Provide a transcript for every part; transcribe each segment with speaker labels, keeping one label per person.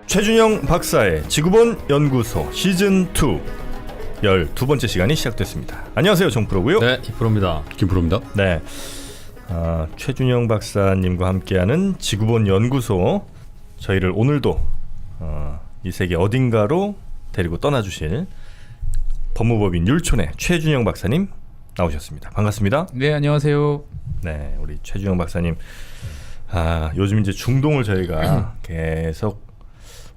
Speaker 1: 최준영 박사의 지구본 연구소 시즌2 12번째 시간이 시작됐습니다. 안녕하세요, 정프로고요.
Speaker 2: 네, 이프로입니다.
Speaker 3: 김프로입니다.
Speaker 1: 네, 최준영 박사님과 함께하는 지구본 연구소, 저희를 오늘도 이 세계 어딘가로 데리고 떠나주실 법무법인 율촌의 최준영 박사님 나오셨습니다. 반갑습니다.
Speaker 4: 네, 안녕하세요.
Speaker 1: 네, 우리 최준영 박사님, 요즘 이제 중동을 저희가 계속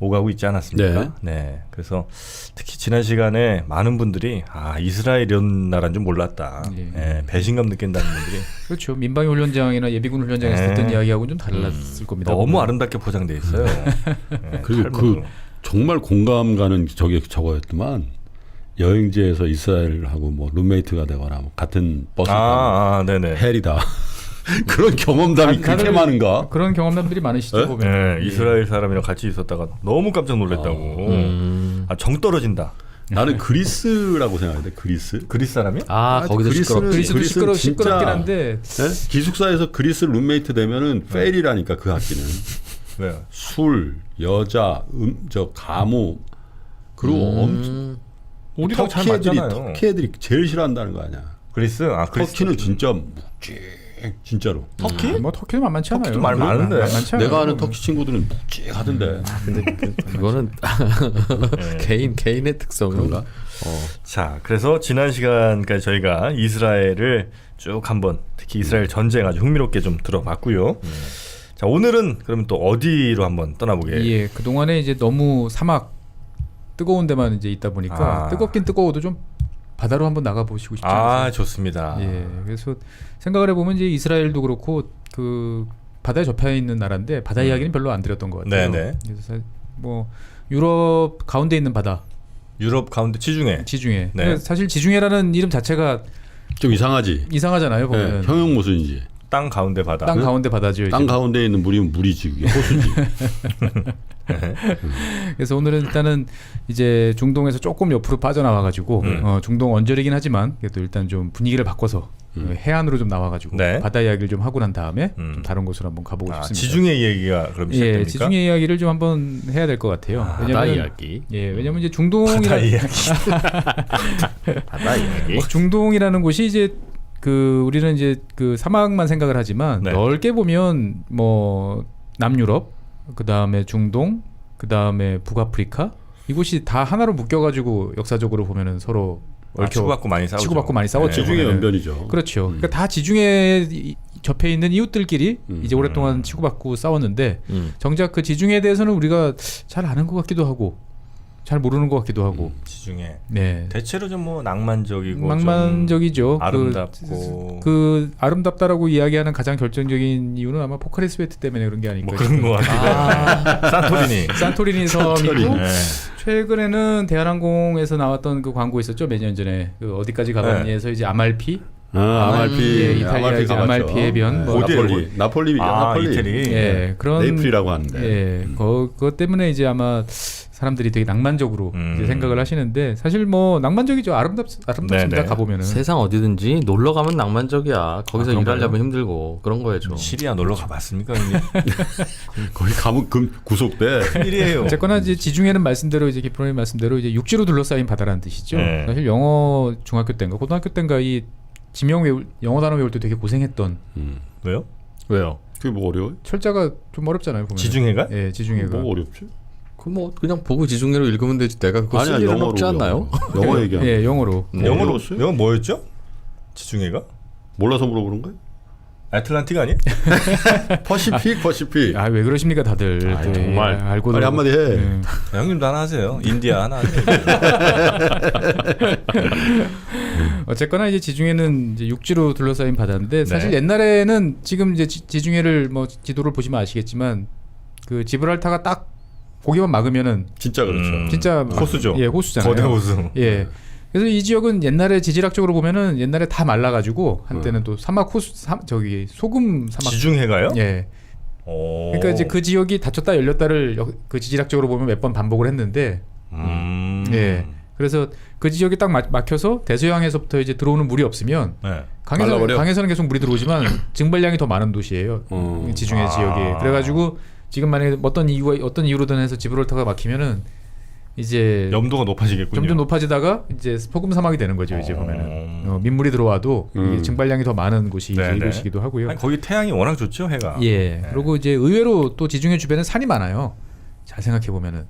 Speaker 1: 오가고 있지 않았습니까? 네. 그래서 특히 지난 시간에 많은 분들이 이스라엘 이런 나라인 줄 몰랐다. 예, 배신감 느낀다는 분들이.
Speaker 4: 그렇죠. 민방위 훈련장이나 예비군 훈련장에서 듣던 이야기하고는 좀 달랐을 겁니다.
Speaker 1: 너무 아름답게 포장돼 있어요. 네,
Speaker 3: 그리고 그 정말 공감 가는 저거였더만, 여행지에서 이스라엘하고 뭐 룸메이트가 되거나 뭐 같은 버스 타고
Speaker 1: 네네.
Speaker 3: 헬이다. 그런 경험담이 그렇게 많은가?
Speaker 4: 그런 경험담들이 많으시죠.
Speaker 3: 네?
Speaker 4: 보면.
Speaker 1: 네, 이스라엘 사람이랑 같이 있었다가 너무 깜짝 놀랐다고. 정 떨어진다.
Speaker 3: 나는 그리스라고 생각했는데.
Speaker 1: 그리스 사람이요?
Speaker 2: 거기도
Speaker 4: 그리스도 시끄럽긴 한데.
Speaker 3: 네? 기숙사에서 그리스 룸메이트 되면은 페일이라니까. 그 학기는
Speaker 1: 왜요?
Speaker 3: 술, 여자, 감옥, 그리고 엄청
Speaker 1: 우리랑 잘 맞잖아요.
Speaker 3: 터키 애들이 제일 싫어한다는 거 아니야.
Speaker 1: 그리스? 그리스.
Speaker 3: 터키는 진짜 진짜로.
Speaker 1: 터키?
Speaker 4: 뭐 터키는 만만치 않아요.
Speaker 1: 터키도 말 많은데.
Speaker 4: 만만치 않아요.
Speaker 3: 내가 아는 터키 친구들은 묵직하던데.
Speaker 2: 근데 그거는 개인의 특성은
Speaker 3: 그런가?
Speaker 1: 자, 그래서 지난 시간까지 저희가 이스라엘을 쭉 한번, 특히 이스라엘 전쟁 아주 흥미롭게 좀 들어봤고요. 자, 오늘은 그러면 또 어디로 한번 떠나보게?
Speaker 4: 예, 그 동안에 이제 너무 사막 뜨거운 데만 이제 있다 보니까 뜨겁긴 뜨거워도 좀 바다로 한번 나가 보시고 싶지 않으세요?
Speaker 1: 좋습니다.
Speaker 4: 예, 그래서 생각을 해보면 이제 이스라엘도 그렇고 그 바다에 접해 있는 나라인데 바다 이야기는 별로 안 드렸던 것 같아요.
Speaker 1: 네네.
Speaker 4: 그래서 뭐 유럽 가운데 있는 바다.
Speaker 1: 유럽 가운데 지중해.
Speaker 4: 네. 사실 지중해라는 이름 자체가
Speaker 3: 좀 이상하지.
Speaker 4: 이상하잖아요. 보면.
Speaker 3: 네, 형용 모순이지.
Speaker 1: 땅 가운데 바다.
Speaker 4: 땅 가운데 바다죠.
Speaker 3: 땅 가운데 있는 물이면 물이지, 그게 호수지.
Speaker 4: 그래서 오늘은 일단은 이제 중동에서 조금 옆으로 빠져나와가지고 중동 언저리긴 하지만 그래도 일단 좀 분위기를 바꿔서 해안으로 좀 나와가지고 바다 이야기를 좀 하고 난 다음에 좀 다른 곳으로 한번 가보고 싶습니다.
Speaker 1: 지중해 얘기가 그럼 시작됩니까?
Speaker 4: 예, 지중해 이야기를 좀 한번 해야 될 것 같아요.
Speaker 2: 바다 이야기.
Speaker 4: 예, 왜냐면 이제 중동이라는
Speaker 1: 바다 이야기.
Speaker 2: 바다 이야기.
Speaker 4: 중동이라는 곳이 이제 그 우리는 이제 그 사막만 생각을 하지만 넓게 보면 뭐 남유럽, 그 다음에 중동, 그 다음에 북아프리카, 이곳이 다 하나로 묶여가지고 역사적으로 보면은 서로
Speaker 1: 치고받고 많이 싸우죠.
Speaker 4: 치고받고 많이 싸웠죠.
Speaker 3: 지중해 연변이죠.
Speaker 4: 그렇죠. 그러니까 다 지중해에 접해 있는 이웃들끼리 이제 오랫동안 치고받고 싸웠는데 정작 그 지중해에 대해서는 우리가 잘 아는 것 같기도 하고 잘 모르는 것 같기도 하고.
Speaker 1: 지중해.
Speaker 4: 네.
Speaker 1: 대체로 좀 뭐 낭만적이고
Speaker 4: 낭만적이죠.
Speaker 1: 아름답고
Speaker 4: 그 아름답다라고 이야기하는 가장 결정적인 이유는 아마 포카리스베트 때문에 그런 게 아닐까.
Speaker 1: 뭐 그런 거 같아요.
Speaker 4: 산토리니 섬이고
Speaker 1: 네.
Speaker 4: 최근에는 대한항공에서 나왔던 그 광고 있었죠. 몇 년 전에 그 어디까지 가봤니에서 이제 아말피.
Speaker 3: 아말피.
Speaker 4: 이탈리아 아말피 해변.
Speaker 3: 뭐 나폴리.
Speaker 1: 이태리.
Speaker 4: 예, 그런
Speaker 3: 네이플이라고 하는데.
Speaker 4: 예, 그것 때문에 이제 아마 사람들이 되게 낭만적으로 이제 생각을 하시는데 사실 뭐 낭만적이죠. 아름답습니다. 가보면은.
Speaker 2: 세상 어디든지 놀러 가면 낭만적이야. 거기서 일하려면 힘들고 그런 거예요.
Speaker 1: 시리아 놀러 가봤습니까?
Speaker 3: 거기 가면 구속돼.
Speaker 1: 큰일이에요.
Speaker 4: 어쨌거나 이제 지중해는 말씀대로 이제 기프로님 말씀대로 이제 육지로 둘러싸인 바다라는 뜻이죠.
Speaker 1: 네.
Speaker 4: 사실 영어 중학교 때인가 고등학교 때인가 이 지명 영어 단어 외울 때 되게 고생했던.
Speaker 1: 왜요?
Speaker 3: 그게 뭐 어려워?
Speaker 4: 철자가 좀 어렵잖아요. 보면.
Speaker 1: 지중해가?
Speaker 4: 예, 지중해가.
Speaker 3: 뭐 어렵지?
Speaker 2: 뭐 그냥 보고 지중해로 읽으면 되지. 내가 그거 쓸 일은 없지 않나요?
Speaker 3: 영어 얘기하는.
Speaker 4: 예, 영어로.
Speaker 1: 영어 뭐였죠? 지중해가?
Speaker 3: 몰라서 물어보는 거야?
Speaker 1: 애틀란틱 아니에요?
Speaker 3: 퍼시픽.
Speaker 4: 왜 그러십니까 다들.
Speaker 2: 정말.
Speaker 4: 알고
Speaker 3: 빨리 한마디 해.
Speaker 1: 형님도 하나 하세요. 인디아 하나 하세요.
Speaker 4: 어쨌거나 이제 지중해는 이제 육지로 둘러싸인 바다인데 사실 옛날에는 지금 이제 지중해를 뭐 지도를 보시면 아시겠지만 그 지브랄타가 딱 고기만 막으면은
Speaker 3: 진짜 그렇죠.
Speaker 4: 진짜
Speaker 1: 호수죠.
Speaker 4: 예, 호수잖아요.
Speaker 1: 거대 호수.
Speaker 4: 예. 그래서 이 지역은 옛날에 지질학적으로 보면은 옛날에 다 말라가지고 한때는 또 사막 호수 저기 소금 사막.
Speaker 1: 지중해가요?
Speaker 4: 예. 그러니까 이제 그 지역이 닫혔다 열렸다를 그 지질학적으로 보면 몇 번 반복을 했는데. 예. 그래서 그 지역이 딱 막혀서 대서양에서부터 이제 들어오는 물이 없으면 강에서는 계속 물이 들어오지만 증발량이 더 많은 도시예요. 지중해 지역이. 그래가지고 지금 만약에 어떤 이유로든 해서 지브롤터가 막히면은 이제
Speaker 1: 염도가 높아지겠군요.
Speaker 4: 점점 높아지다가 이제 폭음 사막이 되는 거죠. 이제 보면은 민물이 들어와도 이게 증발량이 더 많은 곳이 이제 이곳이기도 하고요.
Speaker 1: 아니, 거기 태양이 워낙 좋죠, 해가.
Speaker 4: 예. 그리고 이제 의외로 또 지중해 주변에 산이 많아요. 잘 생각해 보면은.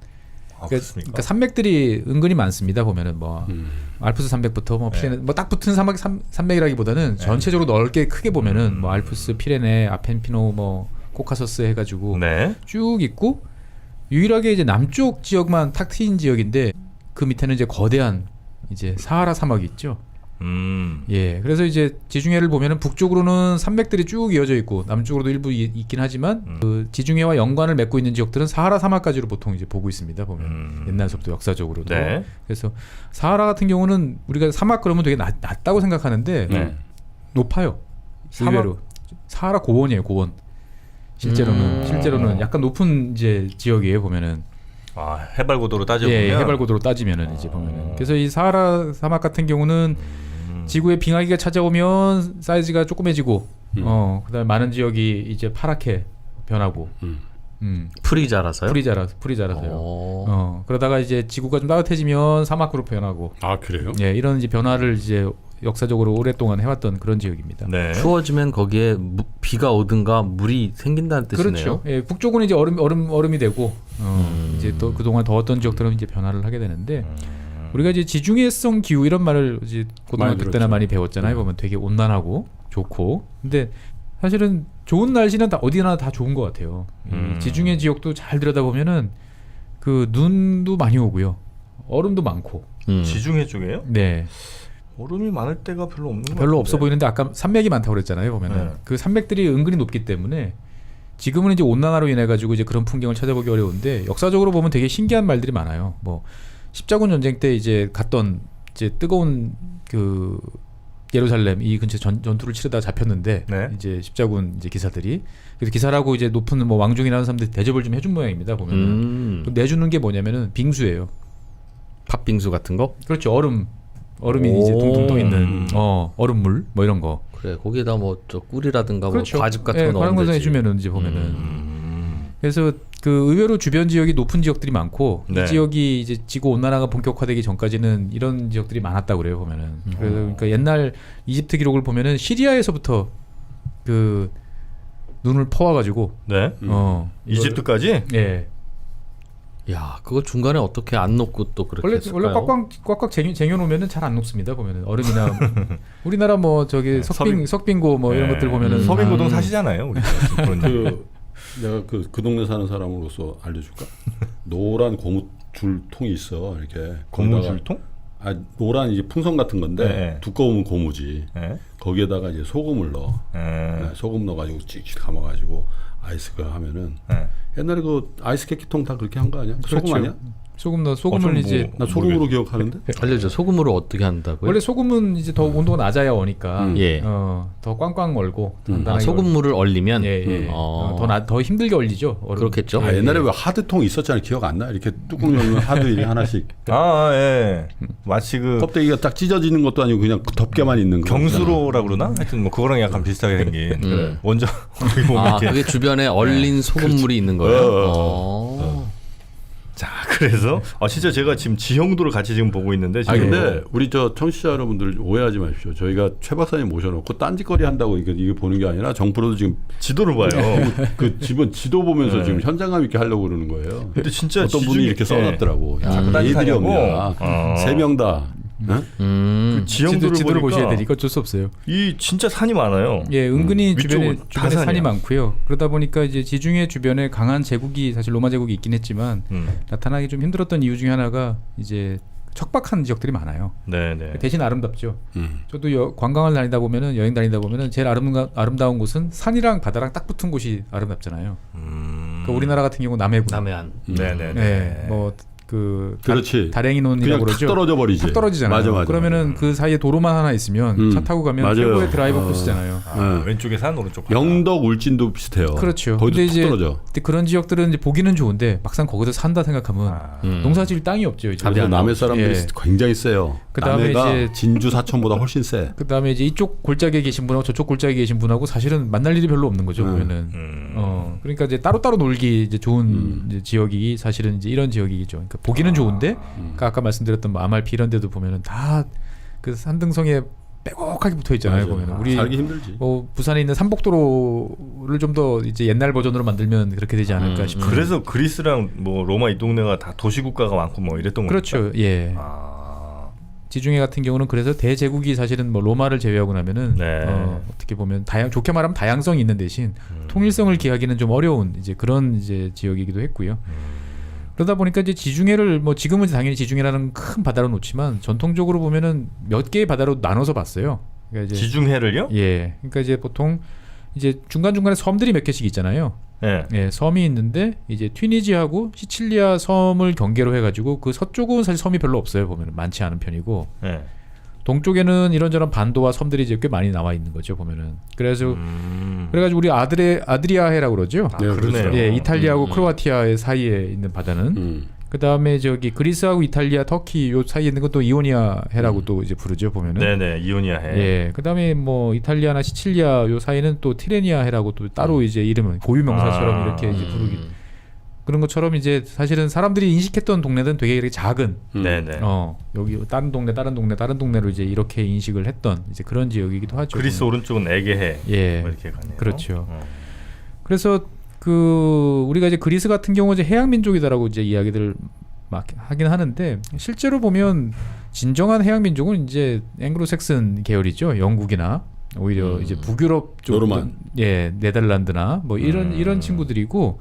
Speaker 4: 그러니까 산맥들이 은근히 많습니다. 보면은 뭐 알프스 산맥부터 뭐 피레네 뭐 딱 붙은 산맥이라기보다는 전체적으로 넓게 크게 보면은 뭐 알프스, 피레네, 아펜피노, 뭐 코카서스 해가지고 쭉 있고 유일하게 이제 남쪽 지역만 탁 트인 지역인데 그 밑에는 이제 거대한 이제 사하라 사막이 있죠. 예, 그래서 이제 지중해를 보면은 북쪽으로는 산맥들이 쭉 이어져 있고 남쪽으로도 일부 있긴 하지만 그 지중해와 연관을 맺고 있는 지역들은 사하라 사막까지로 보통 이제 보고 있습니다. 보면 옛날서부터 역사적으로도. 그래서 사하라 같은 경우는 우리가 사막 그러면 되게 낮다고 생각하는데 높아요. 의외로 사하라 고원이에요, 고원. 실제로는 약간 높은 이제 지역이에요, 보면은.
Speaker 1: 아, 해발 고도로 따져보면.
Speaker 4: 예, 해발 고도로 따지면은 이제 보면은. 그래서 이 사하라 사막 같은 경우는 지구에 빙하기가 찾아오면 사이즈가 조그매지고 그다음에 많은 지역이 이제 파랗게 변하고
Speaker 2: 풀이 자라서요?
Speaker 4: 풀이 자라서요. 그러다가 이제 지구가 좀 따뜻해지면 사막으로 변하고.
Speaker 3: 아, 그래요?
Speaker 4: 예, 이런 이제 변화를 이제 역사적으로 오랫동안 해왔던 그런 지역입니다.
Speaker 2: 추워지면 거기에 비가 오든가 물이 생긴다는 뜻이네요.
Speaker 4: 그렇죠. 예, 북쪽은 이제 얼음이 되고 이제 또 그동안 더웠던 지역들은 이제 변화를 하게 되는데 우리가 이제 지중해성 기후 이런 말을 이제 고등학교 때나 많이 배웠잖아요. 보면 되게 온난하고 좋고. 근데 사실은 좋은 날씨는 다 어디나 다 좋은 것 같아요. 지중해 지역도 잘 들여다보면은 그 눈도 많이 오고요. 얼음도 많고.
Speaker 1: 지중해 쪽에요?
Speaker 4: 네.
Speaker 1: 얼음이 많을 때가 별로 없는 것 같은데.
Speaker 4: 별로 없어 보이는데 아까 산맥이 많다고 그랬잖아요. 보면은 그 산맥들이 은근히 높기 때문에 지금은 이제 온난화로 인해 가지고 이제 그런 풍경을 찾아보기 어려운데 역사적으로 보면 되게 신기한 말들이 많아요. 뭐 십자군 전쟁 때 이제 갔던 이제 뜨거운 그 예루살렘 이 근처 전투를 치르다가 잡혔는데 이제 십자군 이제 기사들이 그래서 기사라고 이제 높은 뭐 왕중이라는 사람들이 대접을 좀 해준 모양입니다. 보면은 내주는 게 뭐냐면은 빙수예요.
Speaker 2: 팥빙수 같은 거?
Speaker 4: 그렇죠. 얼음이 이제 둥둥 떠 있는 얼음물 뭐 이런 거.
Speaker 2: 그래 거기에다 뭐 저 꿀이라든가
Speaker 4: 그렇죠.
Speaker 2: 뭐 과즙 같은 거
Speaker 4: 그런
Speaker 2: 넣으면
Speaker 4: 거
Speaker 2: 되지.
Speaker 4: 해주면은 이제 보면은. 그래서 그 의외로 주변 지역이 높은 지역들이 많고 이 지역이 이제 지구 온난화가 본격화되기 전까지는 이런 지역들이 많았다고 그래요. 보면은. 그래서 그러니까 옛날 이집트 기록을 보면은 시리아에서부터 그 눈을 퍼와가지고
Speaker 1: 이집트까지?
Speaker 4: 예.
Speaker 2: 야, 그거 중간에 어떻게 안 녹고 또 그렇게 했을까요?
Speaker 4: 원래 꽉꽉 쟁여놓으면은 잘 안 녹습니다. 보면은 얼음이나 우리나라 뭐 저기 석빙고 뭐 이런 것들 보면은
Speaker 1: 서빙고동 사시잖아요. 우리
Speaker 3: 내가 그 동네 사는 사람으로서 알려줄까? 노란 고무줄 통이 있어 이렇게.
Speaker 1: 고무줄통?
Speaker 3: 아, 노란 이제 풍선 같은 건데 두꺼우면 고무지. 거기에다가 이제 소금을 넣어. 소금 넣어가지고 찍찍 감아가지고 아이스가 하면은 옛날에 그 아이스 케이크통 다 그렇게 한 거 아니야?
Speaker 4: 그렇죠.
Speaker 3: 소금 아니야?
Speaker 4: 소금을 이제
Speaker 3: 나 소금으로 기억하는데.
Speaker 2: 알려줘. 소금으로 어떻게 한다고요?
Speaker 4: 원래 소금은 이제 더 온도가 낮아야 오니까
Speaker 2: 예.
Speaker 4: 더 꽝꽝 얼고
Speaker 2: 소금물을 얼리면
Speaker 4: 더 힘들게 얼리죠.
Speaker 2: 그렇겠죠.
Speaker 3: 아, 옛날에 왜 하드통 있었잖아요. 기억 안 나? 이렇게 뚜껑 열면 하드 이렇게 하나씩.
Speaker 1: 예. 마치 그
Speaker 3: 껍데기가 딱 찢어지는 것도 아니고 그냥 덮개만 있는 거.
Speaker 1: 경수로라고 그러나? 하여튼 뭐 그거랑 약간 비슷하게 생긴 원전.
Speaker 2: 그게 주변에 얼린 소금물이 있는 거예요.
Speaker 1: 자, 그래서 진짜 제가 지금 지형도를 같이 지금 보고 있는데 지금.
Speaker 3: 근데 우리 저 청취자 여러분들 오해하지 마십시오. 저희가 최 박사님 모셔놓고 딴짓거리 한다고 이게 보는 게 아니라 정프로도 지금
Speaker 1: 지도를 봐요.
Speaker 3: 그 집은 지도 보면서 지금 현장감 있게 하려고 그러는 거예요.
Speaker 1: 근데 진짜
Speaker 3: 어떤 분이 이렇게 써놨더라고.
Speaker 1: 자꾸
Speaker 3: 애들이 없냐. 3명 다.
Speaker 1: 그 지도를
Speaker 4: 보셔야 되니까 어쩔 수 없어요.
Speaker 1: 이 진짜 산이 많아요.
Speaker 4: 예, 은근히 주변에
Speaker 1: 산이야.
Speaker 4: 산이 많고요. 그러다 보니까 이제 지중해 주변에 강한 제국이 사실 로마 제국이 있긴 했지만 나타나기 좀 힘들었던 이유 중에 하나가 이제 척박한 지역들이 많아요. 대신 아름답죠. 저도 관광을 다니다 보면은 여행 다니다 보면은 제일 아름다운 곳은 산이랑 바다랑 딱 붙은 곳이 아름답잖아요. 그러니까 우리나라 같은 경우 남해안.
Speaker 1: 네네네.
Speaker 4: 뭐 그
Speaker 3: 그렇지.
Speaker 4: 다랭이논이라고
Speaker 3: 그냥
Speaker 4: 그러죠.
Speaker 3: 탁 떨어져 버리지.
Speaker 4: 탁 떨어지잖아요.
Speaker 3: 맞아.
Speaker 4: 그러면은 그 사이에 도로만 하나 있으면 차 타고 가면
Speaker 3: 맞아요.
Speaker 4: 최고의 드라이버 코스잖아요.
Speaker 1: 왼쪽에 산 오른쪽 바다.
Speaker 3: 영덕 울진도 비슷해요.
Speaker 4: 그렇죠.
Speaker 3: 거기도
Speaker 4: 근데
Speaker 3: 툭
Speaker 4: 이제
Speaker 3: 떨어져.
Speaker 4: 그런 지역들은 이제 보기는 좋은데 막상 거기서 산다 생각하면 농사지을 땅이 없죠. 이제.
Speaker 3: 그래서 남해 사람들이
Speaker 4: 예.
Speaker 3: 굉장히 세요.
Speaker 4: 그다음에
Speaker 3: 남해가
Speaker 4: 이제
Speaker 3: 진주 사천보다 훨씬 세.
Speaker 4: 그다음에 이제 이쪽 골짜기에 계신 분하고 저쪽 골짜기에 계신 분하고 사실은 만날 일이 별로 없는 거죠. 보면은. 그러니까 이제 따로따로 놀기 이제 좋은 이제 지역이 사실은 이제 이런 지역이죠. 그러니까 보기는 좋은데 그러니까 아까 말씀드렸던 뭐 아말피 이런 데도 보면은 다 그 산등성에 빼곡하게 붙어 있잖아요.
Speaker 3: 맞아요.
Speaker 4: 보면은 우리
Speaker 3: 살기 힘들지.
Speaker 4: 뭐 부산에 있는 삼복도로를 좀 더 이제 옛날 버전으로 만들면 그렇게 되지 않을까 싶어요.
Speaker 1: 그래서 그리스랑 뭐 로마 이 동네가 다 도시국가가 많고 뭐 이랬던 겁니까?
Speaker 4: 그렇죠. 예. 지중해 같은 경우는 그래서 대제국이 사실은 뭐 로마를 제외하고 나면은
Speaker 1: 네.
Speaker 4: 어떻게 보면 좋게 말하면 다양성이 있는 대신 통일성을 기하기는 좀 어려운 이제 그런 이제 지역이기도 했고요. 그러다 보니까 이제 지중해를 뭐 지금은 당연히 지중해라는 큰 바다로 놓지만 전통적으로 보면은 몇 개의 바다로 나눠서 봤어요. 그러니까 이제
Speaker 1: 지중해를요?
Speaker 4: 예. 그러니까 이제 보통 이제 중간중간에 섬들이 몇 개씩 있잖아요.
Speaker 1: 네.
Speaker 4: 예, 섬이 있는데 이제 튀니지하고 시칠리아 섬을 경계로 해가지고 그 서쪽은 사실 섬이 별로 없어요. 보면 많지 않은 편이고
Speaker 1: 네.
Speaker 4: 동쪽에는 이런저런 반도와 섬들이 이제 꽤 많이 나와 있는 거죠. 보면은 그래서 그래가지고 우리 아드리아해라고 그러죠.
Speaker 1: 아, 그러네요.
Speaker 4: 예, 이탈리아하고 크로아티아의 사이에 있는 바다는 그 다음에 저기 그리스하고 이탈리아, 터키 요 사이에 있는 것도 이오니아해라고 또 이제 부르죠. 보면은.
Speaker 1: 네네 이오니아해.
Speaker 4: 예, 그 다음에 뭐 이탈리아나 시칠리아 요 사이는 또 티레니아해라고 또 따로 이제 이름은 고유 명사처럼 이렇게 이제 부르기 그런 것처럼 이제 사실은 사람들이 인식했던 동네는 되게 이렇게 작은
Speaker 1: 네네.
Speaker 4: 여기 다른 동네로 이제 이렇게 인식을 했던 이제 그런 지역이기도 하죠.
Speaker 1: 그리스 오른쪽은 에게해.
Speaker 4: 예,
Speaker 1: 뭐 이렇게 가네요.
Speaker 4: 그렇죠. 그래서 그 우리가 이제 그리스 같은 경우 이제 해양 민족이다라고 이제 이야기들 막 하긴 하는데 실제로 보면 진정한 해양 민족은 이제 앵글로색슨 계열이죠. 영국이나 오히려 이제 북유럽 쪽,
Speaker 3: 노르만.
Speaker 4: 예, 네덜란드나 뭐 이런 친구들이고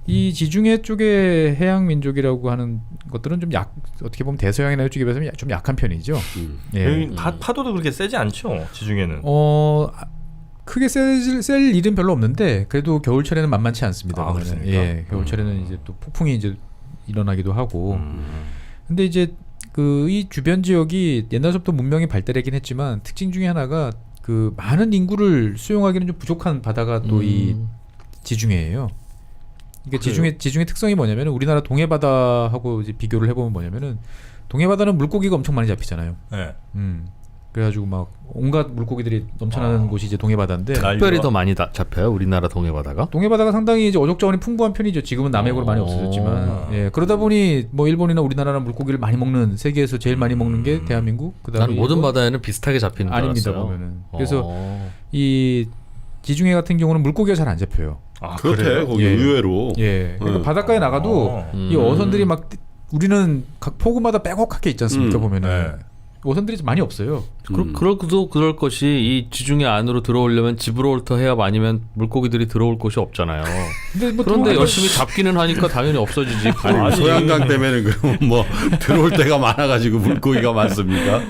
Speaker 4: 이 지중해 쪽의 해양 민족이라고 하는 것들은 좀 어떻게 보면 대서양이나 이쪽에 비해서 좀 약한 편이죠. 예.
Speaker 1: 여기 파도도 그렇게 세지 않죠 지중해는.
Speaker 4: 크게 셀 일은 별로 없는데 그래도 겨울철에는 만만치 않습니다.
Speaker 1: 아, 그렇습니까?
Speaker 4: 예, 겨울철에는 이제 또 폭풍이 이제 일어나기도 하고. 근데 이제 그 이 주변 지역이 옛날부터 문명이 발달하긴 했지만 특징 중에 하나가 그 많은 인구를 수용하기는 좀 부족한 바다가 또 이 지중해예요. 그러니까 지중해 특성이 뭐냐면 우리나라 동해 바다하고 이제 비교를 해보면 뭐냐면은 동해 바다는 물고기가 엄청 많이 잡히잖아요.
Speaker 1: 네.
Speaker 4: 그래가지고 막 온갖 물고기들이 넘쳐나는 곳이 이제 동해 바다인데
Speaker 2: 특별히 더 많이 잡혀요 우리나라 동해 바다가.
Speaker 4: 동해 바다가 상당히 이제 어족자원이 풍부한 편이죠. 지금은 남해고로 많이 없어졌지만 예, 그러다 보니 뭐 일본이나 우리나라는 물고기를 많이 먹는 세계에서 제일 많이 먹는 게 대한민국. 그다음에
Speaker 2: 난 모든
Speaker 4: 일본?
Speaker 2: 바다에는 비슷하게 잡히는 줄
Speaker 4: 아닙니다
Speaker 2: 알았어요.
Speaker 4: 보면은. 그래서 이 지중해 같은 경우는 물고기가 잘 안 잡혀요.
Speaker 1: 아,
Speaker 3: 그렇대
Speaker 1: 그래요?
Speaker 3: 거기
Speaker 4: 예.
Speaker 3: 의외로.
Speaker 4: 예, 그러니까 바닷가에 나가도 이 어선들이 막 우리는 각 포구마다 빼곡하게 있지 않습니까 보면은.
Speaker 1: 네.
Speaker 4: 어선들이 많이 없어요.
Speaker 2: 그럴 것이 이 지중해 안으로 들어오려면 지브롤터 해협 아니면 물고기들이 들어올 곳이 없잖아요.
Speaker 4: 근데 뭐
Speaker 2: 그런데 열심히 잡기는 하니까 당연히 없어지지.
Speaker 3: 아니, 소양강 때문에 그러면 뭐 들어올 때가 많아가지고 물고기가 많습니까?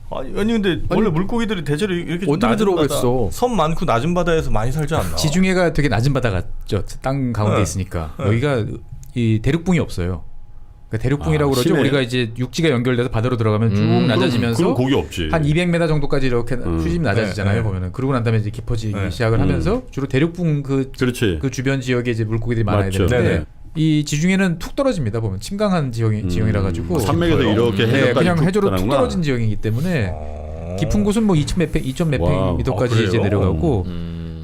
Speaker 1: 아니 근데 원래 물고기들이 대체로 이렇게 좀
Speaker 2: 어디로
Speaker 1: 낮은
Speaker 2: 들어오겠어?
Speaker 1: 바다, 섬 많고 낮은 바다에서 많이 살지 않나?
Speaker 4: 지중해가 되게 낮은 바다 같죠. 땅 가운데
Speaker 1: 네.
Speaker 4: 있으니까 여기가 이 대륙붕이 없어요. 그러니까 대륙붕이라고 그러죠.
Speaker 3: 심해.
Speaker 4: 우리가 이제 육지가 연결돼서 바다로 들어가면 쭉 낮아지면서
Speaker 3: 그럼 고기 없지.
Speaker 4: 한 200m 정도까지 이렇게 수심이 낮아지잖아요.
Speaker 1: 네.
Speaker 4: 보면은 그러고 난 다음에 이제 깊어지기 시작을 하면서 주로 대륙붕
Speaker 3: 그렇지.
Speaker 4: 그 주변 지역에 이제 물고기들이 많아야
Speaker 3: 맞죠.
Speaker 4: 되는데
Speaker 3: 네네.
Speaker 4: 이 지중해는 툭 떨어집니다. 보면 침강한 지형이라 가지고
Speaker 3: 산맥에서 이렇게
Speaker 4: 네,
Speaker 3: 해역까지
Speaker 4: 그냥
Speaker 3: 툭
Speaker 4: 해저로 툭
Speaker 3: 떠나는구나.
Speaker 4: 떨어진 지형이기 때문에 깊은 곳은 뭐 2몇
Speaker 3: 와우.
Speaker 4: 미터까지
Speaker 1: 아,
Speaker 4: 이제
Speaker 1: 그래요?
Speaker 4: 내려가고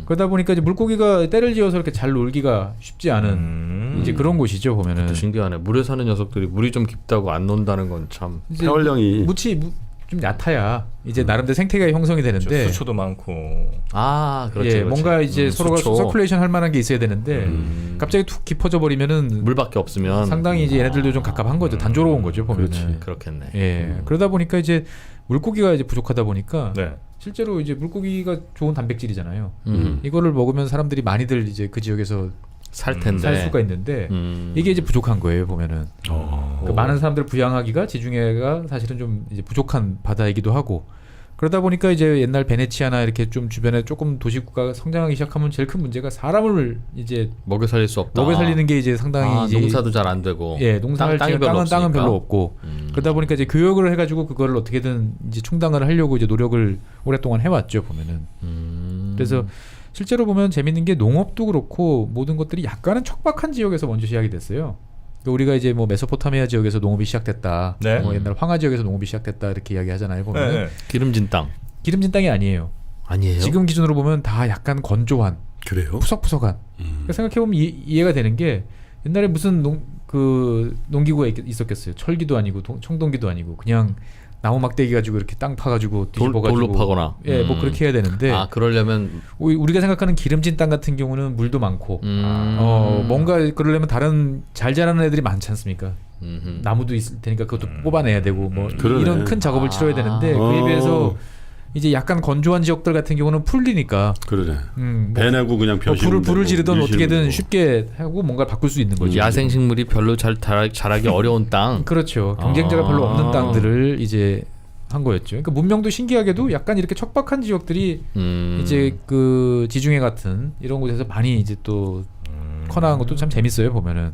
Speaker 4: 그러다 보니까 이제 물고기가 때를 지어서 이렇게 잘 놀기가 쉽지 않은 이제 그런 곳이죠 보면은.
Speaker 2: 신기하네. 물에 사는 녀석들이 물이 좀 깊다고 안 논다는 건 참.
Speaker 4: 이제
Speaker 3: 폐활량이
Speaker 4: 좀 얕아야 이제 나름대로 생태계가 형성이 되는데
Speaker 1: 수초도 많고.
Speaker 2: 아 그렇지.
Speaker 4: 예,
Speaker 2: 그렇지.
Speaker 4: 뭔가 이제 서로가
Speaker 2: 수초.
Speaker 4: 서큘레이션 할 만한 게 있어야 되는데 갑자기 툭 깊어져 버리면은
Speaker 2: 물밖에 없으면
Speaker 4: 상당히 이제 얘네들도 좀 갑갑한 거죠. 단조로운 거죠 보면은.
Speaker 3: 그렇지.
Speaker 2: 그렇겠네.
Speaker 4: 예, 그러다 보니까 이제 물고기가 이제 부족하다 보니까
Speaker 1: 네.
Speaker 4: 실제로 이제 물고기가 좋은 단백질이잖아요.
Speaker 2: 음.
Speaker 4: 이거를 먹으면 사람들이 많이들 이제 그 지역에서
Speaker 2: 살 텐데.
Speaker 4: 살 수가 있는데 이게 이제 부족한 거예요 보면은. 그러니까 많은 사람들을 부양하기가 지중해가 사실은 좀 이제 부족한 바다이기도 하고 그러다 보니까 이제 옛날 베네치아나 이렇게 좀 주변에 조금 도시국가가 성장하기 시작하면 제일 큰 문제가 사람을 이제
Speaker 2: 먹여 살릴 수 없다.
Speaker 4: 먹여 살리는 게 이제 상당히 이제
Speaker 2: 농사도 잘 안 되고.
Speaker 4: 예, 농사할
Speaker 2: 땅이 별로
Speaker 4: 땅은 별로
Speaker 2: 없으니까.
Speaker 4: 없고 그러다 보니까 이제 교육을 해가지고 그거를 어떻게든 이제 충당을 하려고 이제 노력을 오랫동안 해왔죠 보면은. 그래서 실제로 보면 재밌는 게 농업도 그렇고 모든 것들이 약간은 척박한 지역에서 먼저 시작이 됐어요. 그러니까 우리가 이제 뭐 메소포타미아 지역에서 농업이 시작됐다.
Speaker 1: 네.
Speaker 4: 뭐 옛날 황하 지역에서 농업이 시작됐다 이렇게 이야기하잖아요. 보면
Speaker 1: 네.
Speaker 2: 기름진 땅.
Speaker 4: 기름진 땅이 아니에요.
Speaker 2: 아니에요?
Speaker 4: 지금 기준으로 보면 다 약간 건조한,
Speaker 3: 그래요?
Speaker 4: 푸석푸석한. 그러니까 생각해보면 이해가 되는 게 옛날에 무슨 농기구가 있었겠어요. 철기도 아니고 청동기도 아니고 그냥 나무 막대기 가지고 이렇게 땅 파가지고 뒤집어가지고
Speaker 2: 돌로 파거나.
Speaker 4: 예, 뭐 그렇게 해야 되는데
Speaker 2: 그러려면
Speaker 4: 우리가 생각하는 기름진 땅 같은 경우는 물도 많고 뭔가 그러려면 다른 잘 자라는 애들이 많지 않습니까? 나무도 있을 테니까 그것도 뽑아내야 되고 뭐
Speaker 3: 그러네.
Speaker 4: 이런 큰 작업을 치러야 되는데 그에 비해서 이제 약간 건조한 지역들 같은 경우는 풀리니까
Speaker 3: 그러네.
Speaker 4: 뭐
Speaker 3: 배 내고 그냥
Speaker 4: 불을 지르던 어떻게든
Speaker 3: 쉽
Speaker 4: 쉽게 하고 뭔가를 바꿀 수 있는 거죠.
Speaker 2: 야생 식물이 별로 자라기 어려운 땅.
Speaker 4: 그렇죠. 경쟁자가 별로 없는 땅들을 이제 한 거였죠. 그러니까 문명도 신기하게도 약간 이렇게 척박한 지역들이 이제 그 지중해 같은 이런 곳에서 많이 이제 또 커나간 것도 참 재밌어요 보면은.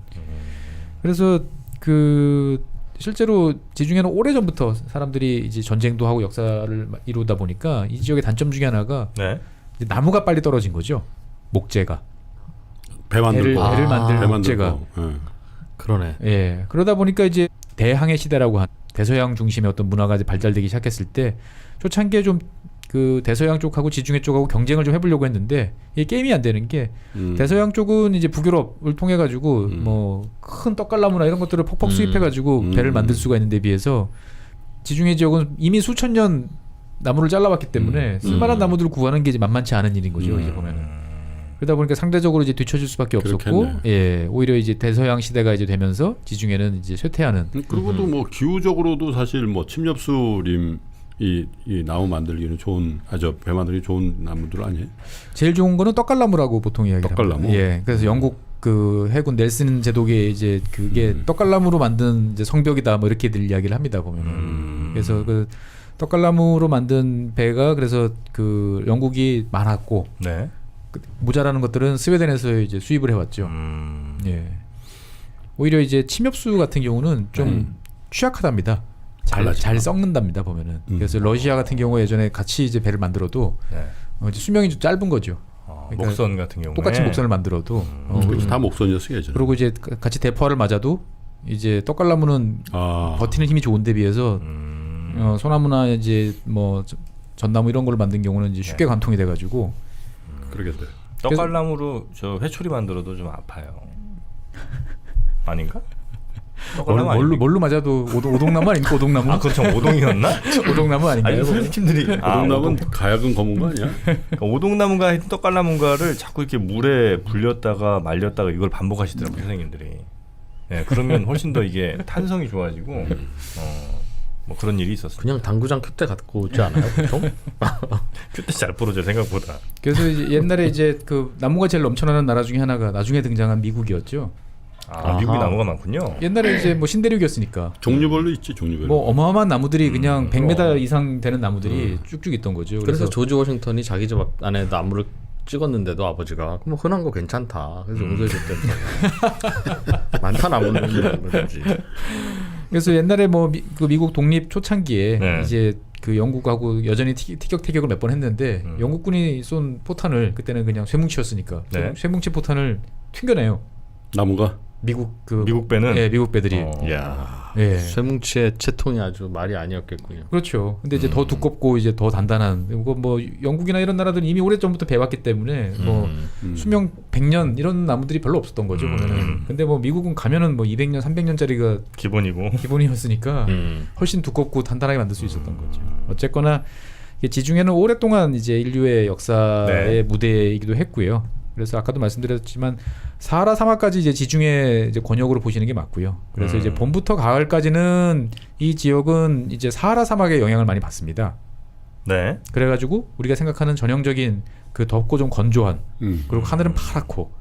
Speaker 4: 그래서 그 실제로 지중해는 오래전부터 사람들이 이제 전쟁도 하고 역사를 이루다 보니까 이 지역의 단점 중에 하나가
Speaker 1: 네.
Speaker 4: 이제 나무가 빨리 떨어진 거죠. 목재가.
Speaker 3: 배 만들고
Speaker 4: 배를 만들
Speaker 3: 배
Speaker 4: 목재가.
Speaker 3: 만들고. 예.
Speaker 2: 그러네.
Speaker 4: 예. 그러다 보니까 이제 대항해 시대라고 한 대서양 중심의 어떤 문화가 이제 발달되기 시작했을 때 초창기에 좀 그 대서양 쪽하고 지중해 쪽하고 경쟁을 좀 해보려고 했는데 이게 게임이 안 되는 게 대서양 쪽은 이제 북유럽을 통해 가지고 뭐 큰 떡갈나무나 이런 것들을 퍽퍽 수입해 가지고 배를 만들 수가 있는 데 비해서 지중해 지역은 이미 수천 년 나무를 잘라왔기 때문에 쓸만한 나무들을 구하는 게 이제 만만치 않은 일인 거죠. 이제 보면은. 그러다 보니까 상대적으로 이제 뒤처질 수밖에 없었고,
Speaker 3: 그렇겠네.
Speaker 4: 예, 오히려 이제 대서양 시대가 이제 되면서 지중해는 이제 쇠퇴하는.
Speaker 3: 그리고 또 뭐 기후적으로도 사실 뭐 침엽수림 이 나무 만들기는 좋은 배 만들기 좋은 나무들 아니에요?
Speaker 4: 제일 좋은 거는 떡갈나무라고 보통 이야기를
Speaker 3: 떡갈나무?
Speaker 4: 합니다. 예, 그래서 영국 그 해군 넬슨 제독의 이제 그게 떡갈나무로 만든 이제 성벽이다 뭐 이렇게들 이야기를 합니다 보면은. 그래서 그 떡갈나무로 만든 배가 그래서 그 영국이 많았고.
Speaker 1: 네.
Speaker 4: 모자라는 것들은 스웨덴에서 이제 수입을 해왔죠. 예. 오히려 이제 침엽수 같은 경우는 좀 취약하답니다. 잘 썩는답니다 보면은. 그래서 러시아 같은 경우 예전에 같이 이제 배를 만들어도
Speaker 1: 네.
Speaker 4: 이제 수명이 좀 짧은 거죠. 그러니까
Speaker 1: 목선 같은 경우에
Speaker 4: 똑같이 목선을 만들어도
Speaker 3: 그렇죠. 다 목선이었어요 예전에.
Speaker 4: 그리고 이제 같이 대포화를 맞아도 이제 떡갈나무는 버티는 힘이 좋은데 비해서 소나무나 이제 뭐 전나무 이런 걸 만든 경우는 이제 쉽게 관통이 돼가지고.
Speaker 3: 그러겠어요.
Speaker 1: 떡갈나무로 저 회초리 만들어도 좀 아파요. 아닌가? 떡갈나무
Speaker 4: 뭘로 맞아도 오동나무 아닙니까? 오동나무?
Speaker 1: 아 그렇죠. 오동이었나?
Speaker 4: 오동나무 아닌가요?
Speaker 1: 아니 선생님들이
Speaker 3: 오동나무는 가야금 검은 거 아니야?
Speaker 1: 그러니까 오동나무가 떡갈나무가를 자꾸 이렇게 물에 불렸다가 말렸다가 이걸 반복하시더라고요 선생님들이. 네, 그러면 훨씬 더 이게 탄성이 좋아지고 뭐 그런 일이 있었어요.
Speaker 2: 그냥 당구장 큐대 갖고 오지 않아요 보통?
Speaker 1: 큐대 잘 부러져 생각보다.
Speaker 4: 그래서 이제 옛날에 이제 그 나무가 제일 넘쳐나는 나라 중에 하나가 나중에 등장한 미국이었죠.
Speaker 1: 미국이 나무가 많군요.
Speaker 4: 옛날에 이제 뭐 신대륙이었으니까
Speaker 3: 종류별로 있지 종류별로.
Speaker 4: 뭐 어마어마한 나무들이 그냥 100m 이상 되는 나무들이 쭉쭉 있던 거죠.
Speaker 2: 그래서 조지 워싱턴이 자기 집 안에 나무를 찍었는데도 아버지가 뭐 흔한 거 괜찮다. 그래서 용서해 줬대. 많다 나무는 그러지.
Speaker 4: 그래서 옛날에 뭐 그 미국 독립 초창기에
Speaker 1: 네.
Speaker 4: 이제 그 영국하고 여전히 티격태격을 몇 번 했는데 영국군이 쏜 포탄을 그때는 그냥 쇠뭉치였으니까
Speaker 1: 네.
Speaker 4: 쇠뭉치 포탄을 튕겨내요.
Speaker 3: 나무가
Speaker 4: 미국
Speaker 1: 배는
Speaker 4: 예, 미국 배들이.
Speaker 2: 야,
Speaker 4: 예.
Speaker 2: 쇠뭉치의 채통이 아주 말이 아니었겠군요.
Speaker 4: 그렇죠. 근데 이제 더 두껍고 이제 더 단단한 이거 뭐 영국이나 이런 나라들은 이미 오래 전부터 배웠기 때문에 뭐 수명 100년 이런 나무들이 별로 없었던 거죠 보면은. 근데 뭐 미국은 가면은 뭐 200년, 300년짜리가 기본이었으니까 훨씬 두껍고 단단하게 만들 수 있었던 거죠. 어쨌거나 지중해는 오랫동안 이제 인류의 역사의 무대이기도 했고요. 그래서 아까도 말씀드렸지만 사하라 사막까지 이제 지중해 이제 권역으로 보시는 게 맞고요. 그래서 이제 봄부터 가을까지는 이 지역은 이제 사하라 사막의 영향을 많이 받습니다.
Speaker 1: 네.
Speaker 4: 그래가지고 우리가 생각하는 전형적인 그 덥고 좀 건조한 그리고 하늘은 파랗고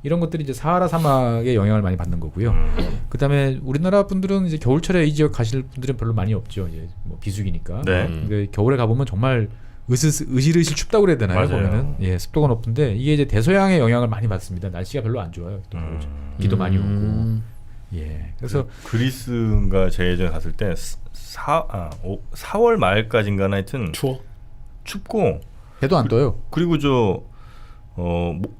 Speaker 4: 이런 것들이 이제 사하라 사막의 영향을 많이 받는 거고요. 그다음에 우리나라 분들은 이제 겨울철에 이 지역 가실 분들은 별로 많이 없죠. 이제 뭐 비수기니까.
Speaker 1: 네.
Speaker 4: 근데 겨울에 가보면 정말 으실으실 춥다고 그래야 되나요?
Speaker 1: 맞아요.
Speaker 4: 보면은 예, 습도가 높은데 이게 이제 대서양의 영향을 많이 받습니다. 날씨가 별로 안 좋아요. 또 비도 많이 오고. 예. 그래서
Speaker 1: 그리스인가 제가 예전에 갔을 때 4월 말까지인가 하여튼
Speaker 3: 추워?
Speaker 1: 춥고
Speaker 4: 해도 안 떠요.
Speaker 1: 그리고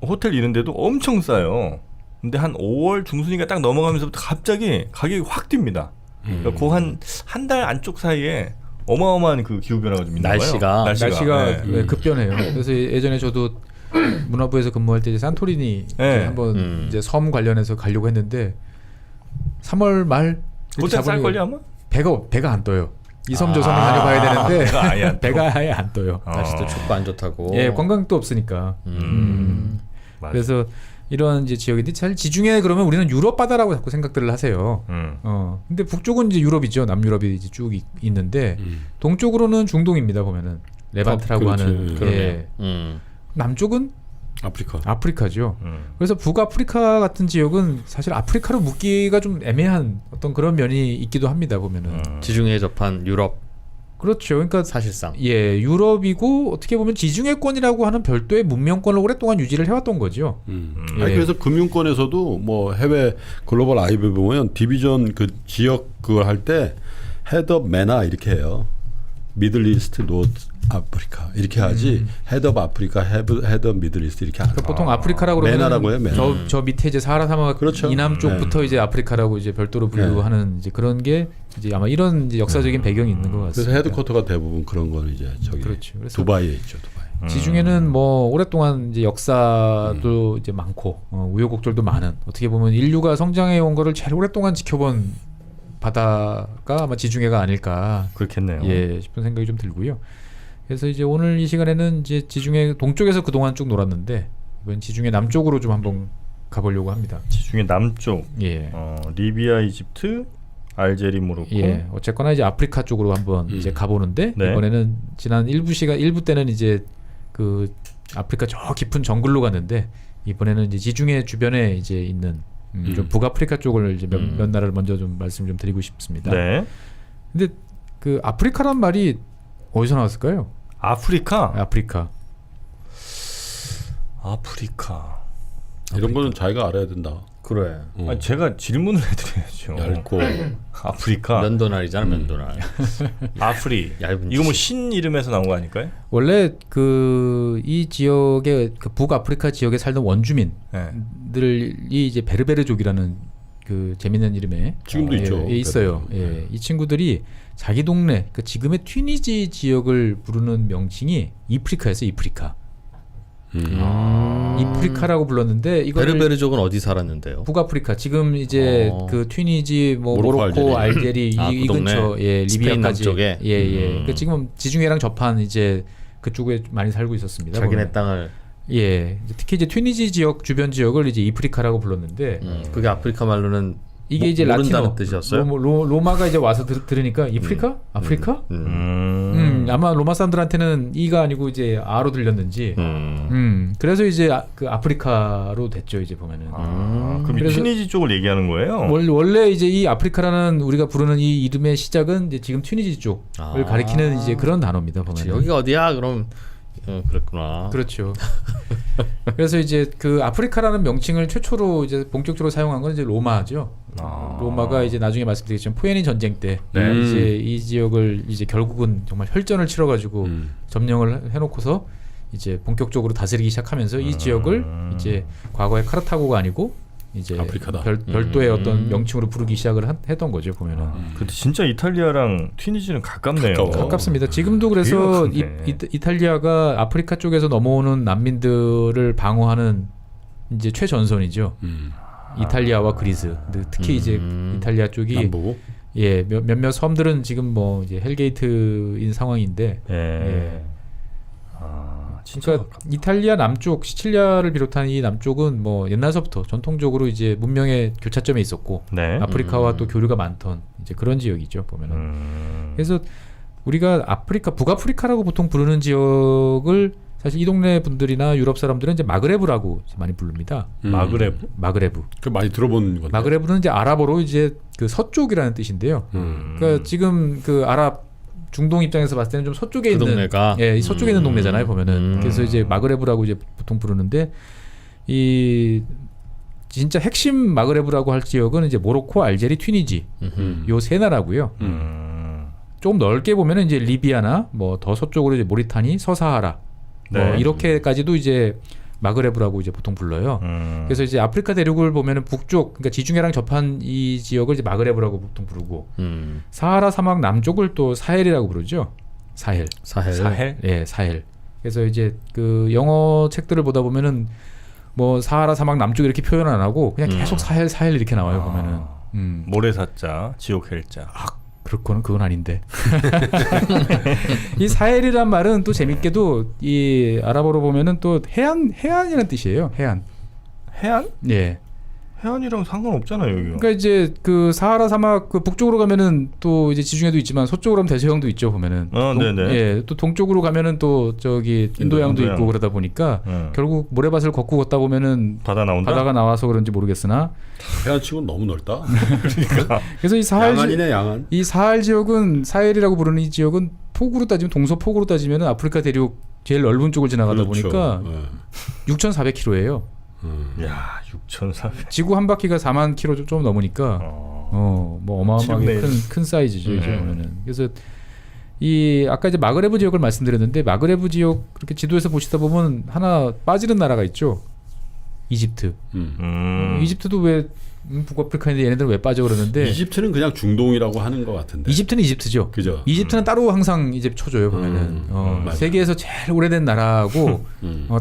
Speaker 1: 호텔 이런데도 엄청 싸요. 근데 한 5월 중순이가 딱 넘어가면서부터 갑자기 가격이 확 뜁니다. 그러니까 그 한 달 안쪽 사이에 어마어마한 그 기후 변화가 좀 있는
Speaker 2: 날씨가.
Speaker 1: 거예요.
Speaker 4: 날씨가
Speaker 1: 네.
Speaker 4: 예, 급변해요. 그래서 예전에 저도 문화부에서 근무할 때 이제 산토리니
Speaker 1: 네.
Speaker 4: 한번 이제 섬 관련해서 가려고 했는데 3월 말
Speaker 1: 호텔 쌀 걸요 아마?
Speaker 4: 배가 안 떠요. 이 섬 저 섬을 다녀봐야 되는데
Speaker 1: 배가 아예 안 떠.
Speaker 4: 배가 아예 안 떠요.
Speaker 2: 날씨도 춥고 안 좋다고.
Speaker 4: 예, 관광도 없으니까.
Speaker 1: 맞아.
Speaker 4: 그래서 이런 이제 지역인데 사실 지중해 그러면 우리는 유럽 바다라고 자꾸 생각들을 하세요. 근데 북쪽은 이제 유럽이죠. 남유럽이 이제 쭉 있는데 동쪽으로는 중동입니다. 보면은 레반트라고
Speaker 3: 그렇지.
Speaker 4: 하는. 예. 남쪽은 아프리카죠. 그래서 북아프리카 같은 지역은 사실 아프리카로 묻기가 좀 애매한 어떤 그런 면이 있기도 합니다. 보면은.
Speaker 2: 지중해에 접한 유럽.
Speaker 4: 그렇죠. 그러니까
Speaker 2: 사실상.
Speaker 4: 예, 유럽이고 어떻게 보면 지중해권이라고 하는 별도의 문명권을 오랫동안 유지를 해왔던 거죠.
Speaker 3: 아니, 그래서 금융권에서도 뭐 해외 글로벌 아이비 보면 디비전 그 지역 그걸 할 때 헤드 업 메나 이렇게 해요. 미들 이스트 노트 아프리카 이렇게 하지 헤드 업 아프리카 헤드 업 미들 이스트 이렇게 안 해요.
Speaker 4: 보통 아프리카라고 그러면
Speaker 3: 메나라고 해요, 메나.
Speaker 4: 저 밑에 이제 사하라 사막
Speaker 3: 그렇죠.
Speaker 4: 이남 쪽부터
Speaker 3: 네.
Speaker 4: 이제 아프리카라고 이제 별도로 분류하는 이제 그런 게 이제 아마 이런 이제 역사적인 배경이 있는 것 같습니다.
Speaker 3: 그래서 헤드쿼터가 대부분 그런 거는 이제 저기
Speaker 4: 그렇죠. 그래서
Speaker 3: 두바이에 있죠, 두바이.
Speaker 4: 지중해는 뭐 오랫동안 이제 역사도 이제 많고 우여곡절도 많은 어떻게 보면 인류가 성장해 온 거를 제일 오랫동안 지켜본 바다가 아마 지중해가 아닐까
Speaker 1: 그렇겠네요.
Speaker 4: 예 싶은 생각이 좀 들고요. 그래서 이제 오늘 이 시간에는 이제 지중해 동쪽에서 그동안 쭉 놀았는데 이번 지중해 남쪽으로 좀 한번 가보려고 합니다.
Speaker 1: 지중해 남쪽,
Speaker 4: 예.
Speaker 1: 리비아, 이집트, 알제리, 모로코.
Speaker 4: 예. 어쨌거나 이제 아프리카 쪽으로 한번 이제 가보는데
Speaker 1: 네.
Speaker 4: 이번에는 지난 1부 때는 이제 그 아프리카 저 깊은 정글로 갔는데 이번에는 이제 지중해 주변에 이제 있는 좀 북아프리카 쪽을 이제 몇 나라를 먼저 좀 말씀 좀 드리고 싶습니다.
Speaker 1: 네.
Speaker 4: 근데 그 아프리카란 말이 어디서 나왔을까요?
Speaker 1: 아프리카.
Speaker 3: 이런 거는 자기가 알아야 된다.
Speaker 2: 그래.
Speaker 1: 아니, 제가 질문을 해드려야죠.
Speaker 3: 얇고
Speaker 1: 아프리카.
Speaker 2: 면도날이잖아, 면도날.
Speaker 1: 아프리.
Speaker 2: 얇은
Speaker 1: 이거 뭐
Speaker 2: 지식.
Speaker 1: 신 이름에서 나온 거 아닐까요?
Speaker 4: 원래 그 이 지역의 그 북아프리카 지역에 살던 원주민들이
Speaker 1: 네.
Speaker 4: 이제 베르베르족이라는 그 재밌는 이름의
Speaker 3: 지금도 있죠.
Speaker 4: 예, 있어요.
Speaker 3: 베르베르.
Speaker 4: 예, 이 친구들이 자기 동네 그 지금의 튀니지 지역을 부르는 명칭이 이프리카였어요. 이프리카. 이프리카라고 불렀는데 이거
Speaker 2: 베르베르족은 어디 살았는데요?
Speaker 4: 북아프리카 지금 이제 그 튀니지 뭐 모로코 알제리 이
Speaker 2: 그
Speaker 4: 근처 예
Speaker 2: 스페인
Speaker 4: 리비아까지
Speaker 2: 남쪽에?
Speaker 4: 예예 그 지금 지중해랑 접한 이제 그쪽에 많이 살고 있었습니다.
Speaker 2: 자기네
Speaker 4: 보면.
Speaker 2: 땅을.
Speaker 4: 예 특히 이제 튀니지 지역 주변 지역을 이제 이프리카라고 불렀는데
Speaker 2: 그게 아프리카 말로는
Speaker 4: 이게 이제
Speaker 2: 모른다는
Speaker 4: 라틴어
Speaker 2: 뜻이었어요?
Speaker 4: 로마가 이제 와서 들으니까 이프리카 아프리카 아마 로마 사람들한테는 이가 아니고 이제 아로 들렸는지 그래서 이제 그 아프리카로 됐죠 이제 보면은.
Speaker 1: 그럼
Speaker 4: 그래서-
Speaker 1: 튀니지 쪽을 얘기하는 거예요?
Speaker 4: 원래 이제 이 아프리카라는 우리가 부르는 이 이름의 시작은 이제 지금 튀니지 쪽을 가리키는 이제 그런 단어입니다 보면.
Speaker 2: 여기가 어디야? 그럼 그랬구나.
Speaker 4: 그렇죠. 그래서 이제 그 아프리카라는 명칭을 최초로 이제 본격적으로 사용한 건 이제 로마죠. 로마가 이제 나중에 말씀드리겠지만 포에니 전쟁 때 이제 이 지역을 이제 결국은 정말 혈전을 치러가지고 점령을 해놓고서 이제 본격적으로 다스리기 시작하면서 이 지역을 이제 과거의 카르타고가 아니고 이제
Speaker 3: 아프리카다.
Speaker 4: 별도의 어떤 명칭으로 부르기 시작을 했던 거죠 보면은.
Speaker 1: 근데 진짜 이탈리아랑 튀니지는 가깝네요.
Speaker 3: 가까워.
Speaker 4: 가깝습니다. 지금도 그래서
Speaker 1: 되게 큰데.
Speaker 4: 이탈리아가 아프리카 쪽에서 넘어오는 난민들을 방어하는 이제 최전선이죠. 이탈리아와 그리스. 근데 특히 이제 이탈리아 쪽이
Speaker 3: 남보고
Speaker 4: 예 몇몇 섬들은 지금 뭐 이제 헬게이트인 상황인데.
Speaker 1: 예. 진짜
Speaker 4: 그러니까 이탈리아 남쪽 시칠리아를 비롯한 이 남쪽은 뭐 옛날서부터 전통적으로 이제 문명의 교차점에 있었고
Speaker 1: 네.
Speaker 4: 아프리카와 또 교류가 많던 이제 그런 지역이죠 보면은. 그래서 우리가 아프리카 북아프리카라고 보통 부르는 지역을 사실 이 동네 분들이나 유럽 사람들은 이제 마그레브라고 이제 많이 부릅니다. 마그레브.
Speaker 3: 그 많이 들어본 건데.
Speaker 4: 마그레브는 이제 아랍어로 이제 그 서쪽이라는 뜻인데요. 그러니까 지금 그 아랍 중동 입장에서 봤을 때는 좀 서쪽에
Speaker 2: 그
Speaker 4: 있는
Speaker 2: 동네가?
Speaker 4: 예, 이 서쪽에 있는 동네잖아요, 보면은. 그래서 이제 마그레브라고 이제 보통 부르는데 이 진짜 핵심 마그레브라고 할 지역은 이제 모로코, 알제리, 튀니지 요 세 나라고요. 조금 넓게 보면은 이제 리비아나 뭐 더 서쪽으로 이제 모리타니, 서사하라 뭐
Speaker 1: 네.
Speaker 4: 이렇게까지도 이제 마그레브라고 이제 보통 불러요. 그래서 이제 아프리카 대륙을 보면은 북쪽, 그러니까 지중해랑 접한 이 지역을 이제 마그레브라고 보통 부르고 사하라 사막 남쪽을 또 사헬이라고 부르죠. 사헬.
Speaker 1: 사헬?
Speaker 4: 예, 사헬. 그래서 이제 그 영어 책들을 보다 보면은 뭐 사하라 사막 남쪽 이렇게 표현 안 하고 그냥 계속 사헬 사헬 이렇게 나와요, 보면은.
Speaker 1: 모래사자, 지옥헬자.
Speaker 4: 그렇고는 그건 아닌데. 이 사헬이란 말은 또 재밌게도 이 아랍어로 보면은 또 해안이라는 뜻이에요. 해안.
Speaker 1: 해안?
Speaker 4: 예.
Speaker 1: 해안이랑 상관없잖아요, 여기가.
Speaker 4: 그러니까 이제 그 사하라 사막 그 북쪽으로 가면은 또 이제 지중해도 있지만 서쪽으로 가면 대서양도 있죠, 보면은.
Speaker 1: 네네.
Speaker 4: 예, 또 동쪽으로 가면은 또 저기 인도양도
Speaker 1: 인도양.
Speaker 4: 있고 그러다 보니까 결국 모래밭을 걷고 걷다 보면은
Speaker 1: 바다 나온다.
Speaker 4: 바다가 나와서 그런지 모르겠으나
Speaker 3: 해안치고는 너무 넓다.
Speaker 4: 그래서 이 사할
Speaker 3: 양안이네, 양안.
Speaker 4: 이 사할 지역은 사헬이라고 부르는 이 지역은 폭으로 따지면 동서폭으로 따지면은 아프리카 대륙 제일 넓은 쪽을 지나가다
Speaker 3: 그렇죠.
Speaker 4: 보니까
Speaker 3: 네.
Speaker 4: 6,400km예요.
Speaker 1: 야, 6,400.
Speaker 4: 지구 한 바퀴가 4만 킬로 좀 넘으니까 뭐 어마어마하게 큰 사이즈죠, 이제 보면은. 그래서 이 아까 이제 마그레브 지역을 말씀드렸는데 마그레브 지역 그렇게 지도에서 보시다 보면 하나 빠지는 나라가 있죠. 이집트. 이집트도 왜 북아프리카인데 얘네들은 왜 빠져 그러는데
Speaker 3: 이집트는 그냥 중동이라고 하는 것 같은데.
Speaker 4: 이집트는 이집트죠.
Speaker 3: 그죠.
Speaker 4: 이집트는 따로 항상 이제 쳐줘요, 보면은.
Speaker 3: 맞아.
Speaker 4: 세계에서 제일 오래된 나라하고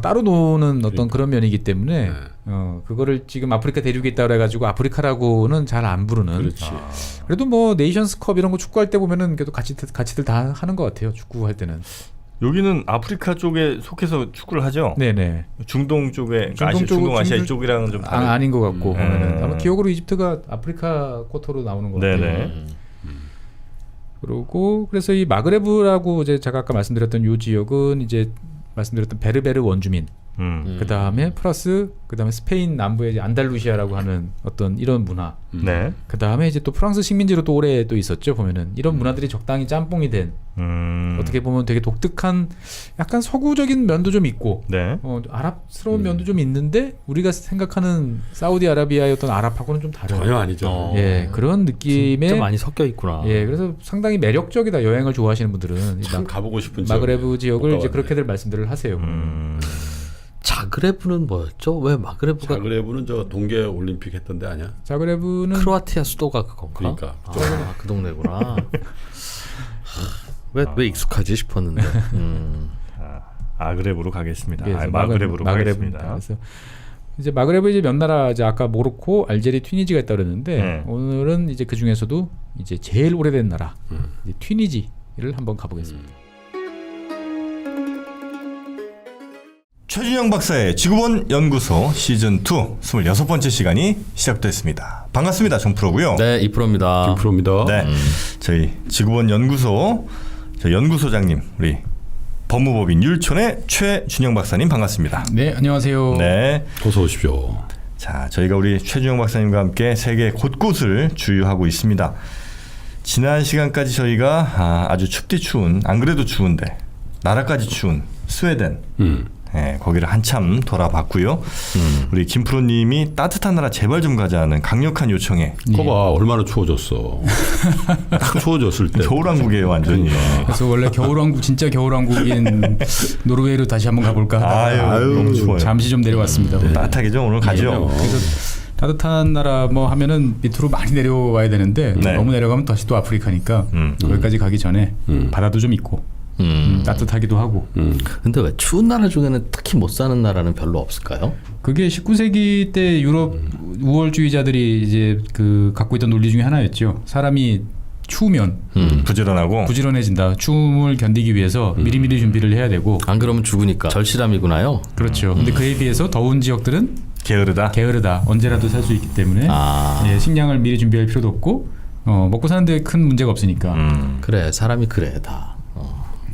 Speaker 4: 따로 노는 어떤 그런 면이기 때문에
Speaker 3: 네.
Speaker 4: 그거를 지금 아프리카 대륙에 있다 그래가지고 아프리카라고는 잘 안 부르는.
Speaker 3: 그렇지.
Speaker 4: 그래도 뭐 네이션스컵 이런 거 축구할 때 보면은 그래도 같이들 다 하는 것 같아요, 축구할 때는.
Speaker 1: 여기는 아프리카 쪽에 속해서 축구를 하죠.
Speaker 4: 네네.
Speaker 1: 중동 쪽에 중동 아시아 이쪽이랑은 좀 다른.
Speaker 4: 아닌 것 같고 보면은 아마 기억으로 이집트가 아프리카 쿼터로 나오는 것 같아요.
Speaker 1: 네네.
Speaker 4: 그리고 그래서 이 마그레브라고 이제 제가 아까 말씀드렸던 요 지역은 이제 말씀드렸던 베르베르 원주민, 그 다음에 플러스 그 다음에 스페인 남부의 이제 안달루시아라고 하는 어떤 이런 문화,
Speaker 1: 네.
Speaker 4: 그 다음에 이제 또 프랑스 식민지로 또 오래 또 있었죠, 보면은 이런 문화들이 적당히 짬뽕이 된 어떻게 보면 되게 독특한 약간 서구적인 면도 좀 있고,
Speaker 1: 네.
Speaker 4: 아랍스러운 면도 좀 있는데 우리가 생각하는 사우디아라비아의 어떤 아랍하고는 좀 다른.
Speaker 3: 전혀 아니죠.
Speaker 4: 예, 그런 느낌의
Speaker 2: 진짜 많이 섞여 있구나.
Speaker 4: 예, 그래서 상당히 매력적이다. 여행을 좋아하시는 분들은
Speaker 3: 참 가보고 싶은
Speaker 4: 마그레브 지역을 이제
Speaker 3: 가봤네.
Speaker 4: 그렇게들 말씀들을 하세요.
Speaker 2: 자그레브는 뭐였죠? 왜 마그레브가
Speaker 3: 자그레브는 저 동계 올림픽 했던데 아니야?
Speaker 4: 자그레브는
Speaker 2: 크로아티아 수도가 그건가?
Speaker 3: 그러니까.
Speaker 2: 그 동네구나. 왜 익숙하지 싶었는데.
Speaker 1: 아그레브로 가겠습니다.
Speaker 4: 예,
Speaker 1: 마그레브로
Speaker 4: 마그레브입니다.
Speaker 1: 가겠습니다.
Speaker 4: 그래서 이제 마그레브 이제 몇 나라 이제 아까 모로코, 알제리, 튀니지가 있다 그랬는데
Speaker 1: 네.
Speaker 4: 오늘은 이제 그 중에서도 이제 제일 오래된 나라 이제 튀니지를 한번 가보겠습니다.
Speaker 1: 최준영 박사의 지구본 연구소 시즌 2 26번째 시간이 시작됐습니다. 반갑습니다. 정프로고요.
Speaker 2: 네, 이프로입니다.
Speaker 3: 김프로입니다.
Speaker 1: 네. 저희 지구본 연구소 저희 연구소장님 우리 법무법인 율촌의 최준영 박사님 반갑습니다.
Speaker 4: 네, 안녕하세요.
Speaker 1: 네.
Speaker 3: 어서 오십시오.
Speaker 1: 자, 저희가 우리 최준영 박사님과 함께 세계 곳곳을 주유하고 있습니다. 지난 시간까지 저희가 아주 춥디 추운, 안 그래도 추운데 나라까지 추운 스웨덴, 네, 거기를 한참 돌아봤고요. 우리 김프로님이 따뜻한 나라 제발 좀 가자는 강력한 요청에
Speaker 3: 거봐 얼마나 추워졌어. 딱 추워졌을 때.
Speaker 1: 겨울왕국이에요 완전히.
Speaker 4: 그래서 원래 겨울왕국 진짜 겨울왕국인 노르웨이로 다시 한번 가볼까 하다가
Speaker 1: 아유, 너무 추워요.
Speaker 4: 잠시 좀 내려왔습니다.
Speaker 1: 따뜻하게 좀 오늘 가죠.
Speaker 4: 그래서 따뜻한 나라 뭐 하면은 밑으로 많이 내려와야 되는데
Speaker 1: 네.
Speaker 4: 너무 내려가면 다시 또 아프리카니까 거기까지 가기 전에 바다도 좀 있고 따뜻하기도 하고.
Speaker 2: 근데 왜 추운 나라 중에는 특히 못 사는 나라는 별로 없을까요?
Speaker 4: 그게 19세기 때 유럽 우월주의자들이 이제 그 갖고 있던 논리 중에 하나였죠. 사람이 추우면
Speaker 1: 부지런하고
Speaker 4: 부지런해진다. 추움을 견디기 위해서 미리미리 준비를 해야 되고.
Speaker 2: 안 그러면 죽으니까 절실함이구나요.
Speaker 4: 그렇죠. 근데 그에 비해서 더운 지역들은 게으르다. 언제라도 살 수 있기 때문에 예, 식량을 미리 준비할 필요도 없고 먹고 사는데 큰 문제가 없으니까.
Speaker 2: 그래, 사람이 그래 다.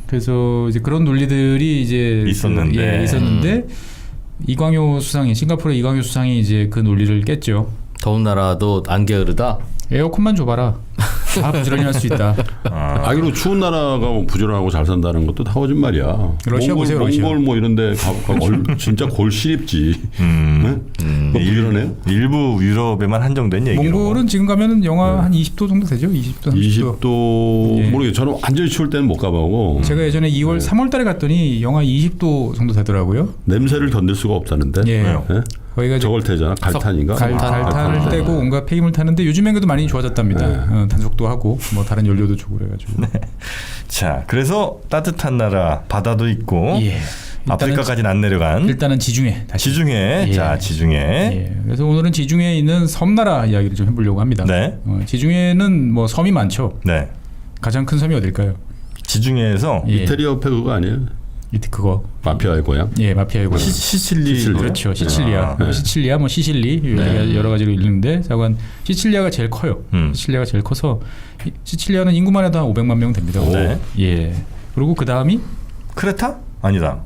Speaker 4: 그래서 이제 그런 논리들이 이제
Speaker 1: 있었는데,
Speaker 4: 있었는데 이광효 수상이 싱가포르의 이광효 수상이 이제 그 논리를 깼죠.
Speaker 2: 더운 나라도 안 게으르다.
Speaker 4: 에어컨만 줘봐라. 다 부지런히 할 수 있다.
Speaker 3: 그리고 추운 나라가 뭐 부지런하고 잘 산다는 것도 다 거짓말이야.
Speaker 4: 러시아 보세요, 러시아.
Speaker 3: 몽골 뭐 이런데 진짜 골시립지. 뭐 부지런해요?
Speaker 1: 일부 유럽에만 한정된 얘기로.
Speaker 4: 몽골은 지금 가면은 영하 한 20도 정도 되죠. 20도, 30도.
Speaker 3: 20도
Speaker 4: 예.
Speaker 3: 모르겠어요. 저는 완전히 추울 때는 못 가보고
Speaker 4: 제가 예전에 2월, 3월달에 갔더니 영하 20도 정도 되더라고요.
Speaker 3: 냄새를 견딜 수가 없다는데.
Speaker 4: 예.
Speaker 3: 예?
Speaker 4: 거기가
Speaker 3: 저걸 태잖아. 갈탄인가?
Speaker 4: 갈탄을 떼고 온갖 폐기물 타는데 요즘엔 그래도 많이 좋아졌답니다. 단속도 하고 뭐 다른 연료도 주고 그래가지고.
Speaker 1: 자, 그래서 따뜻한 나라 바다도 있고
Speaker 4: 예.
Speaker 1: 아프리카까지는 안 내려간
Speaker 4: 일단은 지중해. 다시.
Speaker 1: 지중해.
Speaker 4: 예.
Speaker 1: 자, 지중해.
Speaker 4: 예. 그래서 오늘은 지중해에 있는 섬나라 이야기를 좀 해보려고 합니다.
Speaker 1: 네.
Speaker 4: 지중해는 뭐 섬이 많죠.
Speaker 1: 네.
Speaker 4: 가장 큰 섬이 어딜까요?
Speaker 1: 지중해에서
Speaker 4: 예.
Speaker 3: 이태리 옆에 그거 아니에요?
Speaker 4: 그거.
Speaker 3: 마피아의 고향?
Speaker 4: 예, 마피아의 고향.
Speaker 1: 시칠리.
Speaker 4: 그렇죠. 시칠리아.
Speaker 1: 네.
Speaker 4: 시칠리아, 뭐 시실리 여러 가지로 읽는데 자관 시칠리아가 제일 커요. 시칠리아가 제일 커서 시칠리아는 인구만 해도 한 500만 명 됩니다.
Speaker 1: 네.
Speaker 4: 예. 그리고 그 다음이
Speaker 1: 크레타? 아니다.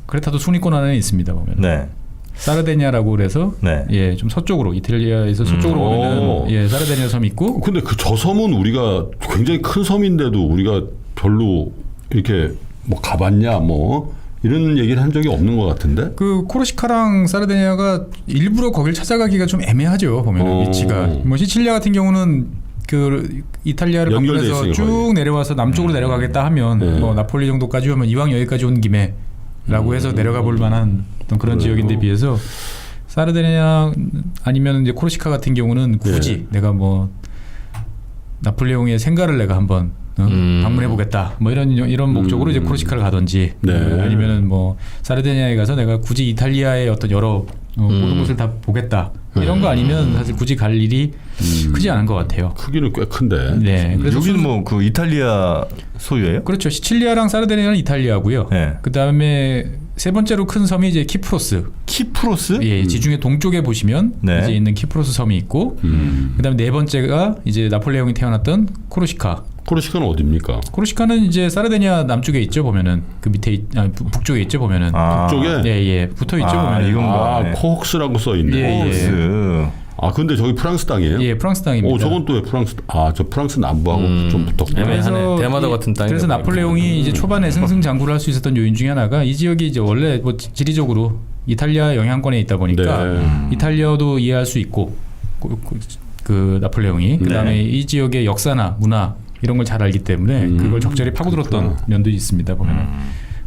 Speaker 4: 크레타도 순위권 안에 있습니다. 보면.
Speaker 1: 네.
Speaker 4: 사르데니아라고 그래서
Speaker 1: 네.
Speaker 4: 예, 좀 서쪽으로 이탈리아에서 서쪽으로 보면은 예, 사르데니아 섬이 있고.
Speaker 3: 근데 저 섬은 우리가 굉장히 큰 섬인데도 우리가 별로 이렇게 뭐 가봤냐 뭐 이런 얘기를 한 적이 없는 것 같은데.
Speaker 4: 그 코르시카랑 사르데니아가 일부러 거길 찾아가기가 좀 애매하죠. 보면 위치가. 뭐 시칠리아 같은 경우는 그 이탈리아를
Speaker 3: 연결돼
Speaker 4: 방문해서
Speaker 3: 있으니까
Speaker 4: 쭉
Speaker 3: 거의.
Speaker 4: 내려와서 남쪽으로 내려가겠다 하면 뭐 나폴리 정도까지 오면 이왕 여기까지 온 김에라고 해서 내려가 볼 만한 어떤 그런 지역인데 비해서 사르데니아 아니면 이제 코르시카 같은 경우는 굳이 내가 뭐 나폴레옹의 생가를 내가 한번 방문해 보겠다. 뭐 이런 목적으로 이제 코르시카를 가든지 아니면은 뭐 사르데니아에 가서 내가 굳이 이탈리아의 어떤 여러 모든 곳을 다 보겠다. 이런 거 아니면 사실 굳이 갈 일이 크지 않은 것 같아요.
Speaker 3: 크기는 꽤 큰데.
Speaker 4: 네. 그래서
Speaker 1: 여기는 뭐 그 이탈리아 소유예요?
Speaker 4: 그렇죠. 시칠리아랑 사르데니아는 이탈리아고요.
Speaker 1: 네.
Speaker 4: 그 다음에 세 번째로 큰 섬이 이제 키프로스.
Speaker 1: 키프로스?
Speaker 4: 예, 지중해 동쪽에 보시면
Speaker 1: 네.
Speaker 4: 이제 있는 키프로스 섬이 있고, 그다음에 네 번째가 이제 나폴레옹이 태어났던 코르시카.
Speaker 3: 코르시카는 어디입니까?
Speaker 4: 코르시카는 이제 사르데니아 남쪽에 있죠. 보면은 그 밑에 북쪽에 있죠. 보면은
Speaker 3: 북쪽에.
Speaker 4: 예, 붙어 있죠. 보면
Speaker 1: 이건가?
Speaker 3: 코혹스라고 써 있네.
Speaker 4: 예.
Speaker 3: 근데 저기 프랑스 땅이에요?
Speaker 4: 예, 프랑스 땅입니다.
Speaker 3: 저건 또 왜 프랑스? 저 프랑스 남부하고 좀 붙었구나.
Speaker 2: 애매하네. 대마도 같은 땅이.
Speaker 4: 그래서 나폴레옹이 이제 초반에 승승장구를 할 수 있었던 요인 중에 하나가 이 지역이 이제 원래 뭐 지리적으로 이탈리아 영향권에 있다 보니까 이탈리아도 이해할 수 있고 그 나폴레옹이 그다음에 이 지역의 역사나 문화 이런 걸 잘 알기 때문에 그걸 적절히 파고들었던 면도 있습니다. 보면은.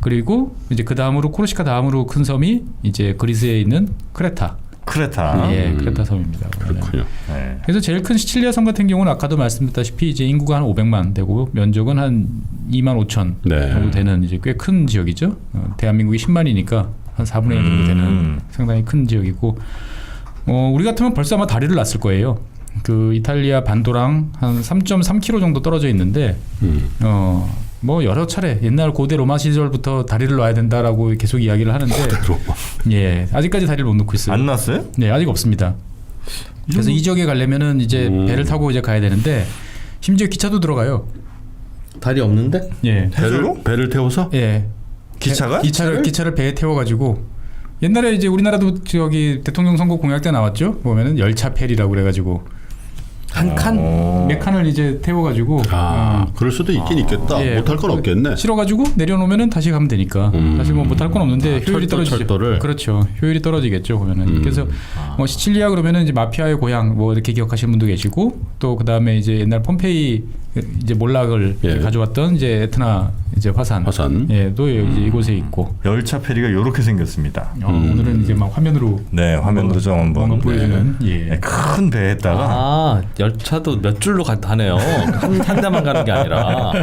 Speaker 4: 그리고 이제 그 다음으로 코르시카 다음으로 큰 섬이 이제 그리스에 있는 크레타. 예, 크레타 섬입니다.
Speaker 3: 그렇군요.
Speaker 1: 네.
Speaker 4: 그래서 제일 큰 시칠리아 섬 같은 경우는 아까도 말씀드렸다시피 이제 인구가 한 500만 되고 면적은 한 2만 5천 정도 되는 이제 꽤 큰 지역이죠. 대한민국이 10만이니까 한 4분의 1 정도 되는 상당히 큰 지역이고, 우리 같으면 벌써 아마 다리를 놨을 거예요. 그 이탈리아 반도랑 한 3.3km 정도 떨어져 있는데, 뭐 여러 차례 옛날 고대 로마 시절부터 다리를 놔야 된다라고 계속 이야기를 하는데, 예, 아직까지 다리를 못 놓고 있어요.
Speaker 1: 안 났어요?
Speaker 4: 네, 아직 없습니다. 그래서 이 지역에 가려면은 이제 배를 타고 이제 가야 되는데, 심지어 기차도 들어가요.
Speaker 2: 다리 없는데?
Speaker 4: 예,
Speaker 3: 배를 태워서?
Speaker 4: 예,
Speaker 1: 기차가?
Speaker 4: 기차를 배에 태워가지고. 옛날에 이제 우리나라도 저기 대통령 선거 공약 때 나왔죠. 보면은 열차 페리라고 그래가지고.
Speaker 2: 한 칸?
Speaker 4: 몇 칸을 이제 태워가지고
Speaker 3: 그럴 수도 있긴 있겠다.
Speaker 4: 예,
Speaker 3: 못할 건 없겠네.
Speaker 4: 실어가지고 내려놓으면은 다시 가면 되니까 사실 뭐 못할 건 없는데 효율이 떨어지죠.
Speaker 2: 철도를.
Speaker 4: 그렇죠. 효율이 떨어지겠죠. 보면은 그래서 뭐 시칠리아 그러면은 이제 마피아의 고향 뭐 이렇게 기억하시는 분도 계시고 또 그 다음에 이제 옛날 폼페이 이제 몰락을 가져왔던 이제 에트나 이제 화산. 예, 또 이제 이곳에 있고.
Speaker 1: 열차 페리가 이렇게 생겼습니다.
Speaker 4: 오늘은 이제 막 화면으로.
Speaker 1: 네, 화면으로 좀 한번
Speaker 4: 보여주는.
Speaker 1: 예. 큰 배에다가.
Speaker 2: 열차도 몇 줄로 가네요. 한 대만 가는 게 아니라.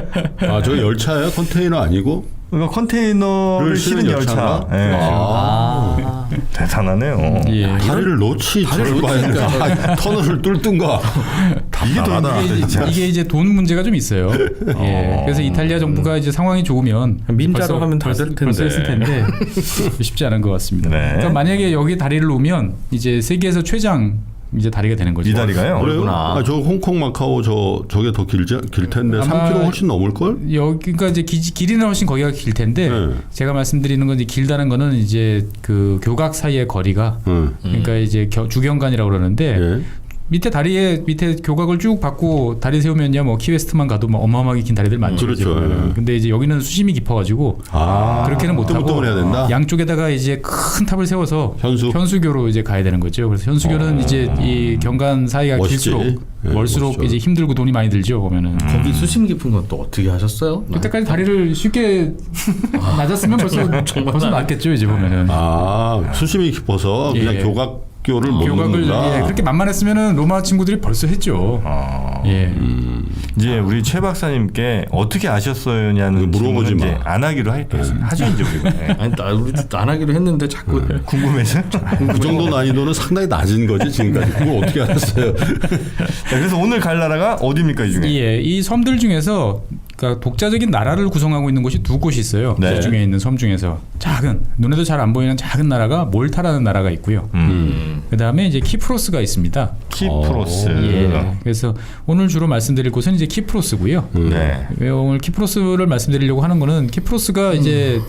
Speaker 3: 저 열차야? 컨테이너 아니고?
Speaker 1: 그러니까 컨테이너를 실은 열차. 예. 대단하네요.
Speaker 4: 예.
Speaker 3: 다리를 놓지 저를 봐야 터널을 뚫든가.
Speaker 4: 이게 이제 돈 문제가 좀 있어요. 예. 그래서 이탈리아 정부가 이제 상황이 좋으면
Speaker 2: 민자로 하면 다 될 텐데.
Speaker 4: 벌써 했을 텐데 쉽지 않은 것 같습니다.
Speaker 1: 네.
Speaker 4: 그러니까 만약에 여기 다리를 놓으면 이제 세계에서 최장 이제 다리가 되는 거죠.
Speaker 1: 이 다리가요?
Speaker 3: 그래요? 아, 저 홍콩 마카오 저게 더 길 텐데
Speaker 4: 아마
Speaker 3: 3km 훨씬 넘을 걸?
Speaker 4: 여기가 이제 길이는 훨씬 거기가 길 텐데
Speaker 3: 네.
Speaker 4: 제가 말씀드리는 건 이제 길다는 거는 이제 그 교각 사이의 거리가 그러니까 이제 주경관이라고 그러는데
Speaker 3: 예.
Speaker 4: 밑에 교각을 쭉 받고 다리 세우면요 뭐 키웨스트만 가도 뭐 어마어마하게 긴 다리들 많죠.
Speaker 3: 그렇죠.
Speaker 4: 이제. 근데 이제 여기는 수심이 깊어가지고 그렇게는 못 하고
Speaker 3: 뜸뜸을 해야 된다.
Speaker 4: 양쪽에다가 이제 큰 탑을 세워서
Speaker 3: 현수교로
Speaker 4: 이제 가야 되는 거죠. 그래서 현수교는 이제 이 경관 사이가
Speaker 3: 멋있지.
Speaker 4: 길수록
Speaker 3: 네,
Speaker 4: 멀수록
Speaker 3: 멋있죠.
Speaker 4: 이제 힘들고 돈이 많이 들죠 보면은.
Speaker 2: 거기 수심 깊은 건 또 어떻게 하셨어요?
Speaker 4: 그때까지 다리를 쉽게 낮았으면 벌써 낫겠죠 이제 보면은.
Speaker 3: 수심이 깊어서 그냥
Speaker 4: 예.
Speaker 3: 교각교를 못
Speaker 4: 교각을
Speaker 3: 넣는다.
Speaker 4: 예, 그렇게 만만했으면은 로마 친구들이 벌써 했죠. 예.
Speaker 1: 이제 우리 최 박사님께 어떻게 아셨어요냐는
Speaker 3: 물어보지
Speaker 1: 질문은 이제
Speaker 3: 마.
Speaker 1: 안 하기로 할게요. 하죠 이제 우리가. 네.
Speaker 2: 아니 우리도 안 하기로 했는데 자꾸
Speaker 1: 궁금해서.
Speaker 3: 그 정도 난이도는 상당히 낮은 거지 지금까지. 그걸 어떻게 알았어요?
Speaker 1: 그래서 오늘 갈 나라가 어디입니까 이 중에?
Speaker 4: 예, 이 섬들 중에서 그러니까 독자적인 나라를 구성하고 있는 곳이 두 곳이 있어요.
Speaker 1: 네.
Speaker 4: 그 중에 있는 섬 중에서 작은 눈에도 잘 안 보이는 작은 나라가 몰타라는 나라가 있고요. 그 다음에 이제 키프로스가 있습니다.
Speaker 1: 키프로스.
Speaker 4: 예. 그래서 오늘 주로 말씀드릴 곳은 이제 키프로스고요.
Speaker 1: 네.
Speaker 4: 왜 오늘 키프로스를 말씀드리려고 하는 거는 키프로스가 이제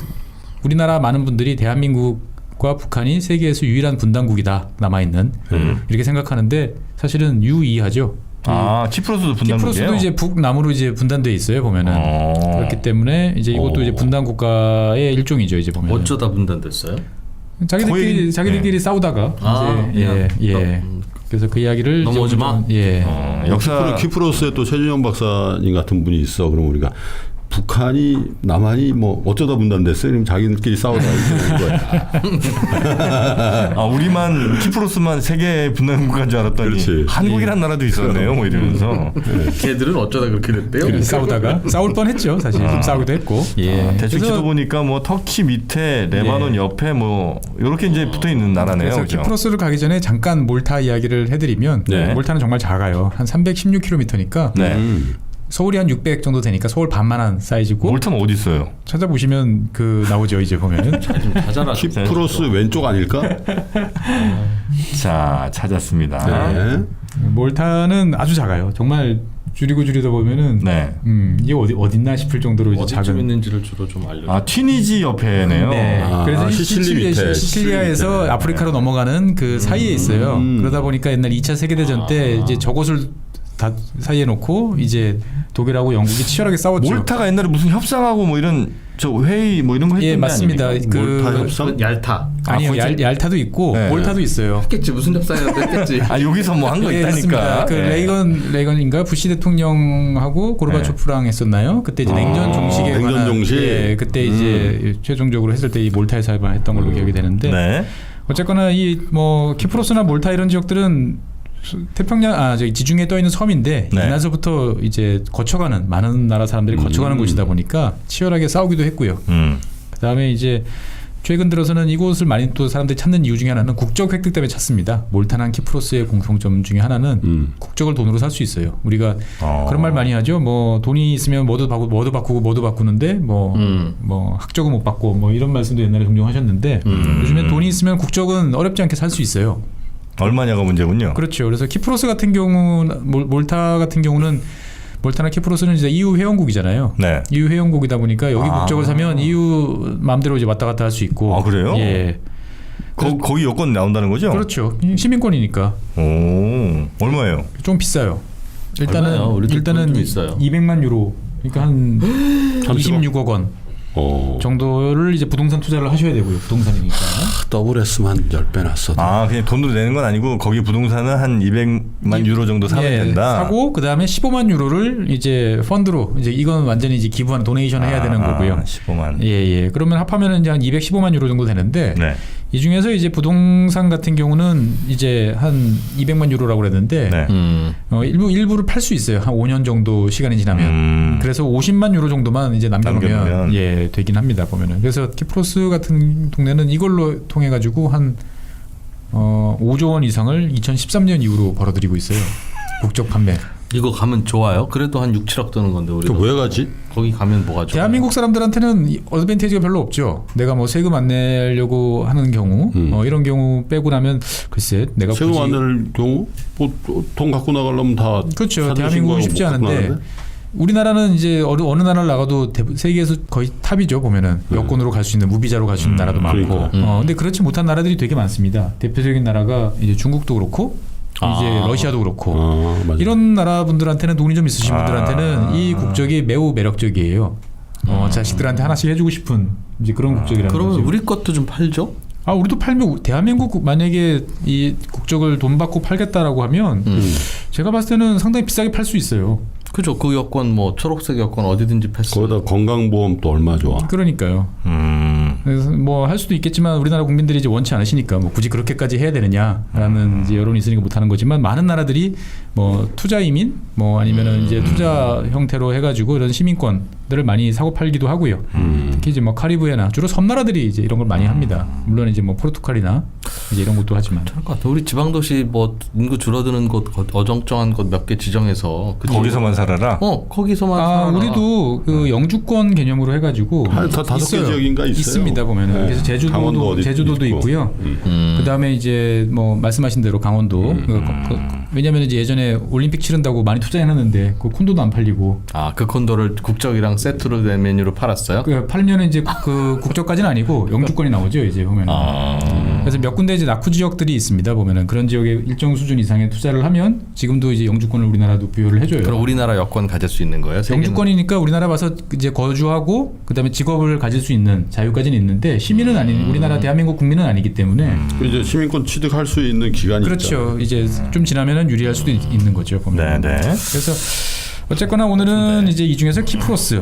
Speaker 4: 우리나라 많은 분들이 대한민국과 북한이 세계에서 유일한 분단국이다 남아 있는 이렇게 생각하는데 사실은 유의하죠.
Speaker 1: 키프로스도 분단국이에요?
Speaker 4: 키프로스도 이제 북남으로 이제 분단돼 있어요 보면은. 그렇기 때문에 이제 이것도 이제 분단 국가의 일종이죠 이제 보면.
Speaker 2: 어쩌다 분단됐어요?
Speaker 4: 자기들끼리 싸우다가 이제 예. 그래서 그 이야기를
Speaker 2: 넘어오지 마.
Speaker 4: 예.
Speaker 1: 역사
Speaker 3: 키프로스에 또 최준영 박사님 같은 분이 있어. 그럼 우리가 북한이 남한이 뭐 어쩌다 분단됐어요? 그럼 자기들끼리 싸우다 이렇게 된 거야.
Speaker 1: 우리만 키프로스만 세계 분단 국가인 줄 알았더니
Speaker 3: 그렇지.
Speaker 1: 한국이란 나라도 있었네요. 뭐 이러면서.
Speaker 2: 걔들은 어쩌다 그렇게 됐대요?
Speaker 4: 싸우다가 싸울 뻔했죠 사실. 좀 싸우기도 했고. 예.
Speaker 1: 대충
Speaker 4: 그래서
Speaker 1: 지도 보니까 뭐 터키 밑에 레바논 옆에 뭐 이렇게 이제 붙어 있는 나라네요.
Speaker 4: 그래서
Speaker 1: 그죠?
Speaker 4: 키프로스를 가기 전에 잠깐 몰타 이야기를 해드리면
Speaker 1: 네.
Speaker 4: 몰타는 정말 작아요. 한 316km니까
Speaker 1: 네.
Speaker 4: 서울이 한 600 정도 되니까 서울 반만한 사이즈고.
Speaker 1: 몰타는 어디 있어요?
Speaker 4: 찾아보시면 그 나오죠 이제 보면은.
Speaker 2: 좀 찾아라.
Speaker 3: 키프로스 왼쪽 아닐까?
Speaker 1: 자, 찾았습니다.
Speaker 3: 네.
Speaker 4: 몰타는 아주 작아요. 정말 줄이다 보면은
Speaker 1: 네.
Speaker 4: 이게 어딨나 싶을 정도로 이제
Speaker 2: 어디쯤
Speaker 4: 작은.
Speaker 2: 있는지를 주로 좀 알려.
Speaker 1: 튀니지 옆에네요.
Speaker 4: 네. 그래서
Speaker 3: 시칠리 밑에.
Speaker 4: 시칠리아에서
Speaker 3: 밑에.
Speaker 4: 아프리카로 넘어가는 그 사이에 있어요. 그러다 보니까 옛날 2차 세계대전 때 이제 저곳을 다 사이에 놓고 이제 독일하고 영국이 치열하게 싸웠죠.
Speaker 1: 몰타가 옛날에 무슨 협상하고 뭐 이런 저 회의 뭐 이런 거 했던
Speaker 4: 예,
Speaker 1: 게
Speaker 4: 맞습니다.
Speaker 1: 아닙니까?
Speaker 3: 몰타 협상?
Speaker 2: 얄타.
Speaker 4: 아니요,
Speaker 1: 거기서-
Speaker 4: 얄타도 있고
Speaker 1: 네.
Speaker 4: 몰타도 있어요.
Speaker 2: 했겠지 무슨 협상이라도 했겠지.
Speaker 1: 여기서 뭐 한 거
Speaker 4: 예,
Speaker 1: 있다니까.
Speaker 4: 있습니다. 그
Speaker 1: 예.
Speaker 4: 레이건인가 부시 대통령하고 고르바초프랑 했었나요? 그때 이제 냉전 종식에
Speaker 3: 냉전
Speaker 4: 관한
Speaker 3: 종식.
Speaker 4: 예, 그때 이제 최종적으로 했을 때 이 몰타에서 했던 걸로 기억이 되는데
Speaker 1: 네.
Speaker 4: 어쨌거나 이 뭐 키프로스나 몰타 이런 지역들은 태평양 저기 지중해에 떠 있는 섬인데
Speaker 1: 네.
Speaker 4: 옛날서부터 이제 거쳐가는 많은 나라 사람들이 거쳐가는 곳이다 보니까 치열하게 싸우기도 했고요. 그다음에 이제 최근 들어서는 이곳을 많이 또 사람들이 찾는 이유 중에 하나는 국적 획득 때문에 찾습니다. 몰타랑 키프로스의 공통점 중에 하나는 국적을 돈으로 살 수 있어요. 우리가 그런 말 많이 하죠. 뭐 돈이 있으면 뭐도 바꾸는데 뭐 학적은 못 받고 뭐 이런 말씀도 옛날에 종종 하셨는데 요즘에 돈이 있으면 국적은 어렵지 않게 살 수 있어요.
Speaker 1: 얼마냐가 문제군요.
Speaker 4: 그렇죠. 그래서 키프로스 같은 경우는 몰타 같은 경우는 몰타나 키프로스는 이제 EU 회원국이잖아요.
Speaker 1: 네.
Speaker 4: EU 회원국이다 보니까 여기 국적을 사면 EU 마음대로 이제 왔다 갔다 할 수 있고.
Speaker 1: 그래요?
Speaker 4: 예.
Speaker 1: 거기 여권 나온다는 거죠?
Speaker 4: 그렇죠. 시민권이니까.
Speaker 1: 오, 얼마예요?
Speaker 4: 좀 비싸요.
Speaker 2: 얼마예요? 우리도
Speaker 4: 일단은
Speaker 2: 좀 있어요.
Speaker 4: 200만 유로. 그러니까 한 26억 원 정도를 이제 부동산 투자를 하셔야 되고요. 부동산이니까.
Speaker 3: 더블했으면 한 10배 났어도.
Speaker 1: 그냥 돈으로 내는 건 아니고 거기 부동산은 한 200만 유로 정도 사면 된다.
Speaker 4: 사고 그다음에 15만 유로를 이제 펀드로 이제 이건 완전히 이제 기부하는 도네이션 해야 되는 거고요.
Speaker 1: 15만.
Speaker 4: 예. 그러면 합하면 이제 한 215만 유로 정도 되는데
Speaker 1: 네.
Speaker 4: 이 중에서 이제 부동산 같은 경우는 이제 한 200만 유로라고 그랬는데
Speaker 1: 네.
Speaker 4: 일부를 팔 수 있어요. 한 5년 정도 시간이 지나면. 그래서 50만 유로 정도만 이제 남겨놓으면 예, 되긴 합니다. 보면은. 그래서 키프로스 같은 동네는 이걸로 통해 가지고 한 5조 원 이상을 2013년 이후로 벌어들이고 있어요. 국적 판매.
Speaker 2: 이거 가면 좋아요? 그래도 한 6, 7억 드는 건데 우리
Speaker 3: 왜 가지?
Speaker 2: 거기 가면 뭐가 좋아?
Speaker 4: 대한민국 사람들한테는 이 어드밴티지가 별로 없죠. 내가 뭐 세금 안 내려고 하는 경우 이런 경우 빼고 나면 글쎄 내가
Speaker 3: 세금
Speaker 4: 굳이
Speaker 3: 안 낼 경우 뭐 돈 갖고 나가려면 다
Speaker 4: 그렇죠. 대한민국은 쉽지 않은데 우리나라는 이제 어느 나라를 나가도 세계에서 거의 탑이죠. 보면은 여권으로 갈 수 있는 무비자로 갈 수 있는 나라도 많고. 근데 그렇지 못한 나라들이 되게 많습니다. 대표적인 나라가 이제 중국도 그렇고 이제 러시아도 그렇고 이런 나라 분들한테는 돈이 좀 있으신 분들한테는 이 국적이 매우 매력적이에요. 자식들한테 하나씩 해주고 싶은 이제 그런 국적이라는
Speaker 2: 그러면
Speaker 4: 거죠.
Speaker 2: 우리 것도 좀 팔죠?
Speaker 4: 우리도 팔면 대한민국 만약에 이 국적을 돈 받고 팔겠다라고 하면 제가 봤을 때는 상당히 비싸게 팔 수 있어요.
Speaker 2: 그죠. 그 여권 뭐 초록색 여권 어디든지 패스.
Speaker 3: 거기다 건강보험 또 얼마 좋아.
Speaker 4: 그러니까요. 그래서 뭐 할 수도 있겠지만 우리나라 국민들이 이제 원치 않으시니까 뭐 굳이 그렇게까지 해야 되느냐라는 이제 여론이 있으니까 못하는 거지만 많은 나라들이 뭐 투자 이민 뭐 아니면은 이제 투자 형태로 해가지고 이런 시민권들을 많이 사고 팔기도 하고요. 특히 이제 뭐 카리브해나 주로 섬 나라들이 이제 이런 걸 많이 합니다. 물론 이제 뭐 포르투갈이나 이제 이런 것도 하지만.
Speaker 2: 우리 지방 도시 뭐 인구 줄어드는 곳 어정쩡한 곳 몇 개 지정해서
Speaker 1: 거기서만 살아라.
Speaker 2: 거기서만 살아라.
Speaker 4: 우리도 그 영주권 개념으로 해가지고
Speaker 3: 다 5개 지역인가 있어요.
Speaker 4: 있습니다 보면은.
Speaker 3: 네.
Speaker 4: 그래서 제주도도 있고요. 그 다음에 이제 뭐 말씀하신 대로 강원도. 왜냐하면 이제 예전에 올림픽 치른다고 많이 투자해놨는데 그 콘도도 안 팔리고.
Speaker 2: 그 콘도를 국적이랑 세트로 된 메뉴로 팔았어요?
Speaker 4: 팔면은 이제 그 국적까지는 아니고 영주권이 나오죠 이제 보면은. 그래서 몇 군데 이제 낙후 지역들이 있습니다 보면은 그런 지역에 일정 수준 이상의 투자를 하면 지금도 이제 영주권을 우리나라도 부여를 해줘요.
Speaker 2: 그럼 우리나라 여권 가질 수 있는 거예요?
Speaker 4: 영주권이니까 우리나라 와서 이제 거주하고 그다음에 직업을 가질 수 있는 자유까지는 있는데 시민은 아닌 우리나라 대한민국 국민은 아니기 때문에
Speaker 3: 이제 시민권 취득할 수 있는 기간이
Speaker 4: 그렇죠. 이제 좀 지나면은 유리할 수도 있는 거죠 보면.
Speaker 1: 네네.
Speaker 4: 그래서 어쨌거나 오늘은 이제 이 중에서 키프로스.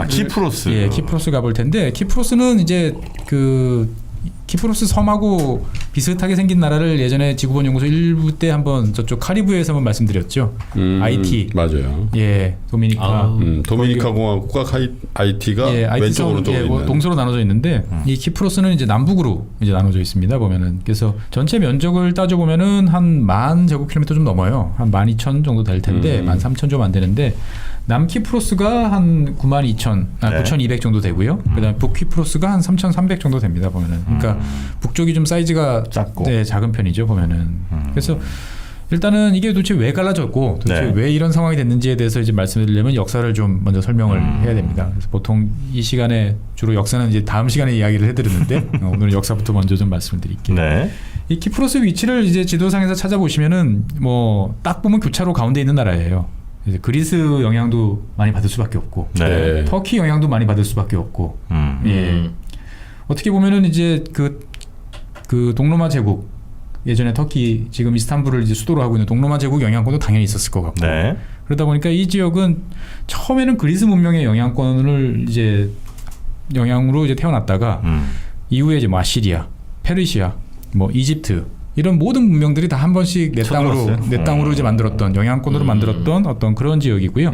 Speaker 1: 키프로스.
Speaker 4: 예, 키프로스 가볼 텐데 키프로스는 이제 키프로스 섬하고 비슷하게 생긴 나라를 예전에 지구본 연구소 1부 때 한번 저쪽 카리브해에서 한번 말씀드렸죠. 아이티.
Speaker 3: 맞아요.
Speaker 4: 예, 도미니카.
Speaker 3: 도미니카 공화국과 아이티가 왼쪽 오른쪽으로 있는.
Speaker 4: 동서로 나눠져 있는데 이 키프로스는 이제 남북으로 이제 나눠져 있습니다. 보면은 그래서 전체 면적을 따져 보면은 한 10,000 제곱킬로미터 좀 넘어요. 한 12,000 정도 될 텐데 13,000 좀 안 되는데 남키프로스가 한 9,200 정도 되고요. 그다음에 북키프로스가 한 3,300 정도 됩니다. 보면은 그러니까 북쪽이 좀 사이즈가
Speaker 1: 작고
Speaker 4: 작은 편이죠. 보면은 그래서 일단은 이게 도대체 왜 갈라졌고 도대체 왜 이런 상황이 됐는지에 대해서 이제 말씀드리려면 역사를 좀 먼저 설명을 해야 됩니다. 그래서 보통 이 시간에 주로 역사는 이제 다음 시간에 이야기를 해드리는데 오늘은 역사부터 먼저 좀 말씀을 드릴게요.
Speaker 1: 네.
Speaker 4: 이 키프로스 위치를 이제 지도상에서 찾아보시면은 뭐 딱 보면 교차로 가운데 있는 나라예요. 이제 그리스 영향도 많이 받을 수밖에 없고,
Speaker 1: 네.
Speaker 4: 터키 영향도 많이 받을 수밖에 없고, 예. 어떻게 보면은 이제 그 동로마 제국 예전에 터키 지금 이스탄불을 이제 수도로 하고 있는 동로마 제국 영향권도 당연히 있었을 것 같고,
Speaker 1: 네.
Speaker 4: 그러다 보니까 이 지역은 처음에는 그리스 문명의 영향권을 이제 영향으로 이제 태어났다가 이후에 이제 뭐 아시리아, 페르시아, 뭐 이집트 이런 모든 문명들이 다 한 번씩 내 땅으로 이제 만들었던 영향권으로 만들었던 어떤 그런 지역이고요.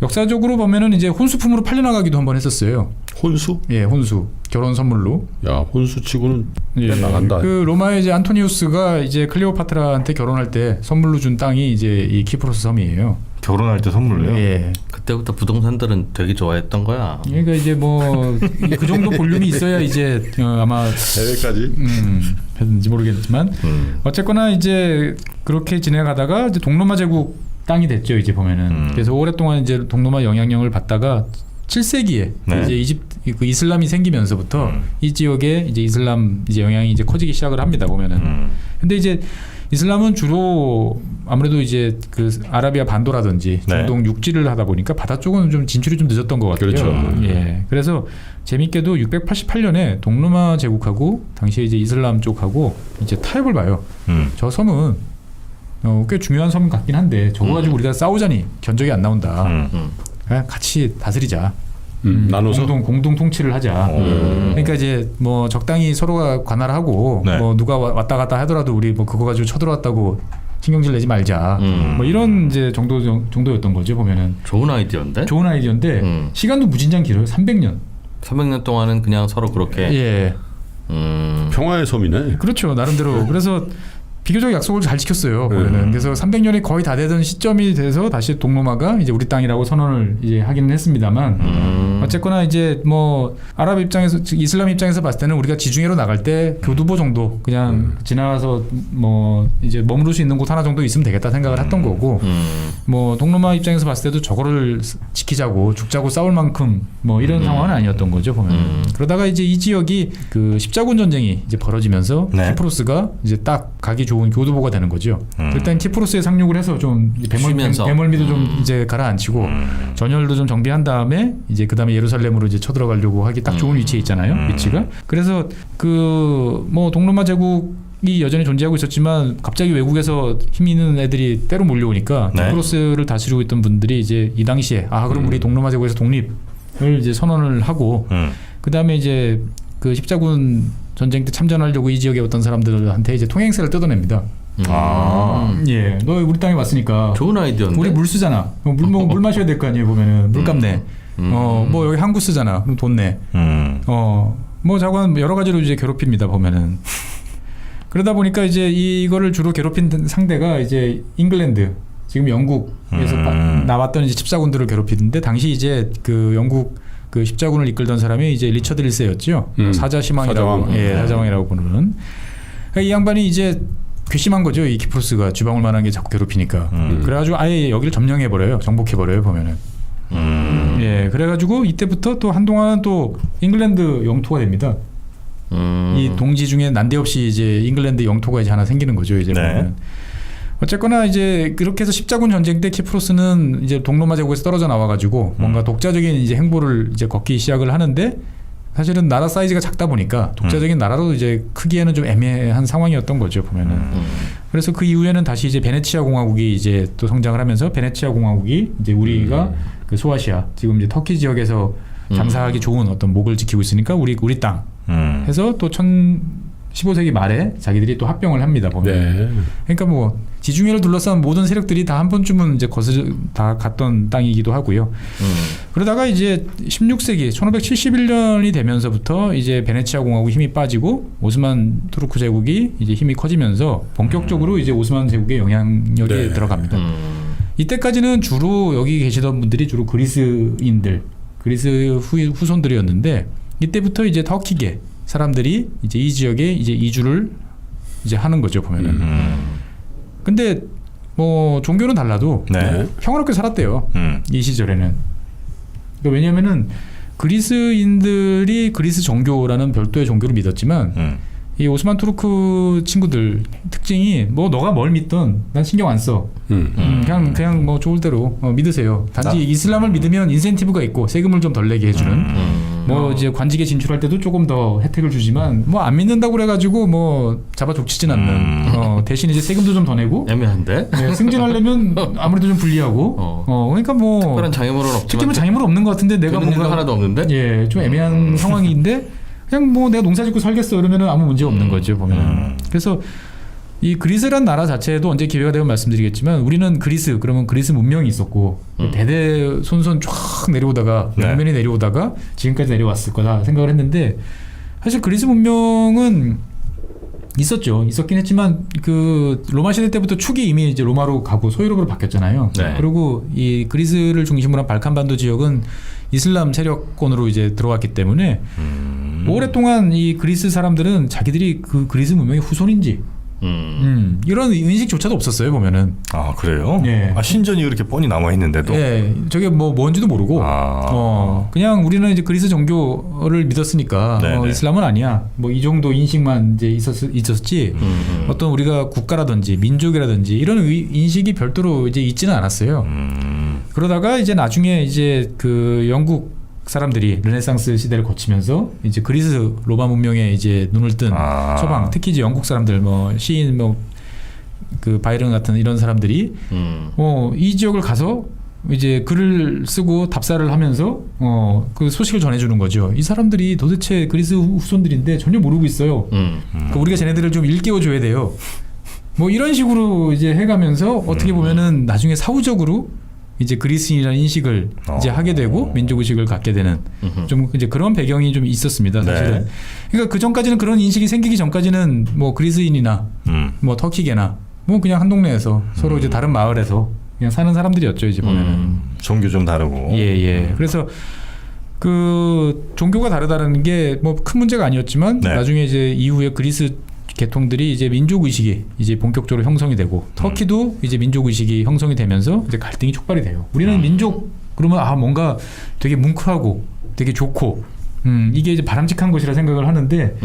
Speaker 4: 역사적으로 보면은 이제 혼수품으로 팔려나가기도 한번 했었어요.
Speaker 3: 혼수?
Speaker 4: 예, 혼수. 결혼 선물로.
Speaker 3: 야, 혼수치고는
Speaker 4: 예,
Speaker 3: 나간다.
Speaker 4: 그 로마의 이제 안토니우스가 이제 클레오파트라한테 결혼할 때 선물로 준 땅이 이제 이 키프로스 섬이에요.
Speaker 1: 결혼할 때 선물로요?
Speaker 4: 예.
Speaker 2: 그때부터 부동산들은 되게 좋아했던 거야.
Speaker 4: 그러니까 이제 뭐 그 정도 볼륨이 있어야 이제 아마
Speaker 3: 대회까지
Speaker 4: 했는지 모르겠지만 어쨌거나 이제 그렇게 지내가다가 이제 동로마 제국 땅이 됐죠. 이제 보면은 그래서 오랫동안 이제 동로마 영향력을 받다가 7세기에
Speaker 1: 네.
Speaker 4: 이제 그 이슬람이 생기면서부터 이 지역에 이제 이슬람 이제 영향이 이제 커지기 시작을 합니다. 보면은 근데 이제 이슬람은 주로 아무래도 이제 그 아라비아 반도라든지 중동 육지를 하다 보니까 바다 쪽은 좀 진출이 좀 늦었던 것 같아요.
Speaker 3: 그렇죠.
Speaker 4: 예. 그래서 재밌게도 688년에 동로마 제국하고 당시에 이제 이슬람 쪽하고 이제 타협을 봐요. 저 섬은 꽤 중요한 섬 같긴 한데 저거 가지고 우리가 싸우자니 견적이 안 나온다. 그냥 같이 다스리자.
Speaker 3: 나눠서
Speaker 4: 공동 통치를 하자. 그러니까 이제 뭐 적당히 서로가 관할을 하고 뭐 누가 왔다 갔다 하더라도 우리 뭐 그거 가지고 쳐들어왔다고 신경질 내지 말자. 뭐 이런 이제 정도였던 거죠 보면은.
Speaker 2: 좋은 아이디어인데?
Speaker 4: 좋은 아이디어인데 시간도 무진장 길어요. 300년.
Speaker 2: 300년 동안은 그냥 서로 그렇게.
Speaker 4: 예.
Speaker 3: 평화의 섬이네.
Speaker 4: 그렇죠 나름대로. 그래서 비교적 약속을 잘 지켰어요. 보면은. 그래서 300년이 거의 다 되던 시점이 돼서 다시 동로마가 이제 우리 땅이라고 선언을 이제 하기는 했습니다만 어쨌거나 이제 뭐 아랍 입장에서 이슬람 입장에서 봤을 때는 우리가 지중해로 나갈 때 교두보 정도 그냥 지나가서 뭐 이제 머무를 수 있는 곳 하나 정도 있으면 되겠다 생각을 했던 거고 뭐 동로마 입장에서 봤을 때도 저거를 지키자고 죽자고 싸울 만큼 뭐 이런 상황은 아니었던 거죠 보면. 그러다가 이제 이 지역이 그 십자군 전쟁이 이제 벌어지면서
Speaker 1: 네.
Speaker 4: 키프로스가 이제 딱 가기 좋은 교두보가 되는 거죠. 일단 키프로스에 상륙을 해서 좀 배멀미도 좀 이제 가라앉히고 전열도 좀 정비한 다음에 이제 그다음에 예루살렘으로 이제 쳐들어가려고 하기 딱 좋은 위치에 있잖아요. 위치가. 그래서 그 뭐 동로마 제국이 여전히 존재하고 있었지만 갑자기 외국에서 힘 있는 애들이 때로 몰려오니까
Speaker 1: 네.
Speaker 4: 키프로스를 다스리고 있던 분들이 이제 이 당시에 그럼 우리 동로마 제국에서 독립을 이제 선언을 하고 그다음에 이제 그 십자군 전쟁 때 참전하려고 이 지역에 어떤 사람들한테 이제 통행세를 뜯어냅니다. 예, 너 우리 땅에 왔으니까
Speaker 2: 좋은 아이디어인데.
Speaker 4: 우리 물 쓰잖아. 물 마셔야 될 거 아니에요. 보면은 물값 내. 뭐 여기 항구 쓰잖아. 그럼 돈 내. 뭐 자관 여러 가지로 이제 괴롭힙니다. 보면은. 그러다 보니까 이제 이거를 주로 괴롭힌 상대가 이제 잉글랜드, 지금 영국에서 나왔던 이제 십자군들을 괴롭히는데 당시 이제 그 영국 그 십자군을 이끌던 사람이 이제 리처드 1세였죠. 사자시망이라고, 사자왕이라고 부르는. 그러니까 이 양반이 이제 괘씸한 거죠. 이 키프로스가 주방을 만한 게 자꾸 괴롭히니까. 그래가지고 아예 여기를 점령해 버려요. 정복해 버려요. 보면은. 예, 그래가지고 이때부터 또 한동안 또 잉글랜드 영토가 됩니다. 이 동지 중에 난데없이 이제 잉글랜드 영토가 이제 하나 생기는 거죠. 이제 보면. 어쨌거나 이제 그렇게 해서 십자군 전쟁 때 키프로스는 이제 동로마 제국에서 떨어져 나와가지고 뭔가 독자적인 이제 행보를 이제 걷기 시작을 하는데 사실은 나라 사이즈가 작다 보니까 독자적인 나라로 이제 크기에는 좀 애매한 상황이었던 거죠 보면은. 그래서 그 이후에는 다시 이제 베네치아 공화국이 이제 또 성장을 하면서 베네치아 공화국이 이제 우리가 그 소아시아 지금 이제 터키 지역에서 장사하기 좋은 어떤 목을 지키고 있으니까 우리 땅 해서 또 15세기 말에 자기들이 또 합병을 합니다 보면.
Speaker 3: 네.
Speaker 4: 그러니까 뭐 지중해를 둘러싼 모든 세력들이 다 한 번쯤은 이제 다 갔던 땅이기도 하고요. 그러다가 이제 16세기 1571년이 되면서부터 이제 베네치아 공화국 힘이 빠지고 오스만 투르크 제국이 이제 힘이 커지면서 본격적으로 이제 오스만 제국의 영향력이 들어갑니다. 이때까지는 주로 여기 계시던 분들이 주로 그리스인들, 그리스 후손들이었는데 이때부터 이제 터키계 사람들이 이제 이 지역에 이제 이주를 이제 하는 거죠 보면은. 근데 뭐 종교는 달라도 평화롭게 살았대요. 이 시절에는. 그러니까 왜냐면은 그리스인들이 그리스 종교라는 별도의 종교를 믿었지만 이 오스만 투르크 친구들 특징이 뭐 너가 뭘 믿든 난 신경 안 써. 그냥 뭐 좋을 대로 믿으세요. 단지 이슬람을 믿으면 인센티브가 있고 세금을 좀 덜 내게 해주는. 뭐 이제 관직에 진출할 때도 조금 더 혜택을 주지만 뭐 안 믿는다고 그래가지고 뭐 잡아 족치진 않는. 대신 이제 세금도 좀 더 내고.
Speaker 2: 애매한데?
Speaker 4: 네, 승진하려면 아무래도 좀 불리하고. 그러니까 뭐
Speaker 2: 특별한 장애물은 없지만.
Speaker 4: 특별한 장애물은 없는 것 같은데 내가 뭔가
Speaker 2: 하나도 없는데?
Speaker 4: 예, 좀 애매한 상황인데. 그냥 뭐 내가 농사짓고 살겠어 이러면은 아무 문제 없는 거죠 보면. 그래서 이 그리스란 나라 자체도 언제 기회가 되면 말씀드리겠지만 우리는 그리스 그러면 그리스 문명이 있었고 대대 손손 쫙 내려오다가 명면이 내려오다가 지금까지 내려왔을 거다 생각을 했는데 사실 그리스 문명은 있었긴 했지만 그 로마 시대 때부터 축이 이미 이제 로마로 가고 소유럽으로 바뀌었잖아요. 그리고 이 그리스를 중심으로 한 발칸반도 지역은 이슬람 세력권으로 이제 들어왔기 때문에 오랫동안 이 그리스 사람들은 자기들이 그 그리스 문명의 후손인지 이런 인식조차도 없었어요 보면은.
Speaker 1: 아 그래요?
Speaker 4: 예.
Speaker 1: 신전이 그렇게 뻔히 남아 있는데도.
Speaker 4: 예, 저게 뭐 뭔지도 모르고. 그냥 우리는 이제 그리스 종교를 믿었으니까 이슬람은 아니야. 뭐 이 정도 인식만 이제 있었지. 어떤 우리가 국가라든지 민족이라든지 이런 인식이 별도로 이제 있지는 않았어요. 그러다가 이제 나중에 이제 그 영국 사람들이 르네상스 시대를 거치면서 이제 그리스 로마 문명에 이제 눈을 뜬 서방, 특히 이제 영국 사람들 뭐 시인 뭐 그 바이런 같은 이런 사람들이 이 지역을 가서 이제 글을 쓰고 답사를 하면서 그 소식을 전해주는 거죠. 이 사람들이 도대체 그리스 후손들인데 전혀 모르고 있어요. 그러니까 우리가 쟤네들을 좀 일깨워줘야 돼요. 뭐 이런 식으로 이제 해가면서 어떻게 보면은 나중에 사후적으로 이제 그리스인이라는 인식을 이제 하게 되고 민족 의식을 갖게 되는 좀 이제 그런 배경이 좀 있었습니다. 사실은.
Speaker 1: 네.
Speaker 4: 그러니까 그 전까지는 그런 인식이 생기기 전까지는 뭐 그리스인이나 뭐 터키계나 뭐 그냥 한 동네에서 서로 이제 다른 마을에서 그냥 사는 사람들이었죠. 이제 보면은
Speaker 1: 종교 좀 다르고.
Speaker 4: 예. 그래서 그 종교가 다르다는 게 뭐 큰 문제가 아니었지만
Speaker 1: 네.
Speaker 4: 나중에 이제 이후에 그리스 계통들이 이제 민족 의식이 이제 본격적으로 형성이 되고 터키도 이제 민족 의식이 형성이 되면서 이제 갈등이 촉발이 돼요. 우리는 민족 그러면 뭔가 되게 뭉클하고 되게 좋고 이게 이제 바람직한 것이라 생각을 하는데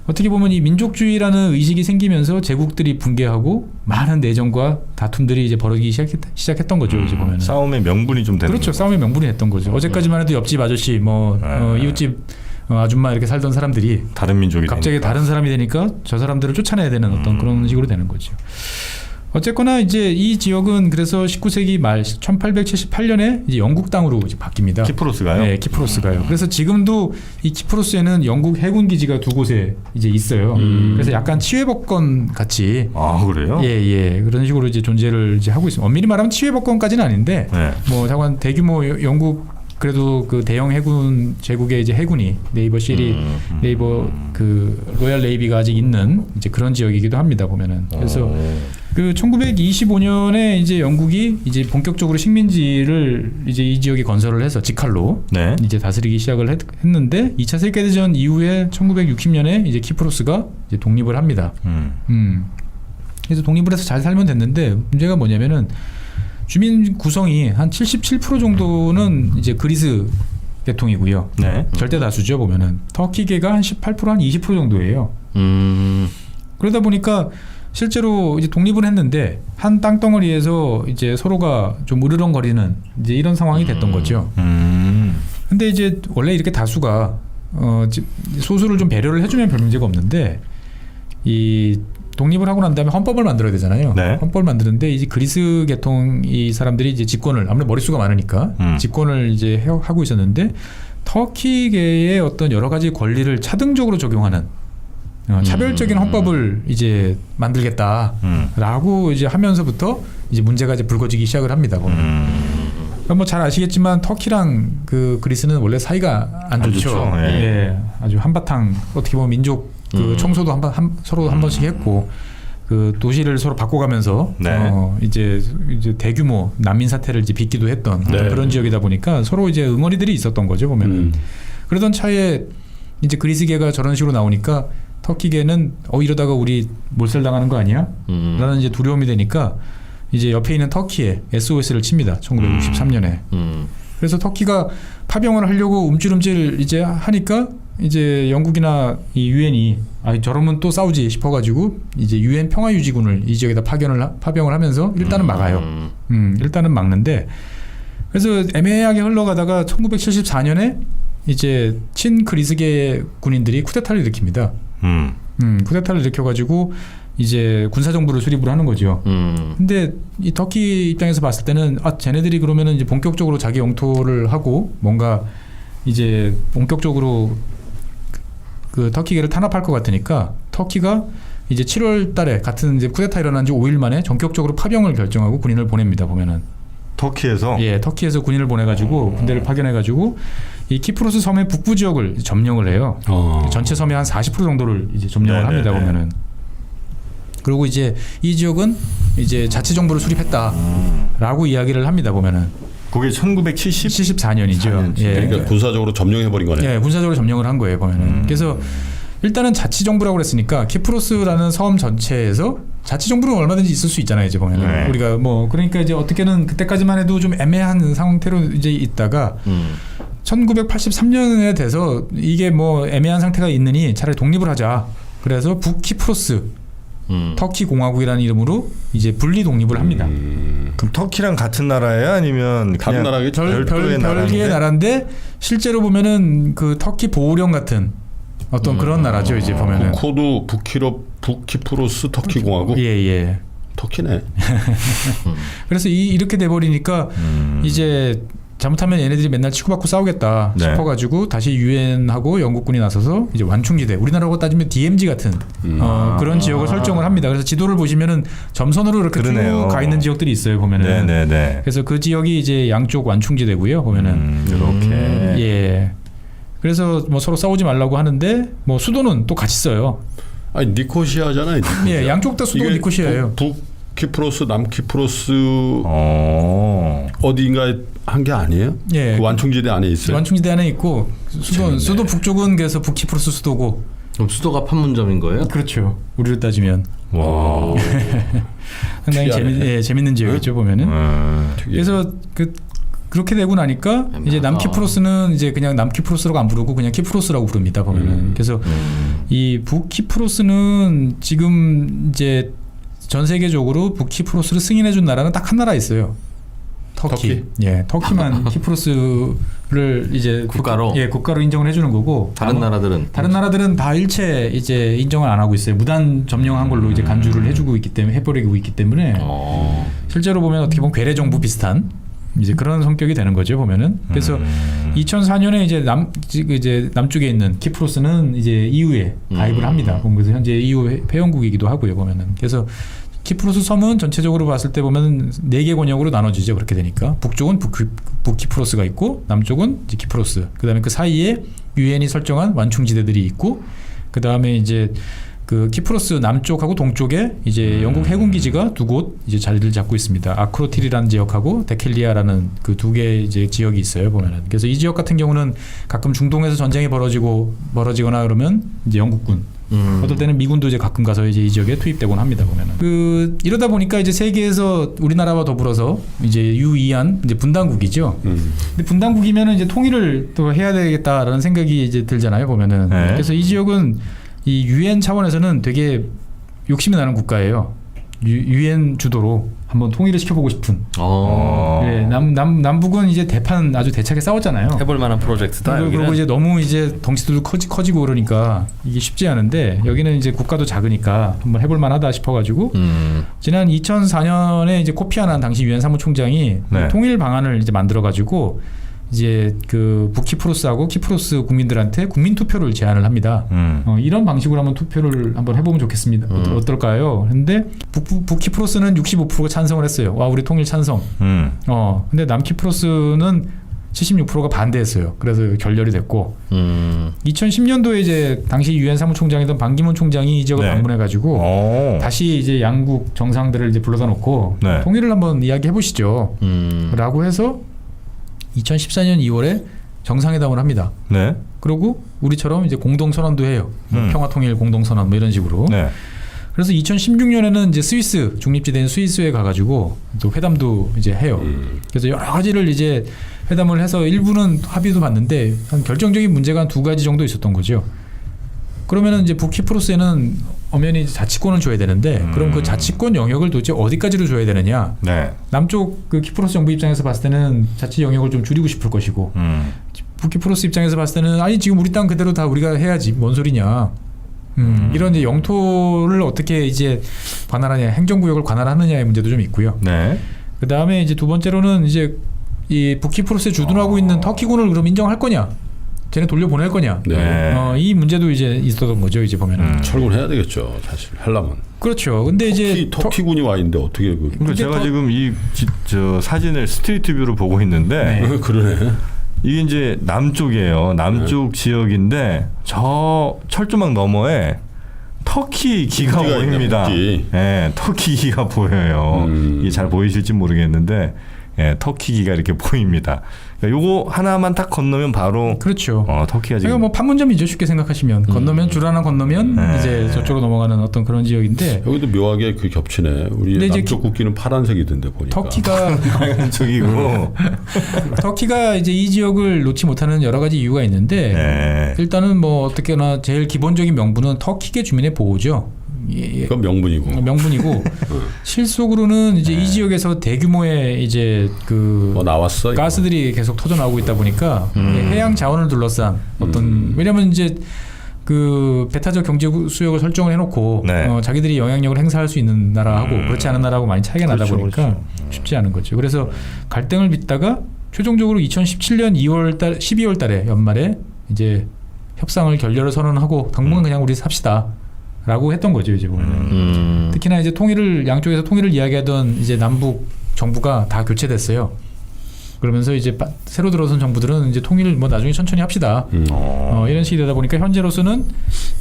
Speaker 4: 어떻게 보면 이 민족주의라는 의식이 생기면서 제국들이 붕괴하고 많은 내전과 다툼들이 이제 벌어지기 시작했던 거죠. 이제 보면
Speaker 1: 싸움의 명분이 좀 되는
Speaker 4: 그렇죠.
Speaker 1: 거죠.
Speaker 4: 싸움의 명분이 됐던 거죠. 어제까지만 해도 옆집 아저씨 뭐 이웃집 아줌마 이렇게 살던 사람들이
Speaker 1: 다른 민족이
Speaker 4: 갑자기
Speaker 1: 되니까.
Speaker 4: 다른 사람이 되니까 저 사람들을 쫓아내야 되는 어떤 그런 식으로 되는 거죠. 어쨌거나 이제 이 지역은 그래서 19세기 말 1878년에 이제 영국 땅으로 이제 바뀝니다.
Speaker 1: 키프로스가요?
Speaker 4: 네, 키프로스가요. 그래서 지금도 이 키프로스에는 영국 해군 기지가 두 곳에 이제 있어요. 그래서 약간 치외법권 같이
Speaker 1: 아 그래요?
Speaker 4: 예 그런 식으로 이제 존재를 이제 하고 있습니다. 엄밀히 말하면 치외법권까지는 아닌데
Speaker 1: 네.
Speaker 4: 뭐 잠깐 대규모 영국 그래도 그 대형 해군 제국의 이제 해군이 네이버 시리 네이버 그 로얄 네이비가 아직 있는 이제 그런 지역이기도 합니다. 보면은 그래서 그 1925년에 이제 영국이 이제 본격적으로 식민지를 이제 이 지역에 건설을 해서 직할로
Speaker 1: 네.
Speaker 4: 이제 다스리기 시작을 했는데 2차 세계대전 이후에 1960년에 이제 키프로스가 이제 독립을 합니다. 그래서 독립을 해서 잘 살면 됐는데 문제가 뭐냐면은 주민 구성이 한 77% 정도는 이제 그리스 계통이고요.
Speaker 1: 네.
Speaker 4: 절대 다수죠 보면은 터키계가 한 18% 한 20% 정도예요. 그러다 보니까 실제로 이제 독립을 했는데 한 땅덩어리에서 이제 서로가 좀 으르렁거리는 이제 이런 상황이 됐던 거죠. 근데 이제 원래 이렇게 다수가 소수를 좀 배려를 해주면 별 문제가 없는데 이 독립을 하고 난 다음에 헌법을 만들어야 되잖아요.
Speaker 1: 네.
Speaker 4: 헌법을 만드는데 이제 그리스 계통 이 사람들이 이제 집권을 아무래도 머릿수가 많으니까 집권을 이제 하고 있었는데 터키계의 어떤 여러 가지 권리를 차등적으로 적용하는 차별적인 헌법을 이제 만들겠다라고 이제 하면서부터 이제 문제가 이제 불거지기 시작을 합니다. 뭐 잘 아시겠지만 터키랑 그 그리스는 원래 사이가 안 좋죠. 예, 아주 한바탕 어떻게 보면 민족 그 청소도 서로 한 번씩 했고 그 도시를 서로 바꿔가면서
Speaker 1: 네.
Speaker 4: 이제 대규모 난민 사태를 이제 빚기도 했던 그런 지역이다 보니까 서로 이제 응어리들이 있었던 거죠 보면은. 그러던 차에 이제 그리스계가 저런 식으로 나오니까 터키계는 이러다가 우리 몰살당하는 거 아니야? 라는 이제 두려움이 되니까 이제 옆에 있는 터키에 SOS를 칩니다. 1963년에. 그래서 터키가 파병을 하려고 움찔움찔 이제 하니까 이제 영국이나 이 유엔이 저러면 또 싸우지 싶어가지고 이제 유엔 평화유지군을 이 지역에다 파병을 하면서 일단은 막아요. 일단은 막는데 그래서 애매하게 흘러가다가 1974년에 이제 친그리스계 군인들이 쿠데타를 일으킵니다. 쿠데타를 일으켜가지고 이제 군사정부를 수립을 하는 거죠. 근데 이 터키 입장에서 봤을 때는 쟤네들이 그러면은 이제 본격적으로 자기 영토를 하고 뭔가 이제 본격적으로 그 터키계를 탄압할 것 같으니까 터키가 이제 7월 달에 같은 이제 쿠데타 일어난 지 5일 만에 전격적으로 파병을 결정하고 군인을 보냅니다. 보면은
Speaker 1: 터키에서
Speaker 4: 예, 터키에서 군인을 보내가지고 군대를 파견해가지고 이 키프로스 섬의 북부 지역을 점령을 해요. 전체 섬의 한 40% 정도를 이제 점령을 합니다. 보면은. 그리고 이제 이 지역은 이제 자치정부를 수립했다라고 이야기를 합니다. 보면은.
Speaker 1: 그게
Speaker 4: 1974년이죠. 예.
Speaker 3: 그러니까 군사적으로 점령해버린 거네요.
Speaker 4: 예, 군사적으로 점령을 한 거예요. 보면은. 그래서 일단은 자치정부라고 그랬으니까 키프로스라는 섬 전체에서 자치정부는 얼마든지 있을 수 있잖아요. 이제 보면은.
Speaker 1: 네.
Speaker 4: 우리가 뭐 그러니까 이제 어떻게는 그때까지만 해도 좀 애매한 상태로 이제 있다가 1983년에 돼서 이게 뭐 애매한 상태가 있느니 차라리 독립을 하자. 그래서 북키프로스 터키 공화국이라는 이름으로 이제 분리 독립을 합니다.
Speaker 1: 그럼 터키랑 같은 나라예요? 아니면
Speaker 3: 다른
Speaker 1: 그냥
Speaker 3: 나라겠죠.
Speaker 4: 별개의 나라인데 실제로 보면은 그 터키 보호령 같은 어떤 그런 나라죠. 이제 보면은
Speaker 3: 코도 북키프로스 터키 공화국.
Speaker 4: 예.
Speaker 3: 터키네.
Speaker 4: 그래서 이렇게 돼 버리니까 이제 잘못하면 얘네들이 맨날 치고받고 싸우겠다
Speaker 1: 네.
Speaker 4: 싶어가지고 다시 유엔하고 영국군이 나서서 이제 완충지대, 우리나라로 따지면 DMZ 같은 그런 지역을 설정을 합니다. 그래서 지도를 보시면은 점선으로 이렇게 쭉 가 있는 지역들이 있어요, 보면은.
Speaker 1: 네네네.
Speaker 4: 그래서 그 지역이 이제 양쪽 완충지대고요, 보면은.
Speaker 1: 이렇게.
Speaker 4: 예. 그래서 뭐 서로 싸우지 말라고 하는데 뭐 수도는 또 같이 써요.
Speaker 3: 아니 니코시아잖아요. 니코시아.
Speaker 4: 예, 양쪽 다 수도 니코시아예요.
Speaker 3: 북키프로스, 남키프로스 어디인가에 한 게 아니에요?
Speaker 4: 예.
Speaker 3: 그 완충지대 안에 있어요.
Speaker 4: 완충지대 안에 있고 수도 북쪽은 그래서 북키프로스 수도고.
Speaker 2: 그럼 수도가 판문점인 거예요?
Speaker 4: 그렇죠. 우리로 따지면.
Speaker 1: 와.
Speaker 4: 상당히 재밌는 지역이죠, 보면은. 그래서 그렇게 되고 나니까 이제 남키프로스는 이제 그냥 남키프로스라고 안 부르고 그냥 키프로스라고 부릅니다, 보면은. 그래서 이 북키프로스는 지금 이제 전 세계적으로 북키프로스를 승인해 준 나라는 딱 한 나라 있어요. 터키. 예, 터키만 키프로스를 이제
Speaker 2: 국가로
Speaker 4: 국가로 인정을 해주는 거고.
Speaker 2: 다른 나라들은
Speaker 4: 다 일체 이제 인정을 안 하고 있어요. 무단 점령한 걸로 이제 간주를 해주고 있기 때문에 해버리고 있기 때문에 실제로 보면 어떻게 보면 괴뢰 정부 비슷한 이제 그런 성격이 되는 거죠, 보면은. 그래서 2004년에 이제 남쪽에 있는 키프로스는 이제 EU에 가입을 합니다. 그래서 현재 EU 회원국이기도 하고요, 보면은. 그래서 키프로스 섬은 전체적으로 봤을 때 보면 4개 권역으로 나눠지죠. 그렇게 되니까 북쪽은 북키프로스가 있고 남쪽은 이제 키프로스. 그다음에 그 사이에 유엔이 설정한 완충지대들이 있고 그다음에 이제 그 키프로스 남쪽하고 동쪽에 이제 영국 해군 기지가 2곳 이제 자리를 잡고 있습니다. 아크로틸이라는 지역하고 데켈리아라는 그 2개 이제 지역이 있어요, 보면은. 그래서 이 지역 같은 경우는 가끔 중동에서 전쟁이 벌어지거나 그러면 이제 영국군 어떨 때는 미군도 이제 가끔 가서 이제 이 지역에 투입되곤 합니다, 보면은. 이러다 보니까 이제 세계에서 우리나라와 더불어서 이제 유이한 이제 분단국이죠. 근데 분단국이면은 이제 통일을 또 해야 되겠다라는 생각이 이제 들잖아요, 보면은.
Speaker 1: 네.
Speaker 4: 그래서 이 지역은 이 유엔 차원에서는 되게 욕심이 나는 국가예요. 유엔 주도로 한번 통일을 시켜보고 싶은. 네, 남북은 이제 아주 대차게 싸웠잖아요.
Speaker 2: 해볼 만한 프로젝트다.
Speaker 4: 그리고 이제 너무 이제 덩치도 커지고 그러니까 이게 쉽지 않은데 여기는 이제 국가도 작으니까 한번 해볼 만하다 싶어가지고 지난 2004년에 이제 코피 아난 당시 유엔 사무총장이
Speaker 1: 네.
Speaker 4: 통일 방안을 이제 만들어가지고 이제 그 북키프로스하고 키프로스 국민들한테 국민 투표를 제안을 합니다. 이런 방식으로 한번 투표를 한번 해보면 좋겠습니다. 어떨까요? 근데 북키프로스는 65%가 찬성을 했어요. 와, 우리 통일 찬성. 근데 남키프로스는 76%가 반대했어요. 그래서 결렬이 됐고 2010년도에 이제 당시 유엔 사무총장이던 반기문 총장이 이 지역을
Speaker 1: 네.
Speaker 4: 방문해가지고 다시 이제 양국 정상들을 이제 불러다 놓고
Speaker 1: 네.
Speaker 4: 통일을 한번 이야기해 보시죠. 라고 해서 2014년 2월에 정상회담을 합니다.
Speaker 1: 네.
Speaker 4: 그리고 우리처럼 이제 공동선언도 해요. 평화통일 공동선언 뭐 이런 식으로.
Speaker 1: 네.
Speaker 4: 그래서 2016년에는 이제 스위스 중립지대인 스위스에 가가지고 또 회담도 이제 해요. 그래서 여러 가지를 이제 회담을 해서 일부는 합의도 봤는데 한 결정적인 문제가 한 2가지 정도 있었던 거죠. 그러면은 이제 북키프로스에는 엄연히 자치권을 줘야 되는데 그럼 그 자치권 영역을 도대체 어디까지로 줘야 되느냐?
Speaker 1: 네.
Speaker 4: 남쪽 그 키프로스 정부 입장에서 봤을 때는 자치 영역을 좀 줄이고 싶을 것이고 북키프로스 입장에서 봤을 때는 아니 지금 우리 땅 그대로 다 우리가 해야지 뭔 소리냐? 이런 이제 영토를 어떻게 이제 관할하냐, 행정구역을 관할하느냐의 문제도 좀 있고요.
Speaker 1: 네.
Speaker 4: 그 다음에 이제 2번째로는 이제 이 북키프로스에 주둔하고 있는 터키군을 그럼 인정할 거냐? 쟤네 돌려보낼 거냐?
Speaker 3: 네.
Speaker 4: 이 문제도 이제 있었던 거죠, 이제 보면은.
Speaker 3: 철군해야 되겠죠, 사실 하려면.
Speaker 4: 그렇죠. 근데 이제
Speaker 3: 터키군이 와 있는데 어떻게
Speaker 1: 그러니까 제가 지금 저 사진을 스트리트 뷰로 보고 있는데
Speaker 4: 네.
Speaker 3: 그러네.
Speaker 1: 이게 이제 남쪽이에요. 남쪽 지역인데 저 철조망 너머에 터키 기가 보입니다. 예, 터키 기가 보여요. 이게 잘 보이실지 모르겠는데 터키 기가 이렇게 보입니다. 그러니까 요거 하나만 딱 건너면 바로
Speaker 4: 그렇죠.
Speaker 1: 터키가 지금
Speaker 4: 그러니까 뭐 판문점이죠, 쉽게 생각하시면. 건너면 줄 하나 건너면 이제 저쪽으로 넘어가는 어떤 그런 지역인데
Speaker 3: 여기도 묘하게 그 겹치네. 우리 남쪽 국기는 파란색이던데 보니까.
Speaker 4: 터키가
Speaker 1: 저기고
Speaker 4: 터키가 이제 이 지역을 놓지 못하는 여러 가지 이유가 있는데 일단은 뭐 어떻게나 제일 기본적인 명분은 터키계 주민의 보호죠.
Speaker 3: 그건 명분이고
Speaker 4: 실속으로는 이제 이 지역에서 대규모의 이제 그
Speaker 3: 뭐 나왔어
Speaker 4: 가스들이 계속 터져 나오고 있다 보니까 해양 자원을 둘러싼 어떤 왜냐하면 이제 그 배타적 경제 수역을 설정을 해놓고 자기들이 영향력을 행사할 수 있는 나라하고 그렇지 않은 나라하고 많이 차이가 나다 보니까 쉽지 않은 거죠. 그래서 갈등을 빚다가 최종적으로 2017년 12월 달에 연말에 이제 협상을 결렬을 선언하고 당분간 그냥 우리 삽시다라고 했던 거죠 이제 보면은. 특히나 이제 양쪽에서 통일을 이야기하던 이제 남북 정부가 다 교체됐어요. 그러면서 이제 새로 들어선 정부들은 이제 통일 뭐 나중에 천천히 합시다. 이런 식이 되다 보니까 현재로서는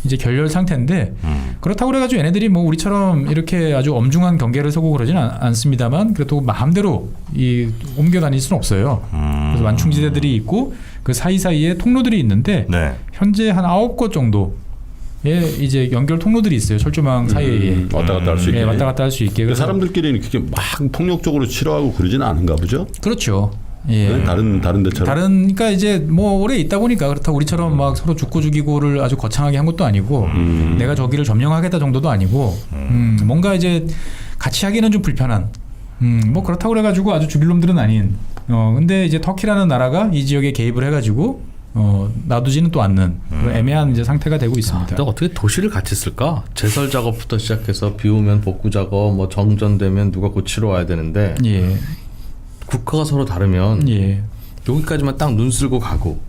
Speaker 4: 이제 결렬 상태인데 그렇다고 그래가지고 얘네들이 뭐 우리처럼 이렇게 아주 엄중한 경계를 서고 그러지는 않습니다만 그래도 마음대로 옮겨 다닐 수는 없어요. 그래서 완충지대들이 있고 그 사이사이에 통로들이 있는데
Speaker 1: 네.
Speaker 4: 현재 한 9곳 정도 이제 연결 통로들이 있어요. 철조망 사이에
Speaker 3: 왔다 갔다 할 수 있게.
Speaker 4: 왔다 갔다 할 수 있게. 그래서
Speaker 3: 사람들끼리는 그렇게 막 폭력적으로 치러하고 그러지는 않은가 보죠.
Speaker 4: 그렇죠. 예.
Speaker 3: 네? 다른 데처럼.
Speaker 4: 그러니까 이제 뭐 오래 있다 보니까 그렇다고 우리처럼 막 서로 죽고 죽이고를 아주 거창하게 한 것도 아니고 내가 저기를 점령하겠다 정도도 아니고 뭔가 이제 같이 하기는 좀 불편한 뭐 그렇다고 그래가지고 아주 죽일 놈들은 아닌 근데 이제 터키라는 나라가 이 지역에 개입을 해가지고 놔두지는 또 않는 그런 애매한 이제 상태가 되고 있습니다.
Speaker 2: 근데 어떻게 도시를 같이 쓸까? 제설 작업부터 시작해서 비 오면 복구 작업, 뭐 정전되면 누가 고치러 와야 되는데
Speaker 4: 예.
Speaker 2: 국가가 서로 다르면
Speaker 4: 예.
Speaker 2: 여기까지만 딱 눈 쓸고 가고.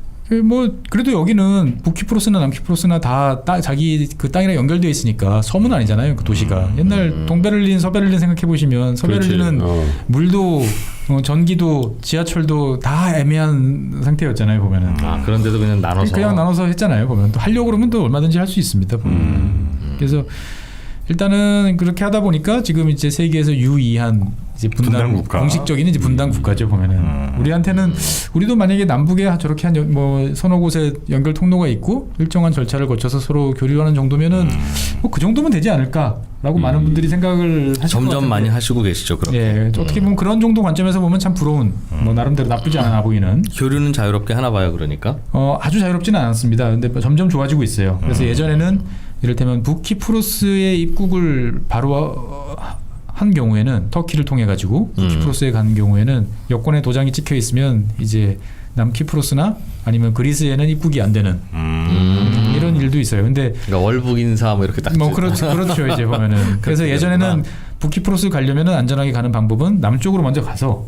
Speaker 4: 뭐 그래도 여기는 북키프로스나 남키프로스나 다 자기 그 땅이랑 연결되어 있으니까 섬은 아니잖아요. 그 도시가 옛날 동베를린, 서베를린 생각해 보시면 서베를린은 물도 전기도 지하철도 다 애매한 상태였잖아요. 보면은.
Speaker 2: 그런데도 그냥 나눠서
Speaker 4: 했잖아요. 보면 또 하려고 그러면 또 얼마든지 할 수 있습니다. 그래서 일단은 그렇게 하다 보니까 지금 이제 세계에서 유의한 이제 분단 국가. 공식적인 이제 분단 국가죠 보면은. 우리한테는 우리도 만약에 남북에 저렇게 한 뭐 서너 곳에 연결 통로가 있고 일정한 절차를 거쳐서 서로 교류하는 정도면은 뭐 그 정도면 되지 않을까라고 많은 분들이 생각을 하실 것
Speaker 2: 점점
Speaker 4: 같은데.
Speaker 2: 많이 하시고 계시죠. 그렇게.
Speaker 4: 예, 어떻게 보면 그런 정도 관점에서 보면 참 부러운 뭐 나름대로 나쁘지 않아 보이는.
Speaker 2: 교류는 자유롭게 하나 봐요. 그러니까.
Speaker 4: 아주 자유롭지는 않았습니다. 근데 점점 좋아지고 있어요. 그래서 예전에는 이를테면 북키프로스의 입국을 바로 한 경우에는 터키를 통해 가지고 북키프로스에 가는 경우에는 여권에 도장이 찍혀 있으면 이제 남키프로스나 아니면 그리스에는 입국이 안 되는 이런 일도 있어요. 근데
Speaker 2: 그러니까 월북 인사 뭐 이렇게 딱.
Speaker 4: 뭐 그렇죠 이제 보면은. 그래서 예전에는 북키프로스 가려면은 안전하게 가는 방법은 남쪽으로 먼저 가서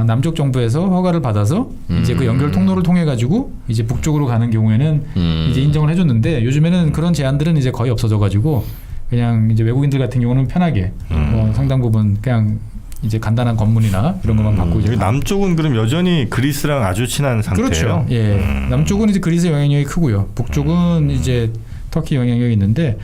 Speaker 4: 남쪽 정부에서 허가를 받아서 이제 그 연결 통로를 통해 가지고 이제 북쪽으로 가는 경우에는 이제 인정을 해줬는데 요즘에는 그런 제한들은 이제 거의 없어져 가지고 그냥 이제 외국인들 같은 경우는 편하게 뭐 상당 부분 그냥 이제 간단한 건물이나 이런 것만 받고 이제
Speaker 1: 남쪽은 그럼 여전히 그리스랑 아주 친한 상태예요.
Speaker 4: 그렇죠. 예, 남쪽은 이제 그리스 영향력이 크고요. 북쪽은 이제 터키 영향력이 있는데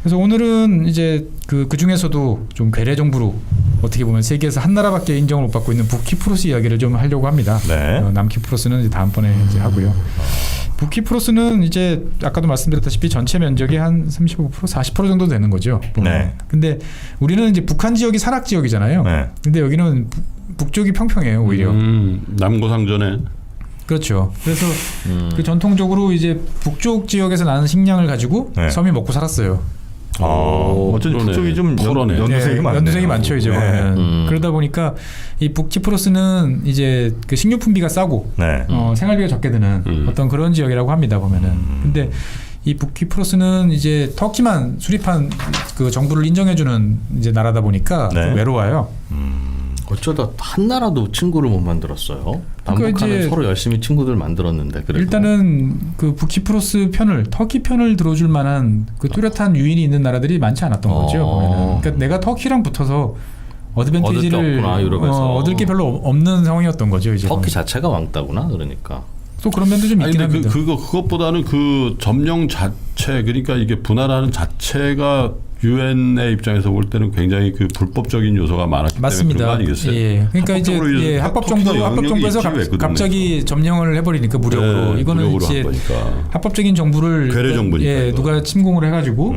Speaker 4: 그래서 오늘은 이제 그 중에서도 좀 괴뢰 정부로 어떻게 보면 세계에서 한 나라밖에 인정을 못 받고 있는 북키프로스 이야기를 좀 하려고 합니다.
Speaker 1: 네.
Speaker 4: 남키프로스는 이제 다음번에 이제 하고요. 북키프로스는 이제 아까도 말씀드렸다시피 전체 면적의 한 35%, 40% 정도 되는 거죠.
Speaker 1: 네.
Speaker 4: 근데 우리는 이제 북한 지역이 산악 지역이잖아요.
Speaker 1: 네.
Speaker 4: 근데 여기는 북쪽이 평평해요, 오히려.
Speaker 3: 남고상전에.
Speaker 4: 그렇죠. 그래서 그 전통적으로 이제 북쪽 지역에서 나는 식량을 가지고
Speaker 1: 네.
Speaker 4: 섬이 먹고 살았어요.
Speaker 1: 어쩐지 북쪽이 좀 연두색이 많네요.
Speaker 4: 연두색이 많죠 이제 보면. 그러다 보니까 이 북키프로스는 이제 그 식료품비가 싸고
Speaker 1: 네.
Speaker 4: 생활비가 적게 드는 어떤 그런 지역이라고 합니다 보면은. 근데 이 북키프로스는 이제 터키만 수립한 그 정부를 인정해주는 이제 나라다 보니까
Speaker 1: 네.
Speaker 4: 좀 외로워요.
Speaker 2: 어쩌다 한 나라도 친구를 못 만들었어요.
Speaker 4: 그러니까
Speaker 2: 남북한은 서로 열심히 친구들 만들었는데 그래도.
Speaker 4: 일단은 그 북키프로스 편을 터키 편을 들어줄 만한 그 뚜렷한 유인이 있는 나라들이 많지 않았던 거죠. 보면은. 그러니까 내가 터키랑 붙어서 어드밴티지를 얻을 게 별로 없는 상황이었던 거죠. 이제
Speaker 2: 터키 자체가 왕따구나 그러니까.
Speaker 4: 또 그런 면도 좀 있긴 합니다.
Speaker 3: 그것보다는 그 점령 자체 그러니까 이게 분할하는 자체가 유엔의 입장에서 볼 때는 굉장히 그 불법적인 요소가 많았기
Speaker 4: 맞습니다.
Speaker 3: 때문에 그런 거 아니겠어요?
Speaker 4: 예. 그러니까 이제 합법 정부에서 갑자기 점령을 해버리니까 무력으로
Speaker 3: 네,
Speaker 4: 이거는 이제 합법적인 정부를
Speaker 3: 괴뢰 정부니까
Speaker 4: 누가 침공을 해가지고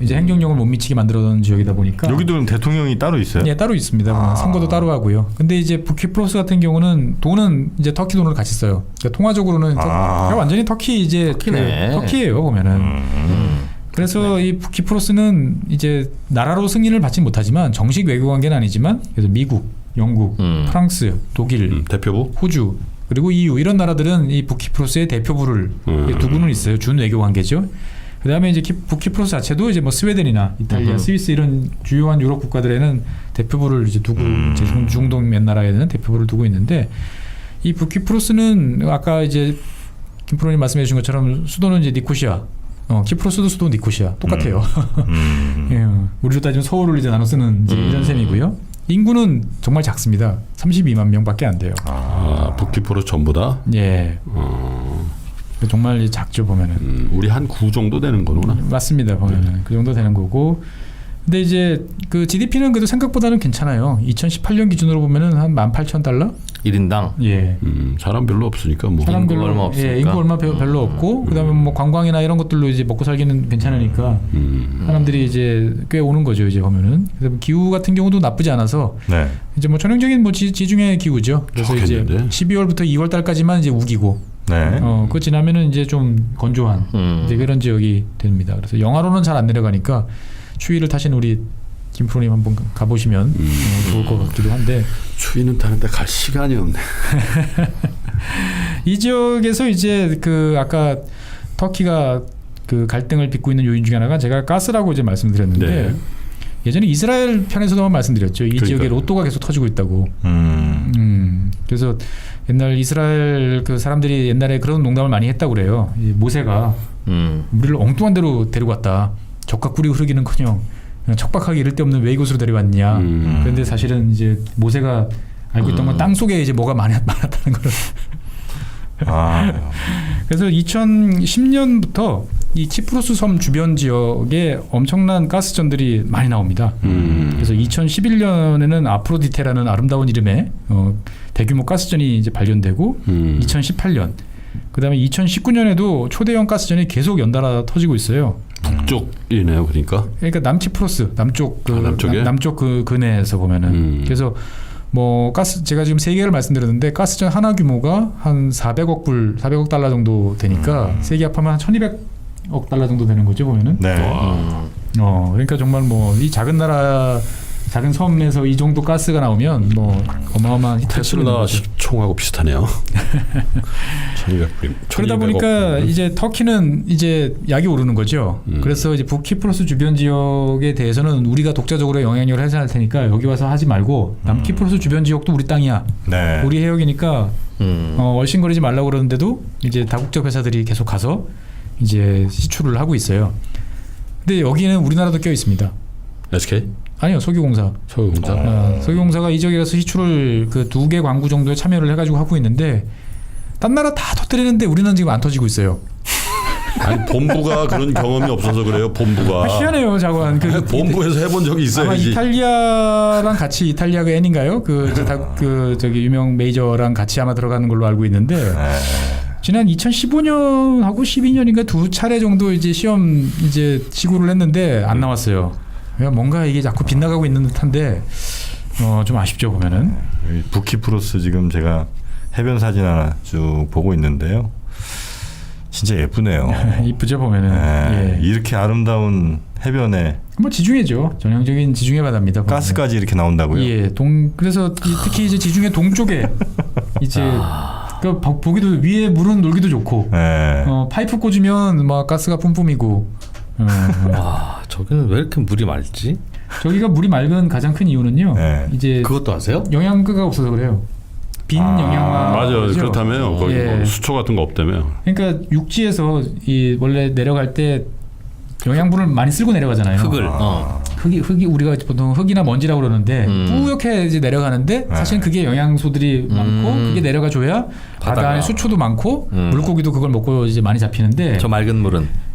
Speaker 4: 이제 행정력을 못 미치게 만들어놓은 지역이다 보니까
Speaker 1: 여기도 대통령이 따로 있어요?
Speaker 4: 예, 따로 있습니다. 선거도 따로 하고요. 근데 이제 북키프로스 같은 경우는 돈은 이제 터키 돈을 같이 써요. 그러니까 통화적으로는 완전히 터키 이제 터키예요 보면은. 그래서 이 북키프로스는 이제 나라로 승인을 받지 못하지만 정식 외교 관계는 아니지만 그래서 미국, 영국, 프랑스, 독일,
Speaker 3: 대표부,
Speaker 4: 호주 그리고 EU 이런 나라들은 이 북키프로스의 대표부를 두고는 있어요. 준 외교 관계죠. 그다음에 이제 북키프로스 자체도 이제 뭐 스웨덴이나 이탈리아, 스위스 이런 주요한 유럽 국가들에는 대표부를 이제 두고 이제 중동 몇 나라에는 대표부를 두고 있는데 이 부키프로스는 아까 이제 김 프로님 말씀해 주신 것처럼 수도는 이제 니코시아. 키프로스도 수도 니코시아 똑같아요. 예, 우리로 따지면 서울을 이제 나눠 쓰는 이제 이런 셈이고요. 인구는 정말 작습니다. 32만 명밖에 안 돼요.
Speaker 3: 북키프로스 전부 다.
Speaker 4: 예. 정말 작죠 보면은.
Speaker 3: 우리 한 9 정도 되는 거구나.
Speaker 4: 맞습니다 보면은 그 정도 되는 거고. 근데 이제 그 GDP는 그래도 생각보다는 괜찮아요. 2018년 기준으로 보면은 한 18,000달러?
Speaker 2: 1인당.
Speaker 4: 예.
Speaker 3: 사람 별로 없으니까 뭐.
Speaker 4: 사람
Speaker 2: 인구
Speaker 4: 별로
Speaker 2: 얼마 없으니까.
Speaker 4: 예, 인구 얼마 별로 없고 그다음에 뭐 관광이나 이런 것들로 이제 먹고 살기는 괜찮으니까 사람들이 이제 꽤 오는 거죠 이제 보면은. 그래서 기후 같은 경우도 나쁘지 않아서
Speaker 1: 네.
Speaker 4: 이제 뭐 전형적인 뭐 지중해 기후죠. 그래서
Speaker 3: 좋겠는데?
Speaker 4: 이제 12월부터 2월 달까지만 이제 우기고.
Speaker 1: 네.
Speaker 4: 그거 지나면은 이제 좀 건조한 이제 그런 지역이 됩니다. 그래서 영하로는 잘 안 내려가니까 추위를 타신 우리 김 프로님 한번 가보시면 좋을 것 같기도 한데
Speaker 3: 추위는 타는데 갈 시간이 없네.
Speaker 4: 이 지역에서 이제 그 아까 터키가 그 갈등을 빚고 있는 요인 중에 하나가 제가 가스라고 이제 말씀드렸는데
Speaker 3: 네.
Speaker 4: 예전에 이스라엘 편에서도 한번 말씀드렸죠. 이 지역에 로또가 계속 터지고 있다고. 그래서 옛날 이스라엘 그 사람들이 옛날에 그런 농담을 많이 했다고 그래요. 이 모세가 우리를 엉뚱한 데로 데리고 왔다. 적과 꿀이 흐르기는커녕 그냥 척박하게 이를 데 없는 왜 이곳으로 데려왔냐. 그런데 사실은 이제 모세가 알고 있던 건 땅 속에 이제 뭐가 많았다는 거를. 그래서 2010년부터 이 키프로스 섬 주변 지역에 엄청난 가스전들이 많이 나옵니다. 그래서 2011년에는 아프로디테라는 아름다운 이름의 대규모 가스전이 이제 발견되고 2018년 그다음에 2019년에도 초대형 가스전이 계속 연달아 터지고 있어요.
Speaker 3: 북쪽이네요, 그러니까.
Speaker 4: 그러니까 남키프로스 남쪽 그
Speaker 3: 남쪽에?
Speaker 4: 남쪽 그 근해에서 보면은 그래서 뭐 가스 제가 지금 세 개를 말씀드렸는데 가스전 하나 규모가 한 400억 달러 정도 되니까 세계 합하면 한 1,200억 달러 정도 되는 거죠 보면은.
Speaker 1: 네.
Speaker 4: 그러니까 정말 뭐 이 작은 나라 작은 섬에서 이 정도 가스가 나오면 뭐 어마어마한 히트가
Speaker 3: 테슬라 총하고 비슷하네요. 1200불.
Speaker 4: 그러다 보니까 이제 터키는 이제 약이 오르는 거죠. 그래서 이제 북키프로스 주변 지역에 대해서는 우리가 독자적으로 영향력을 행사할 테니까 여기 와서 하지 말고 남키프로스 주변 지역도 우리 땅이야.
Speaker 1: 네.
Speaker 4: 우리 해역이니까 얼씬거리지 말라고 그러는데도 이제 다국적 회사들이 계속 가서 이제 시출을 하고 있어요. 근데 여기는 우리나라도 껴 있습니다.
Speaker 3: SK?
Speaker 4: 아니요, 석유공사. 석유공사가 이 지역에 가서 시출을 그 2개 광구 정도에 참여를 해가지고 하고 있는데 딴 나라 다 터뜨리는데 우리는 지금 안 터지고 있어요.
Speaker 3: 아니 본부가 그런 경험이 없어서 그래요. 본부가.
Speaker 4: 희한해요, 자관. 그
Speaker 3: 본부에서 해본 적이 있어야지.
Speaker 4: 아마 이탈리아랑 같이 이탈리아가 N인가요? 그 저기 유명 메이저랑 같이 아마 들어가는 걸로 알고 있는데 지난 2015년하고 12년인가 두 차례 정도 이제 시험 이제 시구를 했는데 안 나왔어요. 뭔가 이게 자꾸 빗나가고 있는 듯한데 좀 아쉽죠 보면은.
Speaker 1: 부키프로스 지금 제가 해변 사진 하나 쭉 보고 있는데요. 진짜 예쁘네요.
Speaker 4: 이쁘죠 보면은. 예.
Speaker 1: 이렇게 아름다운 해변에
Speaker 4: 뭐 지중해죠. 전형적인 지중해 바다입니다. 보면은.
Speaker 1: 가스까지 이렇게 나온다고요?
Speaker 4: 예, 그래서 특히 이제 지중해 동쪽에 이제 그 보기도 위에 물은 놀기도 좋고 파이프 꽂으면 막 가스가 뿜뿜이고.
Speaker 2: 와, 저기는 왜 이렇게 물이 맑지?
Speaker 4: 저기가 물이 맑은 가장 큰 이유는요. 이제
Speaker 2: 그것도 아세요?
Speaker 4: 영양가가 없어서 그래요. 빈 영양가.
Speaker 3: 맞아요. 그렇다면 거기 뭐 수초 같은 거 없다며.
Speaker 4: 그러니까 육지에서 이 원래 내려갈 때 영양분을 많이 쓸고 내려가잖아요. 흙이 우리가 보통 흙이나 먼지라고 그러는데 뿌옇게 이제 내려가는데 사실 그게 영양소들이 많고 그게 내려가 줘야 바다 안에 수초도 많고 물고기도 그걸 먹고 이제 많이 잡히는데
Speaker 2: 저 맑은 물은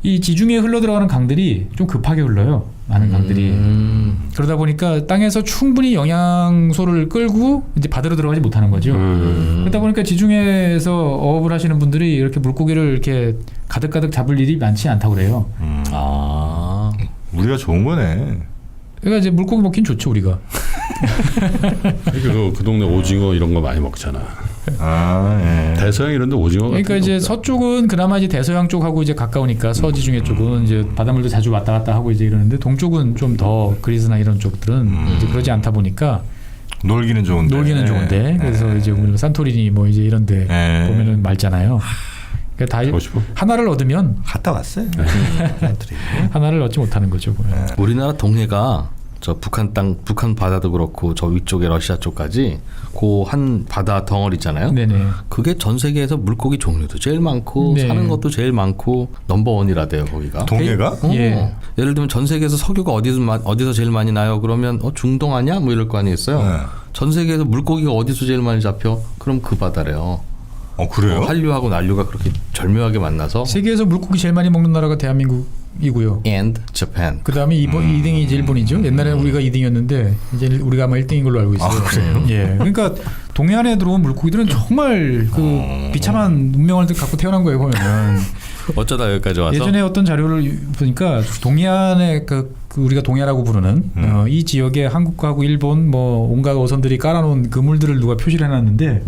Speaker 4: 이 지중해에 흘러 들어가는 강들이 좀 급하게 흘러요. 많은 강들이. 그러다 보니까 땅에서 충분히 영양소를 끌고 이제 바다로 들어가지 못하는 거죠. 그러다 보니까 지중해에서 어업을 하시는 분들이 이렇게 물고기를 이렇게 가득가득 잡을 일이 많지 않다고 그래요.
Speaker 1: 우리가 좋은 거네.
Speaker 4: 그러니까 이제 물고기 먹긴 좋죠 우리가.
Speaker 3: 그 동네 오징어 이런 거 많이 먹잖아.
Speaker 1: 예.
Speaker 3: 대서양 이런데 오징어.
Speaker 4: 그러니까 이제
Speaker 3: 없다.
Speaker 4: 서쪽은 그나마 이제 대서양 쪽하고 이제 가까우니까 서지중해 쪽은 이제 바닷물도 자주 왔다 갔다 하고 이제 이러는데 동쪽은 좀 더 그리스나 이런 쪽들은 이제 그러지 않다 보니까
Speaker 1: 놀기는 좋은데.
Speaker 4: 그래서 이제 우리 산토리니 뭐 이제 이런데 보면은 맑잖아요. 그러니까 다 하나를 얻으면
Speaker 1: 갔다 왔어요.
Speaker 4: 하나를 얻지 못하는 거죠. 보면.
Speaker 2: 우리나라 동해가 저 북한 바다도 그렇고 저 위쪽에 러시아 쪽까지 그 한 바다 덩어리 있잖아요.
Speaker 4: 네네.
Speaker 2: 그게 전 세계에서 물고기 종류도 제일 많고
Speaker 4: 네.
Speaker 2: 사는 것도 제일 많고 넘버원이라대요 거기가.
Speaker 1: 동해가?
Speaker 4: 예.
Speaker 2: 예를 들면 전 세계에서 석유가 어디서 제일 많이 나요? 그러면 중동 아니야? 뭐 이럴 거 아니겠어요?
Speaker 1: 네.
Speaker 2: 전 세계에서 물고기가 어디서 제일 많이 잡혀? 그럼 그 바다래요.
Speaker 1: 그래요?
Speaker 2: 한류하고 난류가 그렇게 절묘하게 만나서.
Speaker 4: 세계에서 물고기 제일 많이 먹는 나라가 대한민국이고요.
Speaker 2: And Japan.
Speaker 4: 그 다음에 2등이 이제 일본이죠. 옛날에는 우리가 2등이었는데 이제 우리가 아마 1등인 걸로 알고 있어요.
Speaker 1: 그래요?
Speaker 4: 예. 그러니까 동해안에 들어온 물고기들은 정말 그 비참한 운명을 갖고 태어난 거예요 보면은.
Speaker 2: 어쩌다 여기까지 와서.
Speaker 4: 예전에 어떤 자료를 보니까 동해안에 그 우리가 동해라고 부르는 이 지역에 한국하고 일본 뭐 온갖 어선들이 깔아놓은 그물들을 누가 표시를 해놨는데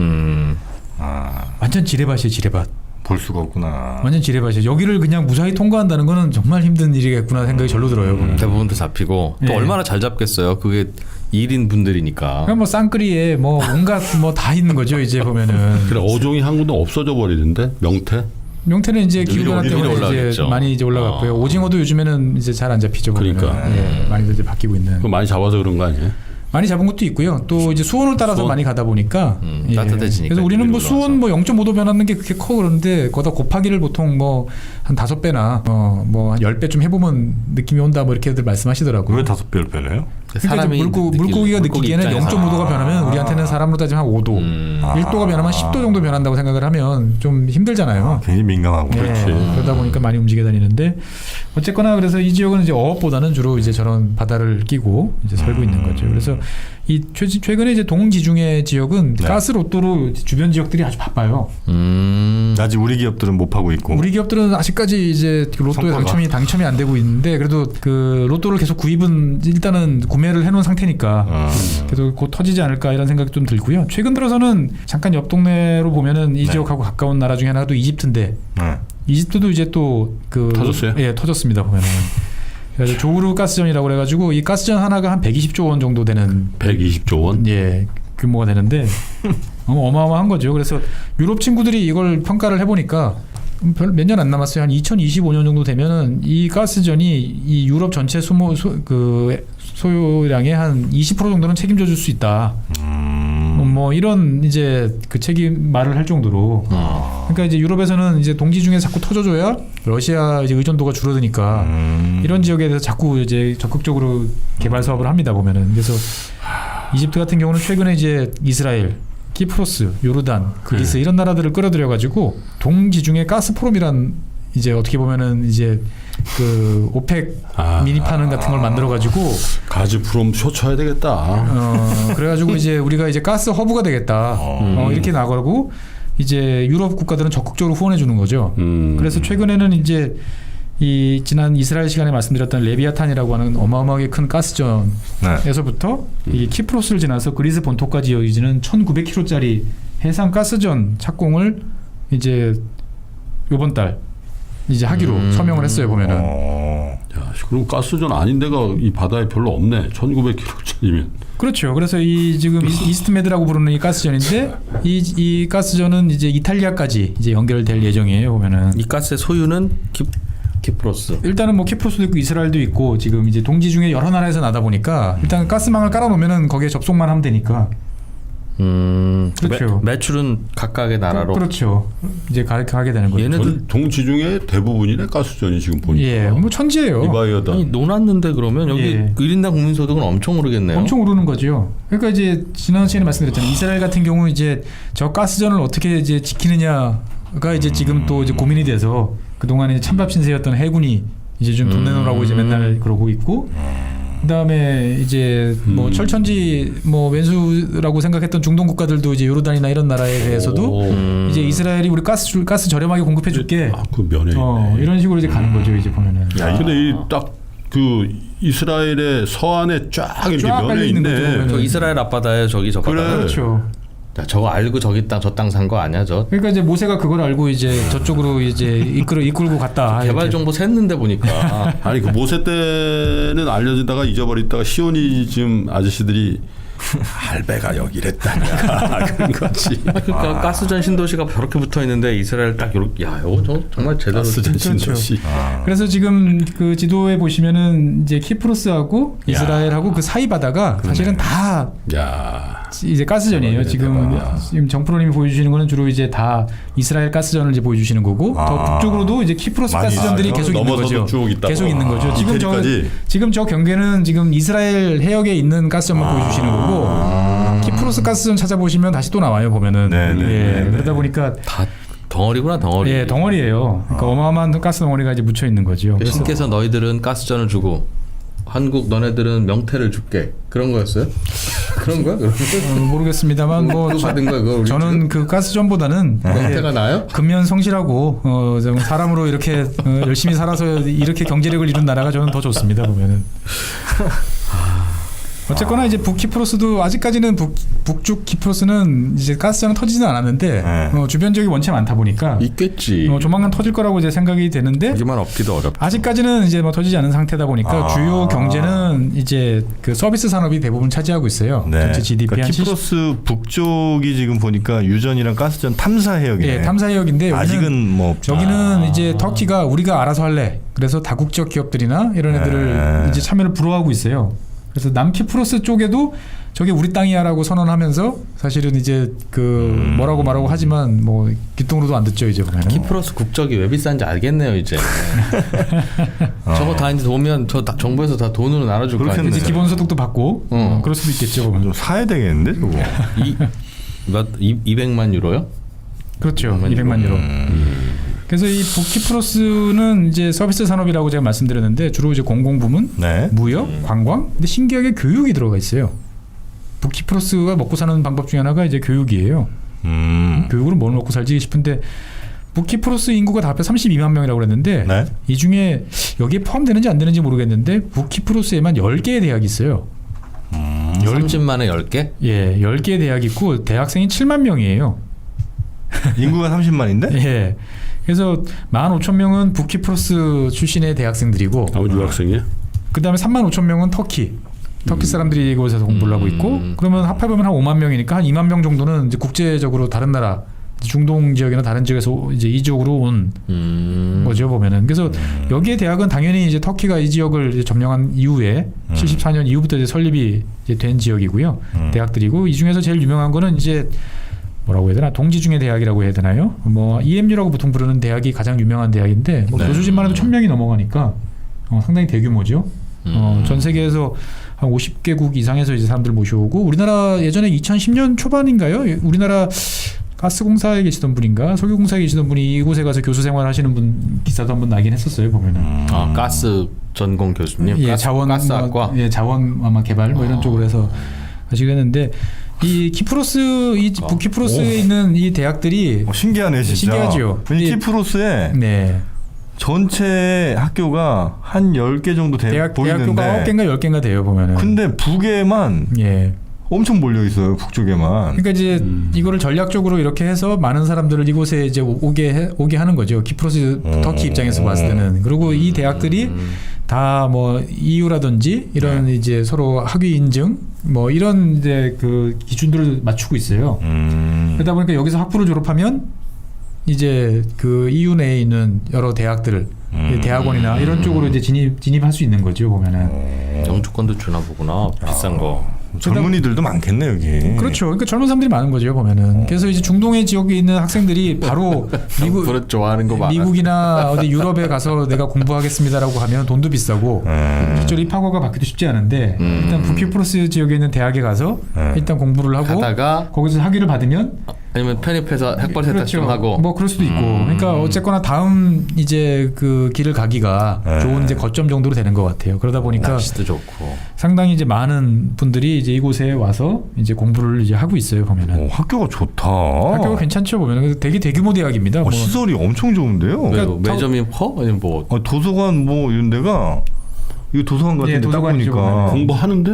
Speaker 4: 완전 지뢰밭이에요, 지뢰밭.
Speaker 1: 볼 수가 없구나.
Speaker 4: 완전 지뢰밭이에요. 여기를 그냥 무사히 통과한다는 거는 정말 힘든 일이겠구나 생각이 절로 들어요. 보면.
Speaker 2: 대부분 다 잡히고 또
Speaker 4: 예.
Speaker 2: 얼마나 잘 잡겠어요. 그게 1인 분들이니까.
Speaker 4: 그냥 뭐 쌍끌이에 뭐 온갖 뭐 다 있는 거죠 이제 보면은.
Speaker 3: 그래 어종이 한 군데 없어져 버리는데 명태.
Speaker 4: 명태는 이제 기후 변화
Speaker 2: 위로
Speaker 4: 때문에 이제
Speaker 2: 올라가겠죠.
Speaker 4: 많이 이제 올라갔고요. 오징어도 요즘에는 이제 잘 안 잡히죠. 보면은.
Speaker 3: 그러니까.
Speaker 4: 예, 많이 이제 바뀌고 있는.
Speaker 3: 그거 많이 잡아서 그런 거 아니에요?
Speaker 4: 많이 잡은 것도 있고요. 또 이제 수온을 따라서
Speaker 3: 수온?
Speaker 4: 많이 가다 보니까
Speaker 2: 따뜻해지니까
Speaker 4: 그래서 우리는 뭐
Speaker 2: 위로
Speaker 4: 수온 뭐 0.5도 변하는 게 그렇게 커 그런데 거기다 곱하기를 보통 뭐 한 5배나 뭐 한 10배쯤 해보면 느낌이 온다 뭐 이렇게들 말씀하시더라고요.
Speaker 1: 왜 5배를 빼래요?
Speaker 4: 그러니까 이제 물고기가 느끼기에는 0.5도가 변하면 우리한테는 사람으로 따지면 한 5도, 1도가 변하면 10도 정도 변한다고 생각을 하면 좀 힘들잖아요.
Speaker 1: 굉장히 민감하고.
Speaker 4: 예,
Speaker 3: 그렇지.
Speaker 4: 그러다 보니까 많이 움직여 다니는데 어쨌거나 그래서 이 지역은 이제 어업보다는 주로 이제 저런 바다를 끼고 이제 살고 있는 거죠. 그래서 이 최근에 이제 동지중해 지역은
Speaker 1: 네.
Speaker 4: 가스 로또로 주변 지역들이 아주 바빠요.
Speaker 1: 아직 우리 기업들은 못 파고 있고.
Speaker 4: 우리 기업들은 아직까지 이제 로또에
Speaker 1: 성과가.
Speaker 4: 당첨이 안 되고 있는데 그래도 그 로또를 계속 구입은 일단은 구매를 해놓은 상태니까 그래도 곧 터지지 않을까 이런 생각이 좀 들고요. 최근 들어서는 잠깐 옆 동네로 보면은 이
Speaker 1: 네.
Speaker 4: 지역하고 가까운 나라 중에 하나가 또 이집트인데
Speaker 1: 네.
Speaker 4: 이집트도 이제 또 그
Speaker 3: 터졌어요?
Speaker 4: 예, 터졌습니다 보면은. 그래서 조우르 가스전이라고 그래가지고 이 가스전 하나가 한 120조 원 정도 되는
Speaker 3: 120조 원.
Speaker 4: 예 규모가 되는데 어마어마한 거죠. 그래서 유럽 친구들이 이걸 평가를 해보니까 몇 년 안 남았어요. 한 2025년 정도 되면은 이 가스전이 이 유럽 전체 소요량의 한 20% 정도는 책임져 줄 수 있다. 뭐 이런 이제 그 책임 말을 할 정도로. 그러니까 이제 유럽에서는 이제 동지 중에 자꾸 터져줘야 러시아 이제 의존도가 줄어드니까 이런 지역에 대해서 자꾸 이제 적극적으로 개발 사업을 합니다 보면은. 그래서 이집트 같은 경우는 최근에 이제 이스라엘, 키프로스, 요르단, 그리스 이런 나라들을 끌어들여 가지고 동지중해 가스포럼이란 이제 어떻게 보면은 이제 그 오펙 미니파는 같은 걸 만들어 가지고
Speaker 3: 가즈프롬 쇼쳐야 되겠다.
Speaker 4: 그래가지고 이제 우리가 이제 가스 허브가 되겠다. 이렇게 나가고 이제 유럽 국가들은 적극적으로 후원해 주는 거죠. 그래서 최근에는 이제 이 지난 이스라엘 시간에 말씀드렸던 레비아탄이라고 하는 어마어마하게 큰 가스전에서부터 이 키프로스를 지나서 그리스 본토까지 이어지는 1,900km짜리 해상 가스전 착공을 이제 이번 달 이제 하기로 서명을 했어요 보면은.
Speaker 3: 야, 그럼 가스전 아닌 데가 이 바다에 별로 없네. 1,900km짜리면.
Speaker 4: 그렇죠. 그래서 이 지금 이스트메드라고 부르는 이 가스전인데 이 가스전은 이제 이탈리아까지 이제 연결될 예정이에요 보면은.
Speaker 2: 이 가스의 소유는 키프로스.
Speaker 4: 일단은 뭐 키프로스도 있고 이스라엘도 있고 지금 이제 동지 중에 여러 나라에서 나다 보니까 일단 가스망을 깔아놓으면은 거기에 접속만 하면 되니까. 그렇죠.
Speaker 2: 매출은 각각의 나라로.
Speaker 4: 그렇죠. 이제 가게 되는 거죠.
Speaker 2: 얘네들
Speaker 3: 동지중에 대부분이네 가스전이 지금 보니까.
Speaker 4: 예, 뭐 천지예요.
Speaker 3: 이바이어다.
Speaker 2: 아니 놓았는데 그러면 여기
Speaker 4: 예.
Speaker 2: 1인당 국민소득은 엄청 오르겠네요.
Speaker 4: 엄청 오르는 거죠. 그러니까 이제 지난 시간에 말씀드렸잖아요. 이스라엘 같은 경우 이제 저 가스전을 어떻게 이제 지키느냐가 이제 지금 또 이제 고민이 돼서 그 동안에 찬밥 신세였던 해군이 이제 좀 돈 내놓으라고 이제 맨날 그러고 있고. 그다음에 이제 뭐 철천지 뭐 왼수라고 생각했던 중동 국가들도 이제 요르단이나 이런 나라에 대해서도 이제 이스라엘이 우리 가스 저렴하게 공급해 줄게.
Speaker 3: 그 면에
Speaker 4: 이런 식으로 이제 가는 거죠 이제 보면은.
Speaker 3: 야, 근데 이 딱 그 이스라엘의 서안에 쫙 이렇게
Speaker 4: 쫙
Speaker 3: 면에
Speaker 4: 깔려 있는 거죠,
Speaker 3: 있네.
Speaker 4: 보면은.
Speaker 2: 저 이스라엘 앞바다에 저기 저 바다.
Speaker 3: 그래.
Speaker 4: 그렇죠.
Speaker 2: 야, 저거 알고 저기 땅 저 땅 산 거 아니야 저?
Speaker 4: 그러니까 이제 모세가 그걸 알고 이제 저쪽으로 이제 이끌고 갔다.
Speaker 2: 개발
Speaker 4: 이렇게.
Speaker 2: 정보 샜는데 보니까
Speaker 3: 아니 그 모세 때는 알려지다가 잊어버리다가 시오니즘 아저씨들이 갈배가 여기 이랬다니까 그런 거지.
Speaker 2: 그러니까 가스전 신도시가 저렇게 붙어 있는데 이스라엘 딱 이렇게 야 이거 정말 제대로
Speaker 3: 가스전 신도시.
Speaker 4: 그래서 지금 그 지도에 보시면은 이제 키프로스하고 이스라엘하고 그 사이 바다가 사실은 다
Speaker 3: 야.
Speaker 4: 이제 가스전이에요. 지금 정프로님이 보여주시는 거는 주로 이제 다 이스라엘 가스전을 이제 보여주시는 거고 더 북쪽으로도 이제 키프로스 가스전들이 계속 있는 거죠. 계속 있는 거죠. 지금 저 경계는 지금 이스라엘 해역에 있는 가스전만 보여주시는 거고 키프로스 가스전 찾아보시면 다시 또 나와요. 보면은 그러다 보니까
Speaker 2: 다 덩어리구나 덩어리.
Speaker 4: 예, 덩어리예요. 그러니까 어마어마한 가스 덩어리가 이제 묻혀 있는 거죠.
Speaker 2: 신께서 너희들은 가스전을 주고 한국 너네들은 명태를 줄게 그런 거였어요? 그런 거야?
Speaker 4: 모르겠습니다만 뭐
Speaker 2: 받은 거야 그거.
Speaker 4: 저는 그 가스전보다는
Speaker 2: 명태가 나요?
Speaker 4: 근면 성실하고 좀 사람으로 이렇게 열심히 살아서 이렇게 경제력을 이룬 나라가 저는 더 좋습니다. 보면은. 어쨌거나 이제 북키프로스도 아직까지는 북쪽 키프로스는 이제 가스전은 터지지는 않았는데 주변 지역이 원체 많다 보니까
Speaker 2: 있겠지.
Speaker 4: 조만간 터질 거라고 이제 생각이 되는데
Speaker 2: 하지만 없기도 어렵다.
Speaker 4: 아직까지는 이제 뭐 터지지 않은 상태다 보니까 주요 경제는 이제 그 서비스 산업이 대부분 차지하고 있어요. 전체 GDP
Speaker 1: 그러니까
Speaker 4: 한
Speaker 1: 키프로스 북쪽이 지금 보니까 유전이랑 가스전 탐사 해역이네.
Speaker 4: 예, 탐사 해역인데
Speaker 1: 아직은 뭐
Speaker 4: 여기는 이제 터키가 우리가 알아서 할래. 그래서 다국적 기업들이나 이런 애들을 이제 참여를 불허하고 있어요. 그래서 남키프로스 쪽에도 저게 우리 땅이야라고 선언하면서 사실은 이제 그 뭐라고 말하고 하지만 뭐 귓등으로도 안 듣죠 이제 보면.
Speaker 2: 키프로스 국적이 왜 비싼지 알겠네요 이제. 저거 다 이제 오면 저 정부에서 다 돈으로 나눠줄 거 아니에요.
Speaker 4: 이제 기본소득도 받고 그럴 수도 있겠죠.
Speaker 1: 좀 사야 되겠는데 저거.
Speaker 2: 200만 유로요?
Speaker 4: 그렇죠. 200만 유로. 그래서 이 북키프로스는 이제 서비스 산업이라고 제가 말씀드렸는데 주로 이제 공공부문, 무역, 관광, 근데 신기하게 교육이 들어가 있어요. 북키프로스가 먹고 사는 방법 중에 하나가 이제 교육이에요. 교육으로 뭘 먹고 살지 싶은데 북키프로스 인구가 다 합해 32만 명이라고 그랬는데 이 중에 여기에 포함되는지 안 되는지 모르겠는데 북키프로스에만 10개의 대학이 있어요.
Speaker 2: 30만에 10개?
Speaker 4: 예, 10개의 대학이 있고 대학생이 7만 명이에요.
Speaker 1: 인구가 30만인데?
Speaker 4: 예. 그래서 15,000명은 북키프로스 출신의 대학생들이고
Speaker 3: 유학생이야?
Speaker 4: 그다음에 35,000명은 터키 사람들이 이곳에서 공부를 하고 있고 그러면 합해보면 한 5만 명이니까 한 2만 명 정도는 이제 국제적으로 다른 나라 중동 지역이나 다른 지역에서 이제 이쪽으로 온 거죠 보면은. 그래서 여기에 대학은 당연히 이제 터키가 이 지역을 이제 점령한 이후에 74년 이후부터 이제 설립이 이제 된 지역이고요. 대학들이고 이 중에서 제일 유명한 거는 이제 뭐라고 해야 되나 동지중의 대학이라고 해야 되나요? 뭐 EMU라고 보통 부르는 대학이 가장 유명한 대학인데 뭐 교수진만 해도 1,000명이 넘어가니까 상당히 대규모죠. 전 세계에서 한 50개국 이상에서 이제 사람들 모셔오고 우리나라 예전에 2010년 초반인가요? 우리나라 가스공사에 계시던 분인가 석유공사에 계시던 분이 이곳에 가서 교수 생활하시는 분 기사도 한번 나긴 했었어요 보면은.
Speaker 2: 가스 전공 교수님.
Speaker 4: 예, 가스학과. 예, 자원 아마 개발 뭐 이런 쪽으로 해서 하시겠는데. 이 키프로스, 이 북키프로스에 있는 이 대학들이
Speaker 1: 신기하네 진짜.
Speaker 4: 신기하죠.
Speaker 1: 키프로스에 전체 학교가 한 10개 정도 보이는데
Speaker 4: 대학교가 9개인가 10개인가 돼요 보면은.
Speaker 1: 근데 북에만 엄청 몰려 있어요. 북쪽에만.
Speaker 4: 그러니까 이제 이거를 전략적으로 이렇게 해서 많은 사람들을 이곳에 이제 오게 하는 거죠. 키프로스 터키 입장에서 봤을 때는. 그리고 이 대학들이 다 뭐 EU라든지 이런 이제 서로 학위 인증 뭐 이런 이제 그 기준들을 맞추고 있어요. 그러다 보니까 여기서 학부를 졸업하면 이제 그 EU 내에 있는 여러 대학들을 대학원이나 이런 쪽으로 이제 진입할 수 있는 거죠 보면은.
Speaker 2: 영주권도 주나 보구나. 비싼 거.
Speaker 1: 젊은이들도 많겠네 여기.
Speaker 4: 그렇죠. 그러니까 젊은 사람들이 많은 거죠 보면은. 그래서 이제 중동의 지역에 있는 학생들이 바로
Speaker 2: 좋아하는 거
Speaker 4: 미국이나 어디 유럽에 가서 내가 공부하겠습니다라고 하면 돈도 비싸고 실제로 입학허가 받기도 쉽지 않은데 일단 북키프로스 지역에 있는 대학에 가서 일단 공부를 하고
Speaker 2: 하다가
Speaker 4: 거기서 학위를 받으면
Speaker 2: 아니면 편입해서 학벌 세탁 좀 하고
Speaker 4: 뭐 그럴 수도 있고 그러니까 어쨌거나 다음 이제 그 길을 가기가 좋은 이제 거점 정도로 되는 것 같아요. 그러다 보니까
Speaker 2: 날씨도 좋고
Speaker 4: 상당히 이제 많은 분들이 이제 이곳에 와서 이제 공부를 이제 하고 있어요 보면은.
Speaker 1: 학교가 좋다.
Speaker 4: 학교가 괜찮죠 보면은. 되게 대규모 대학입니다. 뭐.
Speaker 1: 시설이 엄청 좋은데요.
Speaker 2: 그러니까 매점이 커? 아니면 뭐
Speaker 1: 도서관 뭐 이런 데가 이거 도서관 같은데 딱 보니까
Speaker 3: 공부하는데?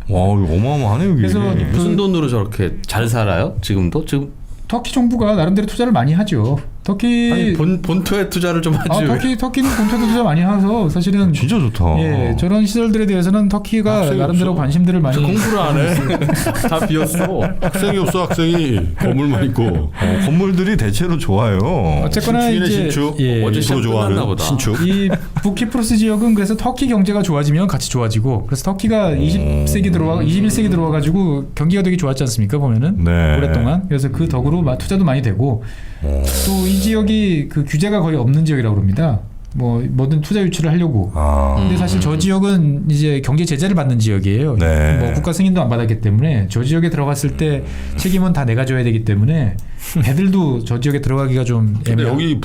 Speaker 1: 와 이거 어마어마하네 여기.
Speaker 4: 그래서
Speaker 2: 무슨 돈으로 저렇게 잘 살아요? 지금
Speaker 4: 터키 정부가 나름대로 투자를 많이 하죠. 터키
Speaker 2: 아니 본토에 투자를 좀 하지.
Speaker 4: 터키는 본토도 투자 많이 해서 사실은
Speaker 1: 진짜 좋다.
Speaker 4: 예, 저런 시설들에 대해서는 터키가 나름대로
Speaker 3: 없어.
Speaker 4: 관심들을 많이
Speaker 2: 공부를 안 해. 다 비었어.
Speaker 3: 학생이 없어 학생이 건물만 있고
Speaker 1: 건물들이 대체로 좋아요.
Speaker 4: 어쨌거나
Speaker 3: 신축이네,
Speaker 4: 이제
Speaker 3: 신축.
Speaker 4: 예,
Speaker 2: 어제
Speaker 3: 프로
Speaker 2: 끝났나
Speaker 3: 좋아하는
Speaker 2: 보다.
Speaker 3: 신축.
Speaker 4: 이 북키프로스 지역은 그래서 터키 경제가 좋아지면 같이 좋아지고 그래서 터키가 21세기 들어와 가지고 경기가 되게 좋았지 않습니까 보면은
Speaker 1: 네.
Speaker 4: 오랫동안 그래서 그 덕으로 투자도 많이 되고 또 이 지역이 그 규제가 거의 없는 지역이라고 합니다. 뭐든 투자 유치를 하려고. 근데 사실 저 지역은 이제 경제 제재를 받는 지역이에요.
Speaker 1: 네.
Speaker 4: 뭐 국가 승인도 안 받았기 때문에 저 지역에 들어갔을 때 책임은 다 내가 져야 되기 때문에 애들도 저 지역에 들어가기가 좀
Speaker 3: 근데
Speaker 4: 애매해요.
Speaker 3: 여기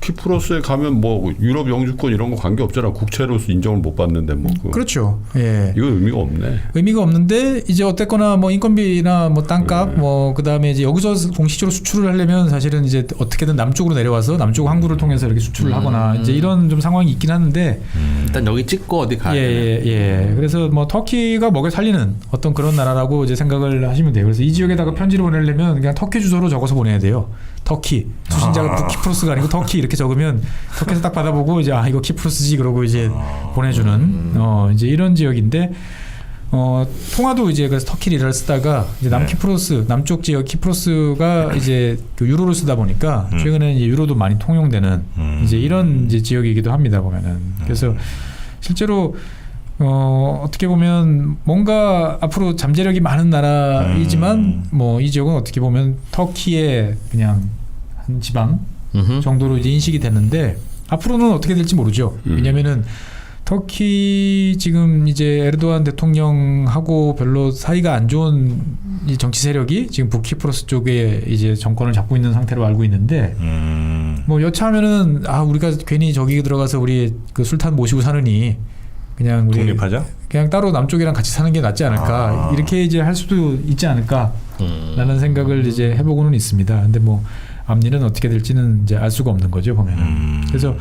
Speaker 3: 키프로스에 가면 뭐 유럽 영주권 이런 거 관계 없잖아. 국채로서 인정을 못 받는데 뭐
Speaker 4: 그렇죠. 예.
Speaker 3: 이거 의미가 없네.
Speaker 4: 의미가 없는데 이제 어쨌거나 뭐 인건비나 뭐 땅값 뭐 그다음에 이제 여기서 공식적으로 수출을 하려면 사실은 이제 어떻게든 남쪽으로 내려와서 남쪽 항구를 통해서 이렇게 수출을 하거나 이제 이런 좀 상황이 있긴 하는데
Speaker 2: 일단 여기 찍고 어디 가야 돼.
Speaker 4: 예. 그래서 뭐 터키가 먹여 살리는 어떤 그런 나라라고 이제 생각을 하시면 돼요. 그래서 이 지역에다가 편지를 보내려면 그냥 터키 주소로 적어서 보내야 돼요. 터키 수신자가 키프로스가 아니고 터키 이렇게 적으면 터키에서 딱 받아보고 이제 이거 키프로스지 그러고 이제 보내주는 이제 이런 지역인데 통화도 이제 그래서 터키 리라를 쓰다가 이제 남키프로스 남쪽 지역 키프로스가 이제 그 유로를 쓰다 보니까 최근에 이제 유로도 많이 통용되는 이제 이런 이제 지역이기도 합니다 보면은 그래서 실제로 어떻게 보면 뭔가 앞으로 잠재력이 많은 나라이지만 뭐 이 지역은 어떻게 보면 터키의 그냥 한 지방 정도로 이제 인식이 됐는데 앞으로는 어떻게 될지 모르죠. 왜냐면은 터키 지금 이제 에르도안 대통령하고 별로 사이가 안 좋은 이 정치 세력이 지금 북키프로스 쪽에 이제 정권을 잡고 있는 상태로 알고 있는데 뭐 여차하면은 우리가 괜히 저기 들어가서 우리 그 술탄 모시고 사느니 그냥 우리
Speaker 1: 독립하자?
Speaker 4: 그냥 따로 남쪽이랑 같이 사는 게 낫지 않을까 이렇게 이제 할 수도 있지 않을까라는 생각을 이제 해보고는 있습니다. 근데 뭐 앞일은 어떻게 될지는 이제 알 수가 없는 거죠 보면은. 그래서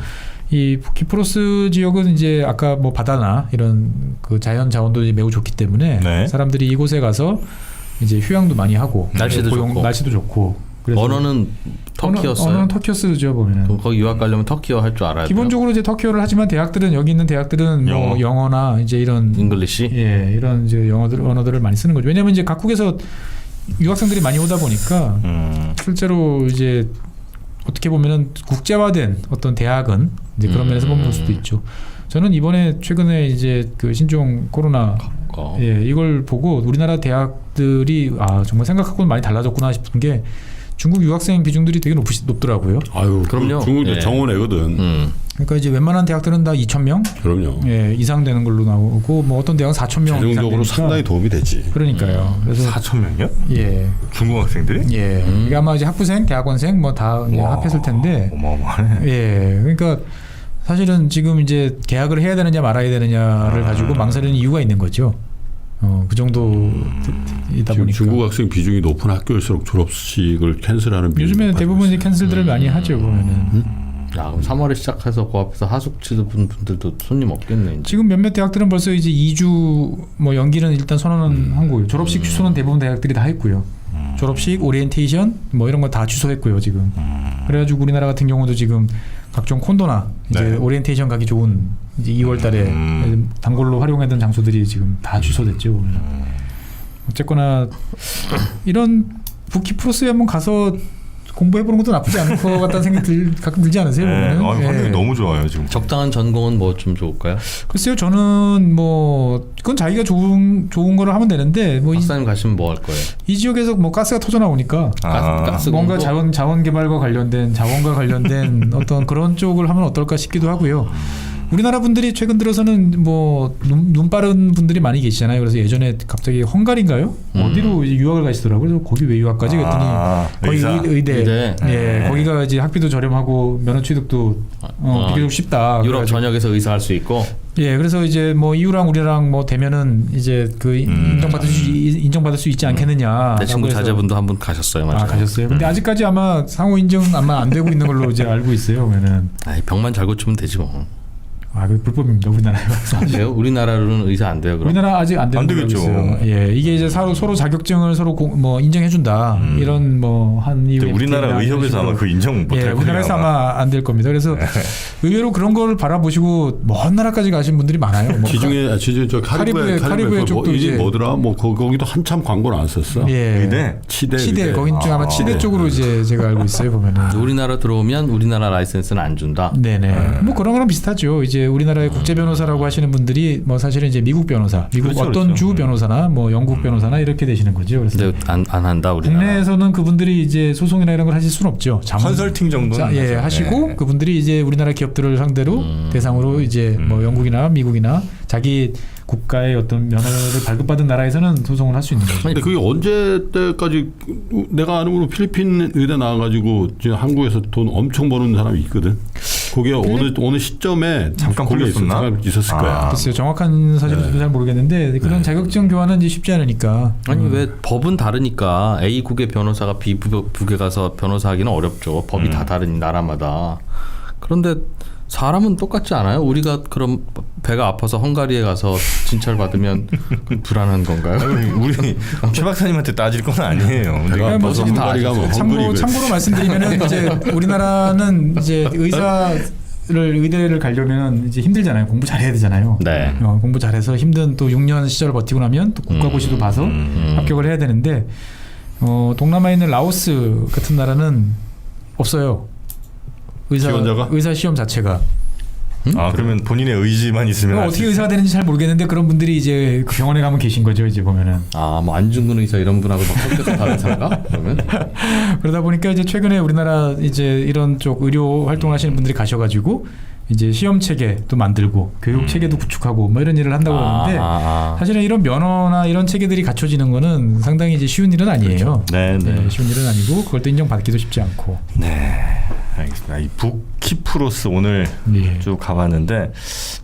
Speaker 4: 이 키프로스 지역은 이제 아까 뭐 바다나 이런 그 자연 자원도 매우 좋기 때문에
Speaker 1: 네.
Speaker 4: 사람들이 이곳에 가서 이제 휴양도 많이 하고
Speaker 2: 날씨도 좋고.
Speaker 4: 날씨도 좋고. 그래서
Speaker 2: 언어는 터키였어요.
Speaker 4: 언어는 터키어스죠 보면은.
Speaker 2: 그럼 거기 유학 가려면 터키어 할 줄 알아야 돼요.
Speaker 4: 기본적으로 이제 터키어를 하지만 대학들은 여기 있는 대학들은 뭐 영어나 이제 이런
Speaker 2: 잉글리시
Speaker 4: 이런 이제 언어들을 많이 쓰는 거죠. 왜냐하면 이제 각국에서 유학생들이 많이 오다 보니까 실제로 이제 어떻게 보면은 국제화된 어떤 대학은 이제 그런 면에서 볼 수도 있죠. 저는 이번에 최근에 이제 그 신종 코로나 이걸 보고 우리나라 대학들이 정말 생각하고는 많이 달라졌구나 싶은 게 중국 유학생 비중들이 되게 높더라고요.
Speaker 3: 아유,
Speaker 2: 그럼요.
Speaker 3: 중국도 정원애거든.
Speaker 4: 그러니까 이제 웬만한 대학들은 다 2,000명
Speaker 3: 그럼요.
Speaker 4: 이상 되는 걸로 나오고 뭐 어떤 대학은 4,000명
Speaker 3: 재정적으로 상당히 도움이 되지.
Speaker 4: 그러니까요. 그래서
Speaker 1: 4,000명이요?
Speaker 4: 예.
Speaker 1: 중국 학생들이?
Speaker 4: 예. 이게 아마 이제 학부생, 대학원생 뭐 다 합했을 텐데.
Speaker 1: 어마어마하네.
Speaker 4: 예. 그러니까 사실은 지금 이제 계약을 해야 되느냐 말아야 되느냐를 가지고 망설이는 이유가 있는 거죠. 그 정도이다
Speaker 3: 지금
Speaker 4: 보니까.
Speaker 3: 중국 학생 비중이 높은 학교일수록 졸업식을 캔슬하는 비중이
Speaker 4: 요즘에
Speaker 3: 높아지고
Speaker 4: 대부분 이제
Speaker 3: 있어요.
Speaker 4: 캔슬들을 많이 하죠 보면은.
Speaker 2: 야, 그럼 3월에 시작해서 그 앞에서 하숙 치는 분들도 손님 없겠네. 이제.
Speaker 4: 지금 몇몇 대학들은 벌써 이제 2주 뭐 연기는 일단 선언은 한 거예요. 졸업식 취소는 대부분 대학들이 다 했고요. 졸업식, 오리엔테이션 뭐 이런 거 다 취소했고요 지금. 그래가지고 우리나라 같은 경우도 지금 각종 콘도나 이제 오리엔테이션 가기 좋은 이제 2월달에 단골로 활용하던 장소들이 지금 다 취소됐죠. 어쨌거나 이런 북키프로스에 한번 가서 공부해보는 것도 나쁘지 않을 것 같다는 생각이 가끔 들지 않으세요?
Speaker 1: 환경이 너무 좋아요 지금.
Speaker 2: 적당한 전공은 뭐 좀 좋을까요?
Speaker 4: 글쎄요, 저는 뭐 그건 자기가 좋은 거를 하면 되는데 뭐
Speaker 2: 박사님 가시면 뭐 할 거예요?
Speaker 4: 이 지역에서 뭐 가스가 터져 나오니까
Speaker 2: 가스
Speaker 4: 뭔가
Speaker 2: 공부?
Speaker 4: 자원 개발과 관련된 자원과 관련된 어떤 그런 쪽을 하면 어떨까 싶기도 하고요. 우리나라 분들이 최근 들어서는 뭐 눈 빠른 분들이 많이 계시잖아요. 그래서 예전에 갑자기 헝가리인가요? 어디로 이제 유학을 가시더라고요. 그래서 거기 왜 유학 가지? 그랬더니 거기 의대. 예, 거기가 이제 학비도 저렴하고 면허 취득도 비교적 쉽다.
Speaker 2: 유럽 전역에서 의사할 수 있고.
Speaker 4: 예, 그래서 이제 뭐 EU랑 우리랑 뭐 되면은 이제 그 인정받을 수 있지 않겠느냐.
Speaker 2: 내 친구 자제분도 한 분 가셨어요, 맞아요.
Speaker 4: 가셨어요. 근데 아직까지 아마 상호 인증 아마 안 되고 있는 걸로 이제 알고 있어요. 그러면은.
Speaker 2: 병만 잘 고치면 되지 뭐.
Speaker 4: 아, 그 불법입니다. 우리나라에서.
Speaker 2: 돼요? 우리나라로는 의사 안 돼요. 그럼?
Speaker 4: 우리나라 아직 안 되는
Speaker 1: 안 되겠죠.
Speaker 4: 있어요. 예, 이게 이제 서로 자격증을 서로 뭐 인정해준다 이런 뭐 한 이유.
Speaker 1: 우리나라 의협에서 아마 그 인정 못할 거예요.
Speaker 4: 우리나라에서 아마 안 될 겁니다. 그래서 의외로 그런 걸 바라보시고 먼 나라까지 가신 분들이 많아요. 뭐
Speaker 3: 지중해 저 카리브해
Speaker 4: 쪽도
Speaker 3: 이제
Speaker 4: 이제
Speaker 3: 뭐더라? 뭐 거기도 한참 광고 나왔었어.
Speaker 4: 예.
Speaker 3: 치대
Speaker 4: 거긴 좀 아마 치대 쪽으로 이제 제가 알고 있어요 보면은.
Speaker 2: 우리나라 들어오면 우리나라 라이센스는 안 준다.
Speaker 4: 네네. 뭐 그런 거랑 비슷하죠. 이제 우리나라의 국제 변호사라고 하시는 분들이 뭐 사실은 이제 미국 변호사, 미국
Speaker 1: 그렇죠,
Speaker 4: 어떤
Speaker 1: 그렇죠.
Speaker 4: 주 변호사나 뭐 영국 변호사나 이렇게 되시는 거죠. 그래서
Speaker 2: 근데 안 한다 우리나라.
Speaker 4: 국내에서는 그분들이 이제 소송이나 이런 걸 하실 수는 없죠.
Speaker 1: 컨설팅 정도는
Speaker 4: 예, 하시고 그분들이 이제 우리나라 기업들을 상대로 대상으로 이제 뭐 영국이나 미국이나 자기 국가의 어떤 면허를 발급받은 나라에서는 소송을 할 수 있는 거죠.
Speaker 3: 근데 그게 언제 때까지 내가 아는 걸로 필리핀 의대 나와가지고 지금 한국에서 돈 엄청 버는 사람이 있거든. 그게 어느 시점에
Speaker 1: 잠깐 풀렸었나?
Speaker 3: 있었을 거야.
Speaker 4: 글쎄요, 정확한 사실은 저도 잘 모르겠는데 그런 자격증 교환은 이제 쉽지 않으니까.
Speaker 2: 아니 왜 법은 다르니까 A국의 변호사가 B국에 가서 변호사하기는 어렵죠. 법이 다 다른 나라마다. 그런데 사람은 똑같지 않아요? 우리가 그럼 배가 아파서 헝가리에 가서 진찰 받으면 불안한 건가요?
Speaker 1: 우리 최 박사님한테 따질 건 아니에요.
Speaker 3: 배가
Speaker 4: 뭐
Speaker 3: 아파서 헝가리 가면
Speaker 4: 참고로 말씀드리면은 이제 우리나라는 이제 의대를 가려면 이제 힘들잖아요. 공부 잘해야 되잖아요.
Speaker 2: 네.
Speaker 4: 공부 잘해서 힘든 또 6년 시절을 버티고 나면 또 국가고시도 봐서 합격을 해야 되는데 동남아에 있는 라오스 같은 나라는 없어요. 의사 시험 자체가.
Speaker 1: 아 그러면 본인의 의지만 있으면
Speaker 4: 어떻게 의사가 되는지 잘 모르겠는데 그런 분들이 이제 그 병원에 가면 계신 거죠. 이제 보면은.
Speaker 2: 뭐 안중근 의사 이런 분하고 막 섞여서 다른 사람가? 그러면
Speaker 4: 그러다 보니까 이제 최근에 우리나라 이제 이런 쪽 의료 활동을 하시는 분들이 가셔가지고 이제 시험 체계도 만들고 교육 체계도 구축하고 뭐 이런 일을 한다고 하는데 사실은 이런 면허나 이런 체계들이 갖춰지는 거는 상당히 이제 쉬운 일은 아니에요.
Speaker 1: 그렇죠. 네.
Speaker 4: 쉬운 일은 아니고 그걸 또 인정받기도 쉽지 않고.
Speaker 1: 네. 알겠습니다. 이 북키프로스 오늘 쭉 가봤는데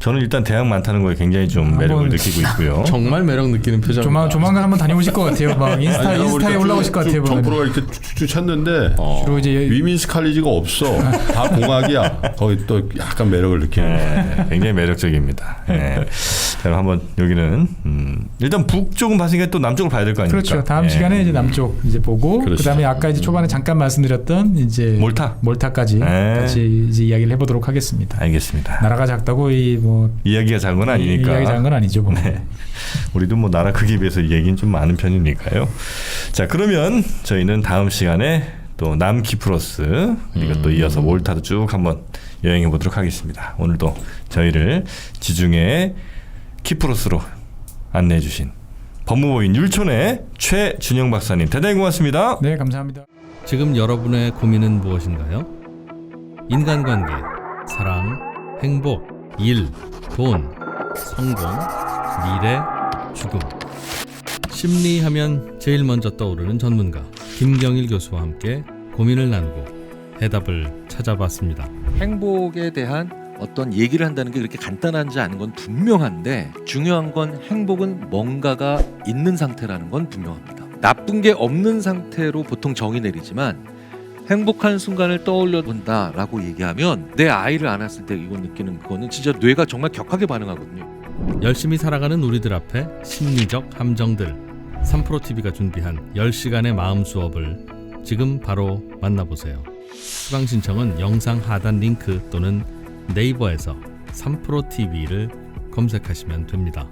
Speaker 1: 저는 일단 대학 많다는 거에 굉장히 좀 매력을 느끼고 있고요.
Speaker 2: 정말 매력 느끼는 표정.
Speaker 4: 조만간 한번 다녀오실 것 같아요. 막 인스타에 올라오실 것 같아요.
Speaker 3: 정보가 이렇게 쭉쭉 찾는데
Speaker 4: 주로 이제
Speaker 3: 위민스 칼리지가 없어. 다 공학이야. 거기 또 약간 매력을 느끼는.
Speaker 1: 네, 굉장히 매력적입니다. 네. 자, 한번 여기는 일단 북쪽은 봤으니까 또 남쪽을 봐야 될 거 아닙니까?
Speaker 4: 그렇죠. 다음 시간에 이제 남쪽 이제 보고 그다음에 아까 이제 초반에 잠깐 말씀드렸던 이제 몰타까지 같이 이제 이야기를 해보도록 하겠습니다.
Speaker 1: 알겠습니다.
Speaker 4: 나라가 작다고
Speaker 1: 이야기가 작은 건 아니니까.
Speaker 4: 이야기 작은 건 아니죠.
Speaker 1: 네. 우리도 뭐 나라 크기에 비해서 얘기는 좀 많은 편이니까요. 자 그러면 저희는 다음 시간에 또 남키프로스 그리고 또 이어서 몰타도 쭉 한번 여행해 보도록 하겠습니다. 오늘도 저희를 지중해 키프로스로 안내해 주신 법무법인 율촌의 최준영 박사님 대단히 고맙습니다.
Speaker 4: 네, 감사합니다.
Speaker 2: 지금 여러분의 고민은 무엇인가요? 인간관계, 사랑, 행복, 일, 돈, 성공, 미래, 죽음. 심리하면 제일 먼저 떠오르는 전문가 김경일 교수와 함께 고민을 나누고 해답을 찾아봤습니다.
Speaker 5: 행복에 대한 어떤 얘기를 한다는 게 그렇게 간단하지 않은 건 분명한데 중요한 건 행복은 뭔가가 있는 상태라는 건 분명합니다. 나쁜 게 없는 상태로 보통 정의 내리지만 행복한 순간을 떠올려 본다라고 얘기하면 내 아이를 안았을 때 이거 느끼는 그거는 진짜 뇌가 정말 격하게 반응하거든요.
Speaker 2: 열심히 살아가는 우리들 앞에 심리적 함정들 3프로TV가 준비한 10시간의 마음 수업을 지금 바로 만나보세요. 수강 신청은 영상 하단 링크 또는 네이버에서 3프로TV를 검색하시면 됩니다.